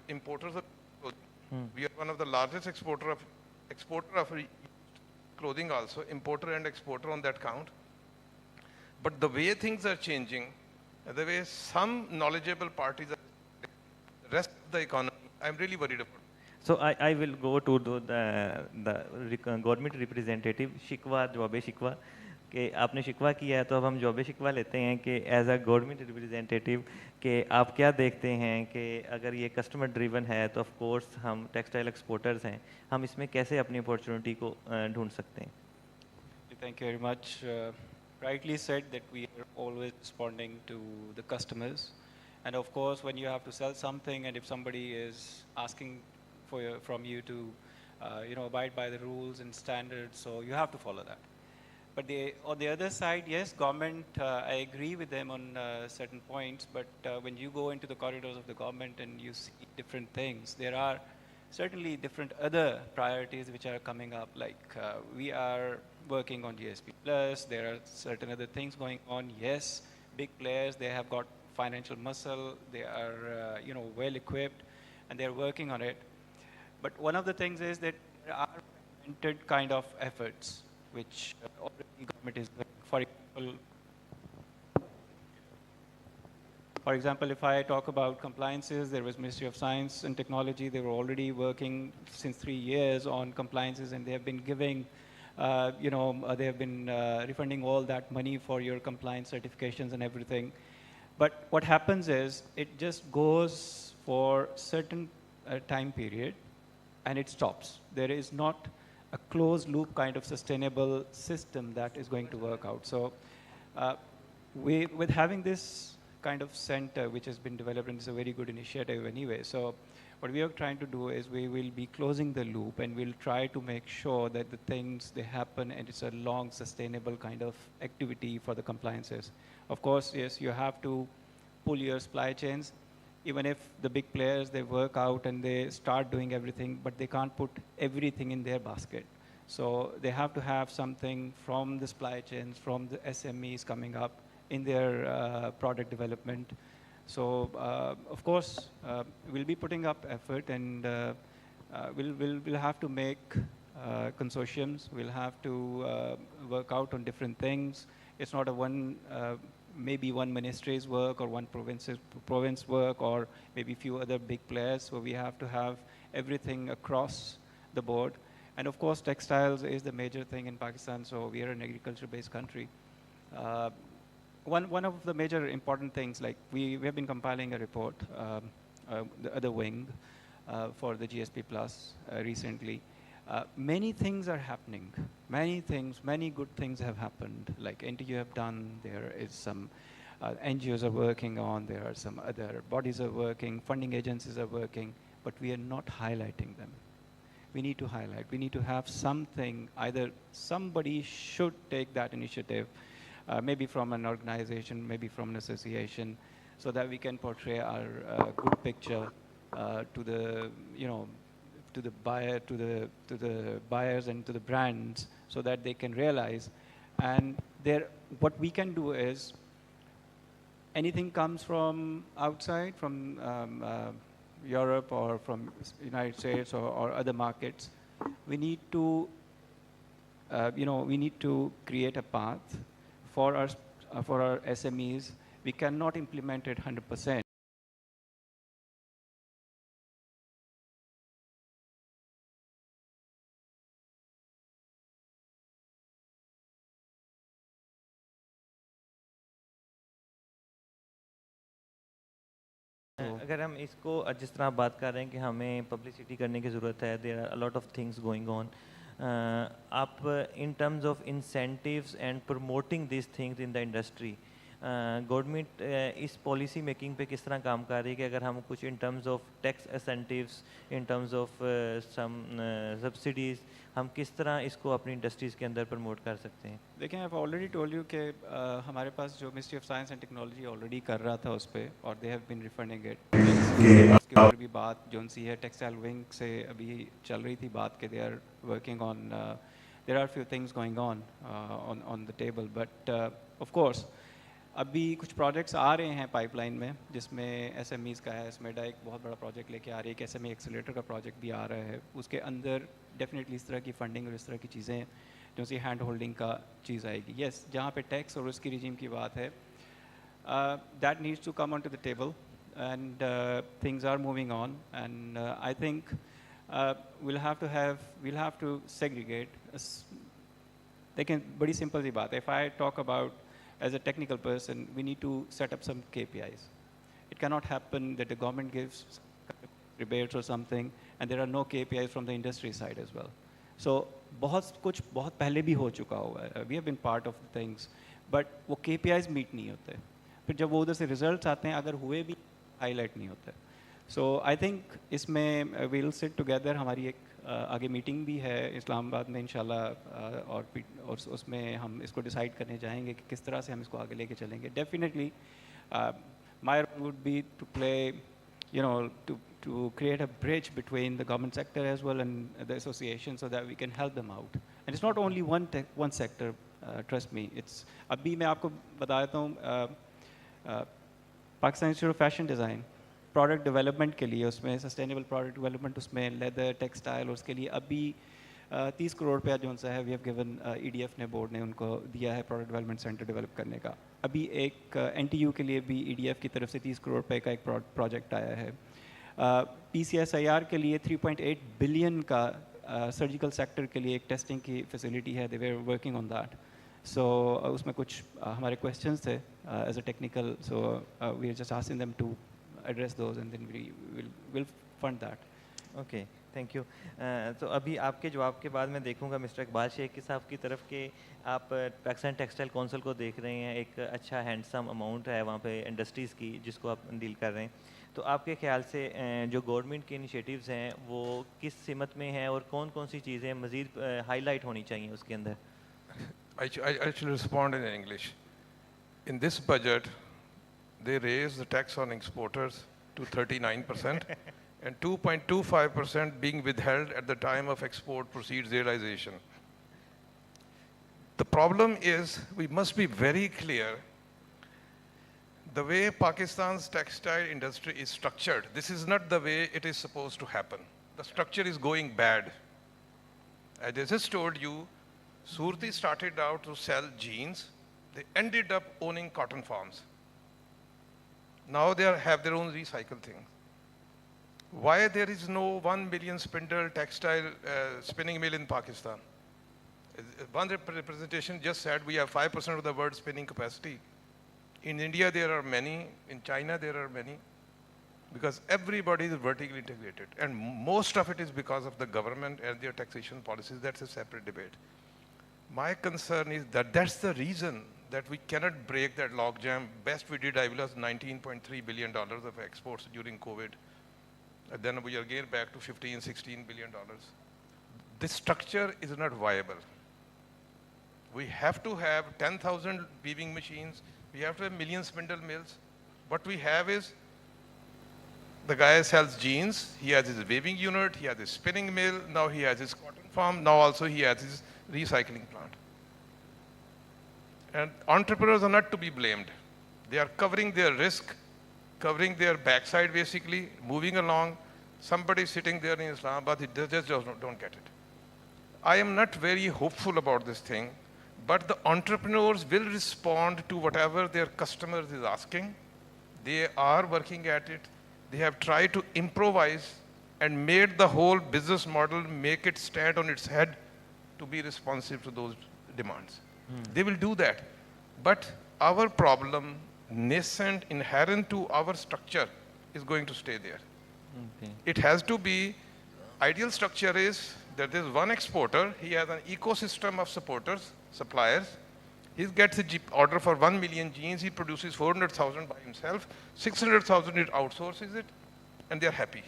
importers of clothing. We are one of the largest exporter of clothing also, importer and exporter on that count. But the way things are changing, the way some knowledgeable parties are, the rest of the economy, I'm really worried about. So I will go to the government representative, शिकवा जवाब शिकवा कि आपने शिकवा किया है, तो अब हम जवाब शिकवा लेते हैं कि एज अ गवर्नमेंट रिप्रेजेंटेटिव कि आप क्या देखते हैं कि अगर ये कस्टमर ड्रिवन है तो ऑफ कोर्स हम टेक्सटाइल एक्सपोर्टर्स हैं, हम इसमें कैसे अपनी अपॉर्चुनिटी को ढूंढ सकते हैं? Thank you very much. Rightly said that we are always responding to the customers, and of course when you have to sell something and if somebody is asking from you to abide by the rules and standards, so you have to follow that. But on the other side, yes, government, I agree with them on certain points, but when you go into the corridors of the government and you see different things, there are certainly different other priorities which are coming up, like we are working on GSP Plus, there are certain other things going on. Yes, big players, they have got financial muscle, they are well equipped, and they're working on it. But one of the things is that there are fragmented kind of efforts which already government is doing. For example, if I talk about compliances, there was Ministry of Science and Technology. They were already working since 3 years on compliances, and they have been giving, they have been refunding all that money for your compliance certifications and everything. But what happens is it just goes for certain time period, and it stops. There is not a closed loop kind of sustainable system that is going to work out. So with having this kind of center which has been developed, and it's a very good initiative anyway. So what we are trying to do is we will be closing the loop, and we'll try to make sure that the things, they happen, and it's a long sustainable kind of activity for the compliances. Of course, yes, you have to pull your supply chains. Even if the big players, they work out and they start doing everything, but they can't put everything in their basket. So they have to have something from the supply chains, from the SMEs coming up in their product development. So of course, we'll be putting up effort, and we'll have to make consortiums. We'll have to work out on different things. It's not a maybe one ministry's work or one province work, or maybe a few other big players. So we have to have everything across the board. And of course, textiles is the major thing in Pakistan, so we are an agriculture-based country. One of the major important things, like we have been compiling a report, the other wing, for the GSP Plus recently. Many things are happening. Many good things have happened. Like NTU have done, there is some NGOs are working on, there are some other bodies are working, funding agencies are working, but we are not highlighting them. We need to highlight. We need to have something, either somebody should take that initiative, maybe from an organization, maybe from an association, so that we can portray our good picture to the, to the buyer, to the buyers and to the brands, so that they can realize. And what we can do is, anything comes from outside, from Europe or from United States or other markets, we need to, we need to create a path for our SMEs. We cannot implement it 100%. अगर हम इसको जिस तरह आप बात कर रहे हैं कि हमें पब्लिसिटी करने की ज़रूरत है, there are a lot of things going on, आप in terms of incentives and promoting this things in the industry, government इस पॉलिसी मेकिंग पे किस तरह काम कर रही है कि अगर हम कुछ in terms of tax incentives, in terms of some subsidies, हम किस तरह इसको अपनी इंडस्ट्रीज़ के अंदर प्रमोट कर सकते हैं? देखिए, आई ऑलरेडी टोल्ड यू कि हमारे पास जो ministry of science and technology already कर रहा था उस पर, और they have been refunding it. इसके ऊपर भी बात जो सी है टेक्सटाइल विंग से अभी चल रही थी बात के they are working on, there are few things going on on the table, but of course अभी कुछ प्रोजेक्ट्स आ रहे हैं पाइपलाइन में, जिसमें एसएमईज़ का है, SMEDA एक बहुत बड़ा प्रोजेक्ट लेके आ रही है, एक SME एक्सेलेरेटर का प्रोजेक्ट भी आ रहा है। उसके अंदर डेफिनेटली इस तरह की फंडिंग और इस तरह की चीज़ें जो सी हैंड होल्डिंग का चीज़ आएगी। यस, जहाँ पे टैक्स और उसकी रिजीम की बात है, that needs to come on to the table and things are moving on, and I think we'll have to segregate. लेकिन बड़ी सिंपल सी बात है, if I talk about as a technical person, we need to set up some KPIs. It cannot happen that the government gives rebates or something and there are no KPIs from the industry side as well. So बहुत कुछ बहुत पहले भी हो चुका हुआ है, we have been part of the things, but वो KPIs meet नहीं होते, फिर जब वो उधर से results आते हैं अगर हुए भी highlight नहीं होते। So I think इसमें we'll sit together, हमारी एक आगे मीटिंग भी है इस्लामाबाद में इंशाल्लाह, और उसमें हम इसको डिसाइड करने जाएंगे कि किस तरह से हम इसको आगे लेके चलेंगे। Definitely my role would be to play, you know, to create a bridge between the government sector as well and the association so that we can help them out. And it's not only one sector, trust me. It's अभी मैं आपको बता देता हूँ, Pakistan institute of fashion design product development के लिए, उसमें sustainable product development, उसमें लेदर टेक्सटाइल, और उसके लिए अभी 30 करोड़ रुपया जो सा है वी हैव गिवन, EDF ने, बोर्ड ने उनको दिया है प्रोडक्ट डेवलपमेंट सेंटर डेवलप करने का। अभी एक NTU के लिए भी EDF की तरफ से 30 करोड़ रुपये का एक प्रोजेक्ट आया है। PCSIR के लिए 3.8 बिलियन का सर्जिकल सेक्टर के लिए एक टेस्टिंग की फैसिलिटी है, they were working on that. So उसमें कुछ हमारे क्वेश्चंस थे as a technical, so we are just asking them to address those and then we'll fund that. Okay, thank you. तो अभी आपके जवाब के बाद मैं देखूंगा मिस्टर इकबाल शेख साहब की तरफ के, आप पाकिस्तान टेक्सटाइल काउंसिल को देख रहे हैं, एक अच्छा हैंडसम अमाउंट है वहाँ पे इंडस्ट्रीज़ की जिसको आप डील कर रहे हैं, तो आपके ख्याल से जो गवर्नमेंट के इनिशिएटिव्स हैं वो किस सिमत में हैं और कौन कौन सी चीज़ें मज़ीद हाईलाइट होनी चाहिए उसके अंदर? I should respond in English. In this budget, they raised the tax on exporters to 39% and 2.25% being withheld at the time of export proceeds realization. The problem is we must be very clear. The way Pakistan's textile industry is structured, this is not the way it is supposed to happen. The structure is going bad. I just told you, Surti started out to sell jeans. They ended up owning cotton farms. Now they have their own recycled things. Why there is no 1 million spindle textile spinning mill in Pakistan? One representation just said we have 5% of the world's spinning capacity. In India there are many, in China there are many, because everybody is vertically integrated. And most of it is because of the government and their taxation policies. That's a separate debate. My concern is that that's the reason that we cannot break that logjam. Best we did, I was $19.3 billion of exports during COVID. And then we are again back to $15, $16 billion. This structure is not viable. We have to have 10,000 weaving machines. We have to have million spindle mills. What we have is the guy sells jeans. He has his weaving unit. He has his spinning mill. Now he has his cotton farm. Now also he has his recycling plant. And entrepreneurs are not to be blamed. They are covering their risk, covering their backside basically, moving along. Somebody sitting there in Islamabad, he just don't get it. I am not very hopeful about this thing, but the entrepreneurs will respond to whatever their customers is asking. They are working at it. They have tried to improvise and made the whole business model, make it stand on its head to be responsive to those demands. They will do that. But our problem, nascent, inherent to our structure, is going to stay there. Okay. It has to be, ideal structure is that there's one exporter, he has an ecosystem of supporters, suppliers. He gets a order for 1 million jeans, he produces 400,000 by himself, 600,000 it outsources it, and they're happy.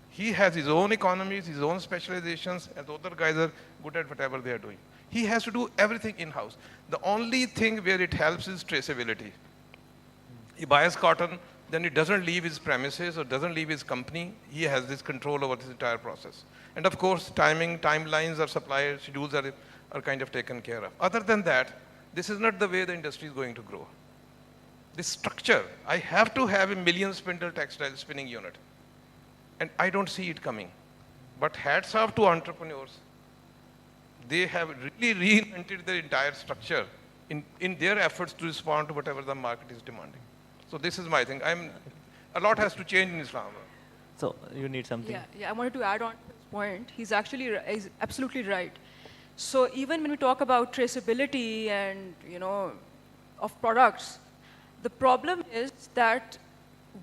He has his own economies, his own specializations, and the other guys are good at whatever they are doing. He has to do everything in-house. The only thing where it helps is traceability. He buys cotton, then it doesn't leave his premises or doesn't leave his company. He has this control over this entire process. And of course, timing, timelines or supply schedules are kind of taken care of. Other than that, this is not the way the industry is going to grow. This structure, I have to have a 1 million spindle textile spinning unit. And I don't see it coming. But hats off to entrepreneurs. They have really reinvented their entire structure in their efforts to respond to whatever the market is demanding. So this is my thing. A lot has to change in Islam. So you need something? Yeah, I wanted to add on to his point. He's absolutely right. So even when we talk about traceability and, of products, the problem is that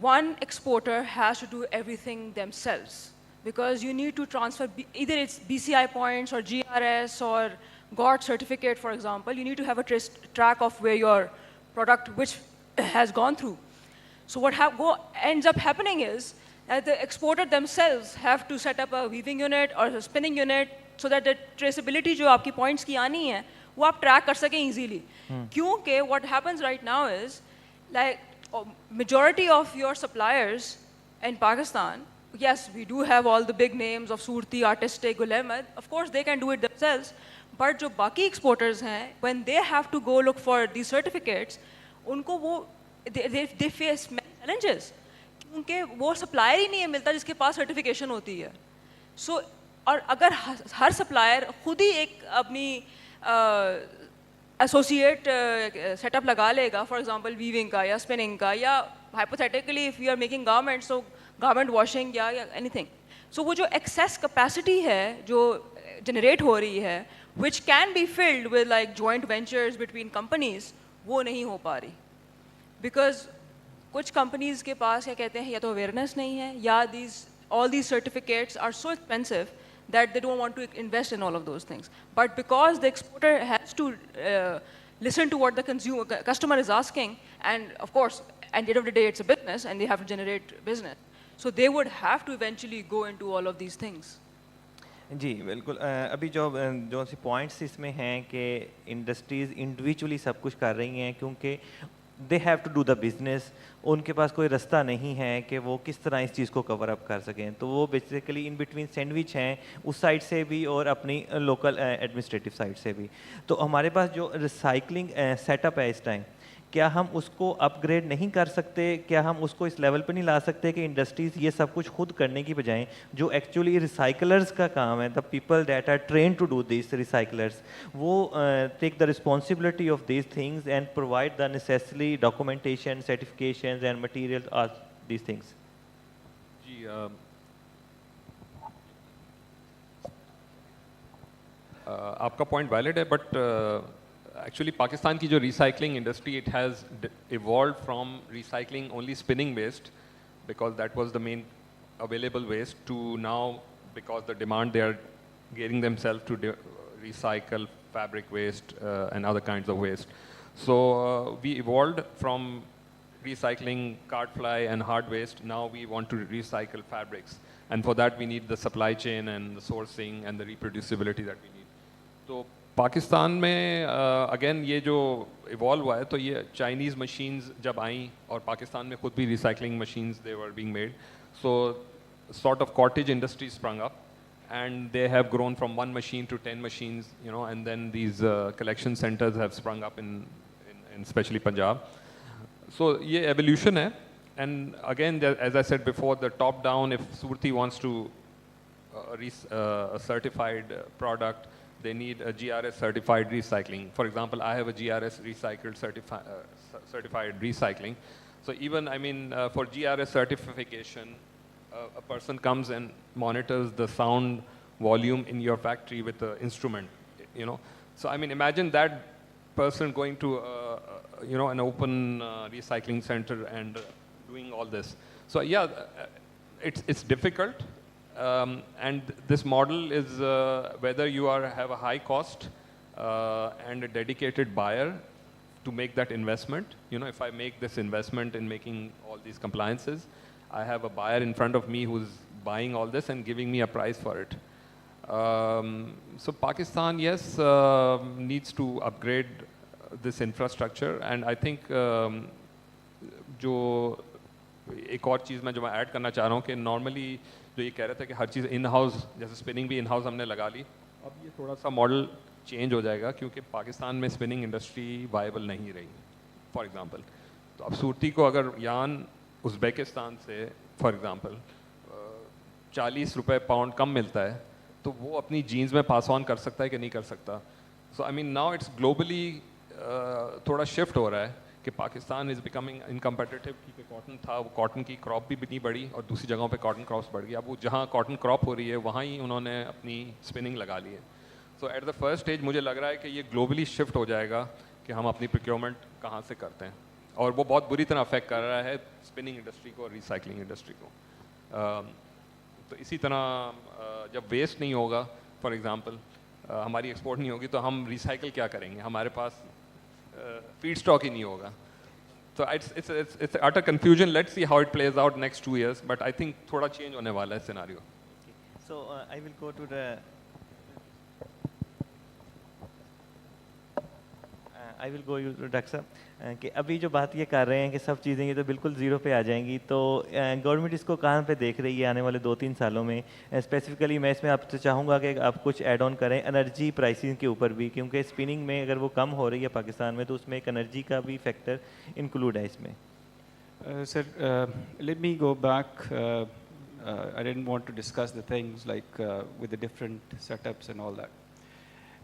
one exporter has to do everything themselves because you need to transfer, either it's BCI points or GRS or GOT certificate, for example. You need to have a track of where your product, which has gone through. So what ends up happening is that the exporter themselves have to set up a weaving unit or a spinning unit so that the traceability जो आपकी points की आनी है, वो आप track कर सकें easily. क्योंकि what happens right now is, like, majority of your suppliers in Pakistan, yes, we do have all the big names of Surti, Artistic, Gul Ahmed. Of course, they can do it themselves. But जो बाकी exporters हैं, when they have to go look for these certificates, उनको वो they face many challenges. क्योंकि वो supplier ही नहीं है मिलता जिसके पास certification होती है. So और अगर हर supplier खुद ही एक अपनी associate setup लगा लेगा, for example weaving का या spinning का या hypothetically if you are making garments, so garment washing या anything. So वो जो excess capacity है जो generate हो रही है, which can be filled with like joint ventures between companies, वो नहीं हो पा रही. Because कुछ companies के पास क्या कहते हैं या तो awareness नहीं है या all these certificates are so expensive that they don't want to invest in all of those things. But because the exporter has to listen to what the customer is asking, and of course, at the end of the day, it's a business and they have to generate business. So they would have to eventually go into all of these things. जी बिल्कुल. अभी जो सी points इसमें हैं कि industries individually सब कुछ कर रही हैं क्योंकि they have to do the business. उनके पास कोई रास्ता नहीं है कि वो किस तरह इस चीज़ को कवर अप कर सकें. तो वो बेसिकली इन बिटवीन सैंडविच हैं उस साइड से भी और अपनी लोकल एडमिनिस्ट्रेटिव साइड से भी. तो हमारे पास जो रिसाइकलिंग सेटअप है इस टाइम, क्या हम उसको अपग्रेड नहीं कर सकते? क्या हम उसको इस लेवल पे नहीं ला सकते कि इंडस्ट्रीज़ ये सब कुछ खुद करने की बजाय जो एक्चुअली रिसाइकलर्स का काम है, the people that are train to do this recyclers, वो take the responsibility of these things and provide the necessary documentation, certifications and material are these things. जी आपका पॉइंट वैलिड है, बट actually Pakistan की जो recycling industry, it has evolved from recycling only spinning waste because that was the main available waste to now, because the demand they are getting themselves to recycle fabric waste and other kinds of waste. So we evolved from recycling card fly and hard waste. Now we want to recycle fabrics, and for that we need the supply chain and the sourcing and the reproducibility that we need. So Pakistan में again ये जो evolve हुआ है, तो ये Chinese machines जब आई और पाकिस्तान में खुद भी recycling machines they were being made, so sort of cottage industry sprung up and they have grown from 1 machine to 10 machines, and then these collection centers have sprung up in especially Punjab. So ये evolution है, and again as I said before, the top down, if Surti wants to a certified product, they need a GRS certified recycling. For example, I have a GRS recycled certified recycling. So even, for GRS certification, a person comes and monitors the sound volume in your factory with an instrument, So imagine that person going to, an open recycling center and doing all this. So yeah, it's difficult. And this model is whether you have a high cost and a dedicated buyer to make that investment. You know, if I make this investment in making all these compliances, I have a buyer in front of me who's buying all this and giving me a price for it. So Pakistan, yes, needs to upgrade this infrastructure, and I think जो एक और चीज़ मैं add करना चाह रहा हूँ कि normally जो ये कह रहे थे कि हर चीज़ इन हाउस, जैसे स्पिनिंग भी इन हाउस हमने लगा ली, अब ये थोड़ा सा मॉडल चेंज हो जाएगा क्योंकि पाकिस्तान में स्पिनिंग इंडस्ट्री वायबल नहीं रही. फॉर एग्जांपल, तो अब सूरती को अगर यान उज़्बेकिस्तान से फॉर एग्जांपल 40 रुपये पाउंड कम मिलता है, तो वो अपनी जीन्स में पास ऑन कर सकता है कि नहीं कर सकता. So I mean now it's globally थोड़ा शिफ्ट हो रहा है कि पाकिस्तान इज़ बिकमिंग इनकम्पिटिटिव, क्योंकि कॉटन था, वो कॉटन की क्रॉप भी नहीं बढ़ी और दूसरी जगहों पे कॉटन क्रॉप्स बढ़ गई. अब वो जहाँ कॉटन क्रॉप हो रही है वहाँ ही उन्होंने अपनी स्पिनिंग लगा ली है. सो एट द फर्स्ट स्टेज मुझे लग रहा है कि ये ग्लोबली शिफ्ट हो जाएगा कि हम अपनी प्रोक्योरमेंट कहाँ से करते हैं, और वो बहुत बुरी तरह अफेक्ट कर रहा है स्पिनिंग इंडस्ट्री को और रिसाइकलिंग इंडस्ट्री को. तो इसी तरह जब वेस्ट नहीं होगा, फॉर एग्जांपल हमारी एक्सपोर्ट नहीं होगी, तो हम रिसाइकिल क्या करेंगे, हमारे पास फीड स्टॉक ही नहीं होगा. So it's utter confusion. Let's see how it plays out next 2 years. But I think थोड़ा change होने वाला है scenario. So I will go to the doctor साहब कि अभी जो बात ये कर रहे हैं कि सब चीज़ें ये तो बिल्कुल ज़ीरो पे आ जाएंगी, तो गवर्नमेंट इसको कहाँ पे देख रही है आने वाले 2-3 सालों में. स्पेसिफिकली मैं इसमें आपसे चाहूँगा कि आप कुछ ऐड ऑन करें एनर्जी प्राइसिंग के ऊपर भी, क्योंकि स्पिनिंग में अगर वो कम हो रही है पाकिस्तान में तो उसमें एक एनर्जी का भी फैक्टर इंक्लूड है इसमें. Sir, let me go back. I didn't want to discuss the things like with the different setups and all that.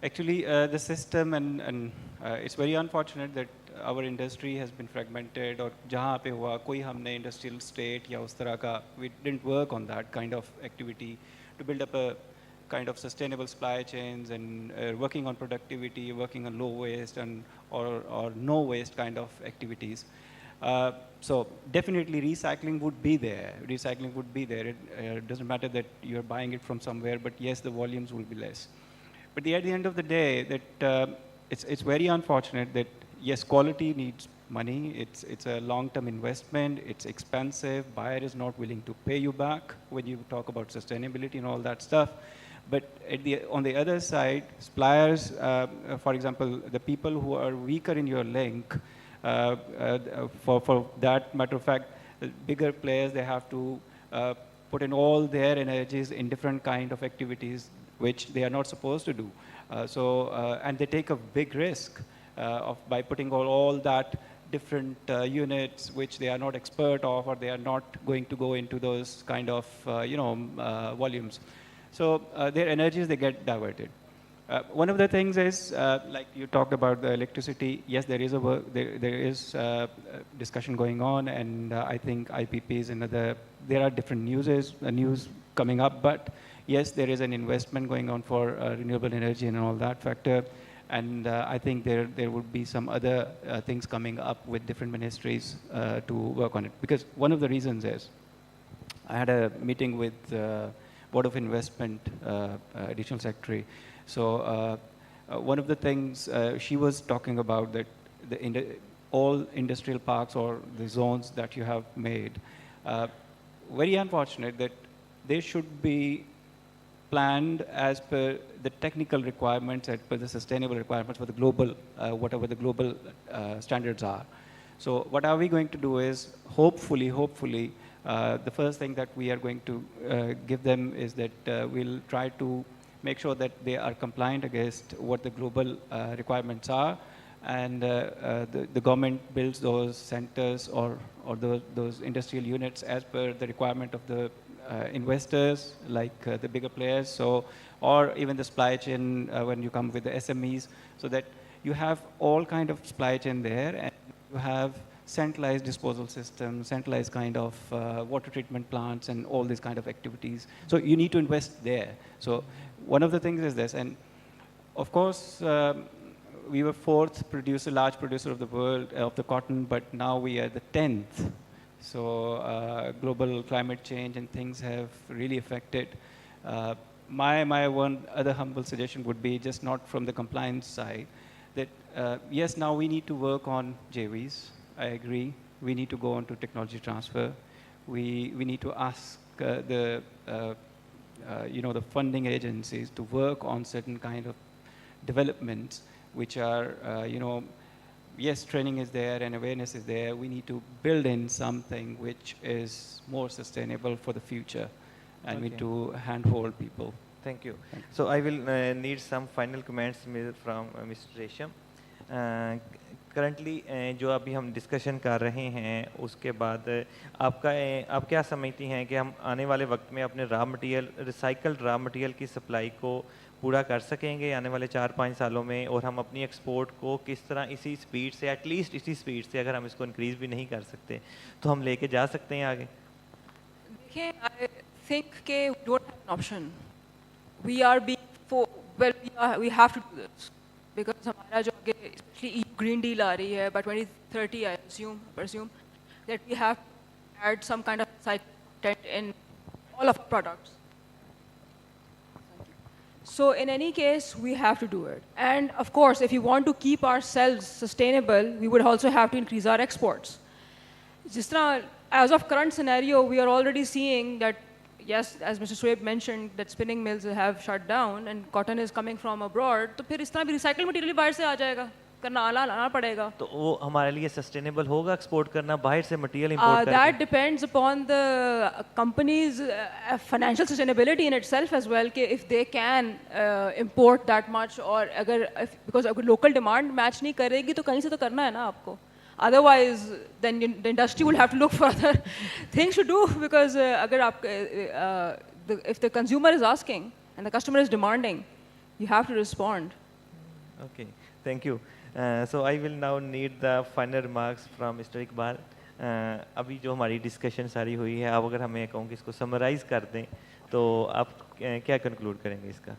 Actually, the system and it's very unfortunate that our industry has been fragmented. और जहाँ पे हुआ कोई हमने industrial state या उस तरह का, we didn't work on that kind of activity to build up a kind of sustainable supply chains and working on productivity, working on low waste and or no waste kind of activities. So definitely recycling would be there. Recycling would be there. It doesn't matter that you're buying it from somewhere, but yes, the volumes will be less. But at the end of the day, that it's very unfortunate that yes, quality needs money. It's a long-term investment. It's expensive. Buyer is not willing to pay you back when you talk about sustainability and all that stuff. But on the other side, suppliers, for example, the people who are weaker in your link, for that matter of fact, the bigger players, they have to put in all their energies in different kind of activities which they are not supposed to do. And they take a big risk by putting all that different units which they are not expert of, or they are not going to go into those kind of volumes. So their energies, they get diverted. One of the things is, like you talked about the electricity, yes, there is discussion going on, and I think IPPs and there are different news coming up, but yes, there is an investment going on for renewable energy and all that factor, and I think there would be some other things coming up with different ministries to work on it. Because one of the reasons is, I had a meeting with Board of Investment Additional Secretary. So one of the things she was talking about, that all industrial parks or the zones that you have made, very unfortunate that they should be planned as per the technical requirements, as per the sustainable requirements for the global, whatever the global standards are. So what are we going to do is, hopefully, the first thing that we are going to give them is that we'll try to make sure that they are compliant against what the global requirements are, and the government builds those centers or those industrial units as per the requirement of the investors, like the bigger players, so, or even the supply chain when you come with the SMEs, so that you have all kind of supply chain there, and you have centralized disposal systems, centralized kind of water treatment plants, and all these kind of activities. So you need to invest there. So one of the things is this, and of course we were 4th large producer of the world of the cotton, but now we are the 10th. So global climate change and things have really affected. My one other humble suggestion would be, just not from the compliance side, that yes, now we need to work on JVs. I agree. We need to go on to technology transfer. We need to ask the funding agencies to work on certain kind of developments which are, yes, training is there and awareness is there. We need to build in something which is more sustainable for the future, and we need to handhold people. Thank you. So I will need some final comments from Mr. Resham. Currently जो अभी हम discussion कर रहे हैं उसके बाद आप क्या समझती हैं कि हम आने वाले वक्त में अपने रिसाइकल्ड रॉ मटेरियल की सप्लाई को पूरा कर सकेंगे आने वाले 4-5 सालों में, और हम अपनी एक्सपोर्ट को किस तरह इसी स्पीड से, एटलीस्ट इसी स्पीड से, अगर हम इसको इंक्रीज़ भी नहीं कर सकते तो हम लेके जा सकते हैं आगे? देखिए, आई थिंक के we don't have an option. We are being we have to do this because हमारा जो आगे स्पेशली EU ग्रीन डील आ रही है, by 2030 I presume that we have to add some kind of content in all of our products. So in any case, we have to do it. And of course, if you want to keep ourselves sustainable, we would also have to increase our exports. As of current scenario, we are already seeing that, yes, as Mr. Swaib mentioned, that spinning mills have shut down and cotton is coming from abroad. तो फिर इस तरह भी recycled material बाहर से आ जाएगा, लाना पड़ेगा. तो वो हमारे लिए sustainable होगा एक्सपोर्ट करना, बाहर से मटेरियल इंपोर्ट करना? That depends upon the company's financial sustainability in itself as well. कि if they can import that much, और because अगर local demand match नहीं करेगी तो कहीं से तो करना है ना आपको. Otherwise, then the industry will have to look for other things to do, because if the consumer is asking and the customer is demanding, you have to respond. Okay, thank you. So I will now need the final remarks from Mr. Iqbal. अभी जो हमारी discussion सारी हुई है, आप अगर हमें कहूँ कि इसको समराइज कर दें तो आप क्या कंक्लूड करेंगे इसका?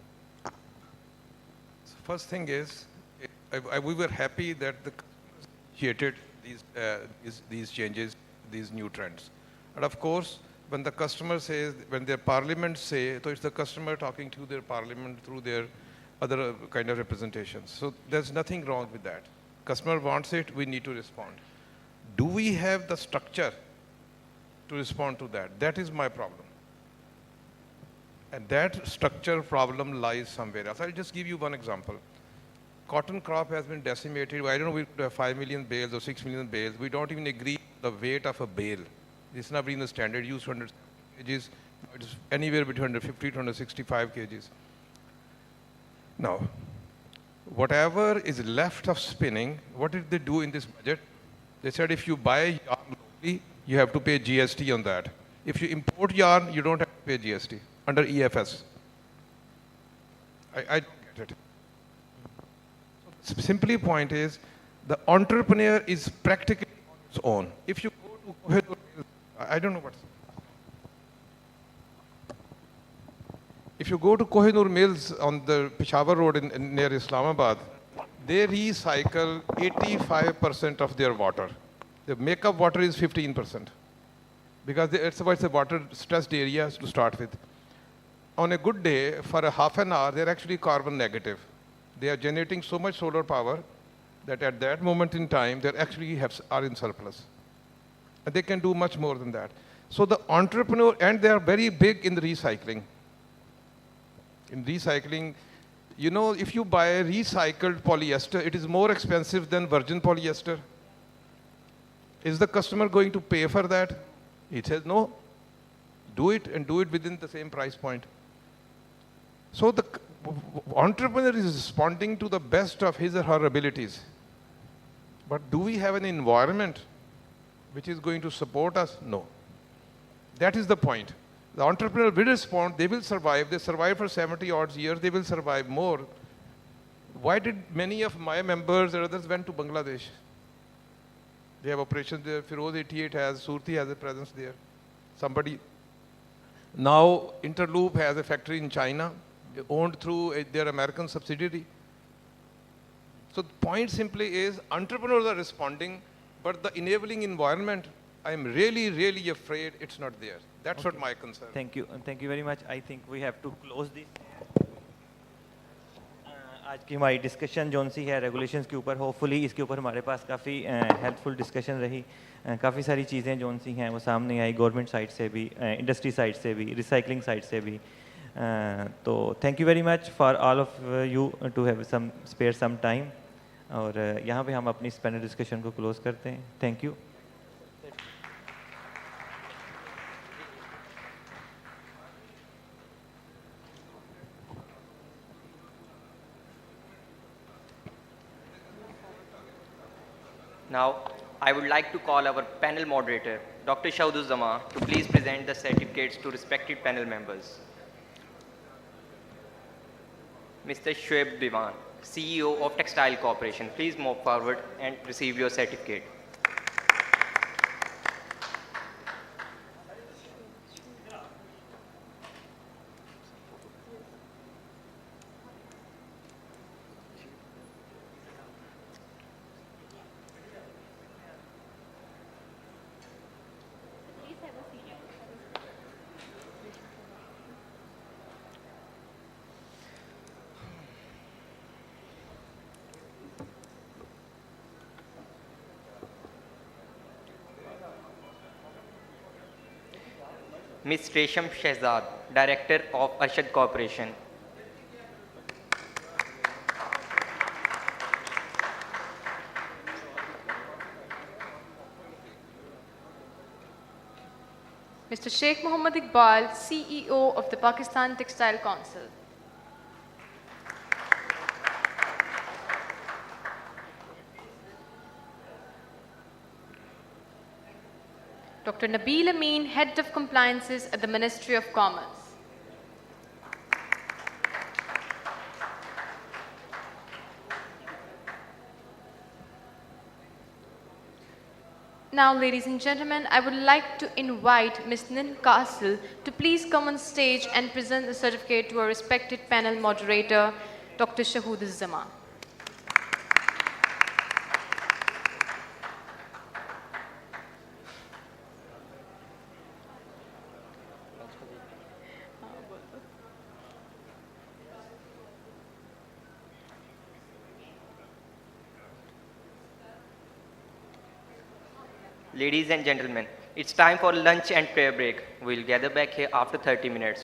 First thing is, we were happy that the initiated these changes, these new trends. And of course, when the customer says, when their parliament say, so it's the customer talking to their parliament through their other kind of representations. So there's nothing wrong with that. Customer wants it, we need to respond. Do we have the structure to respond to that? That is my problem. And that structure problem lies somewhere else. I'll just give you one example. Cotton crop has been decimated. I don't know, we have 5 million bales or 6 million bales. We don't even agree the weight of a bale. It's not in the standard use 100 kgs. It's anywhere between 150 to 165 kgs. Now, whatever is left of spinning, what did they do in this budget? They said if you buy yarn locally, you have to pay GST on that. If you import yarn, you don't have to pay GST under EFS. I don't get it. Simply point is, the entrepreneur is practically on his own. If you go to, I don't know what. If you go to Kohinoor Mills on the Peshawar Road near Islamabad, they recycle 85% of their water. The makeup water is 15%. Because it's a water stressed area to start with. On a good day, for a half an hour, they're actually carbon negative. They are generating so much solar power that at that moment in time, they actually are in surplus. And they can do much more than that. So the entrepreneur, and they are very big in the recycling. In recycling, you know, if you buy recycled polyester, it is more expensive than virgin polyester. Is the customer going to pay for that? He says, no, do it and do it within the same price point. So the entrepreneur is responding to the best of his or her abilities. But do we have an environment which is going to support us? No. That is the point. The entrepreneur will respond, they will survive. They survived for 70 odd years, they will survive more. Why did many of my members or others went to Bangladesh? They have operations there. Feroz 88 has, Surti has a presence there. Somebody. Now Interloop has a factory in China, owned through their American subsidiary. So the point simply is, entrepreneurs are responding, but the enabling environment I'm really, really afraid it's not there. That's what my concern. Thank you. Thank you very much. I think we have to close this. आज की हमारी discussion zone सी है regulations के ऊपर, hopefully इसके ऊपर हमारे पास काफ़ी हेल्पफुल डिस्कशन रही। काफ़ी सारी चीज़ें जोन सी हैं वो सामने आई, गवर्नमेंट साइड से भी, इंडस्ट्री साइड से भी, रिसाइकलिंग साइड से भी। तो thank you very much for all of you to have some spare some time, और यहाँ पे हम अपनी इस पैनल डिस्कशन को क्लोज करते हैं। Thank you. Now, I would like to call our panel moderator, Dr. Shauduzama, to please present the certificates to respected panel members. Mr. Shoaib Diwan, CEO of Textile Corporation, please move forward and receive your certificate. Ms. Resham Shehzad, Director of Arshad Corporation. Mr. Sheikh Mohammed Iqbal, CEO of the Pakistan Textile Council. Dr. Nabil Amin, Head of Compliances at the Ministry of Commerce. Now, ladies and gentlemen, I would like to invite Ms. Nin Castle to please come on stage and present the certificate to our respected panel moderator, Dr. Shauduzama. Ladies and gentlemen, it's time for lunch and prayer break. We'll gather back here after 30 minutes.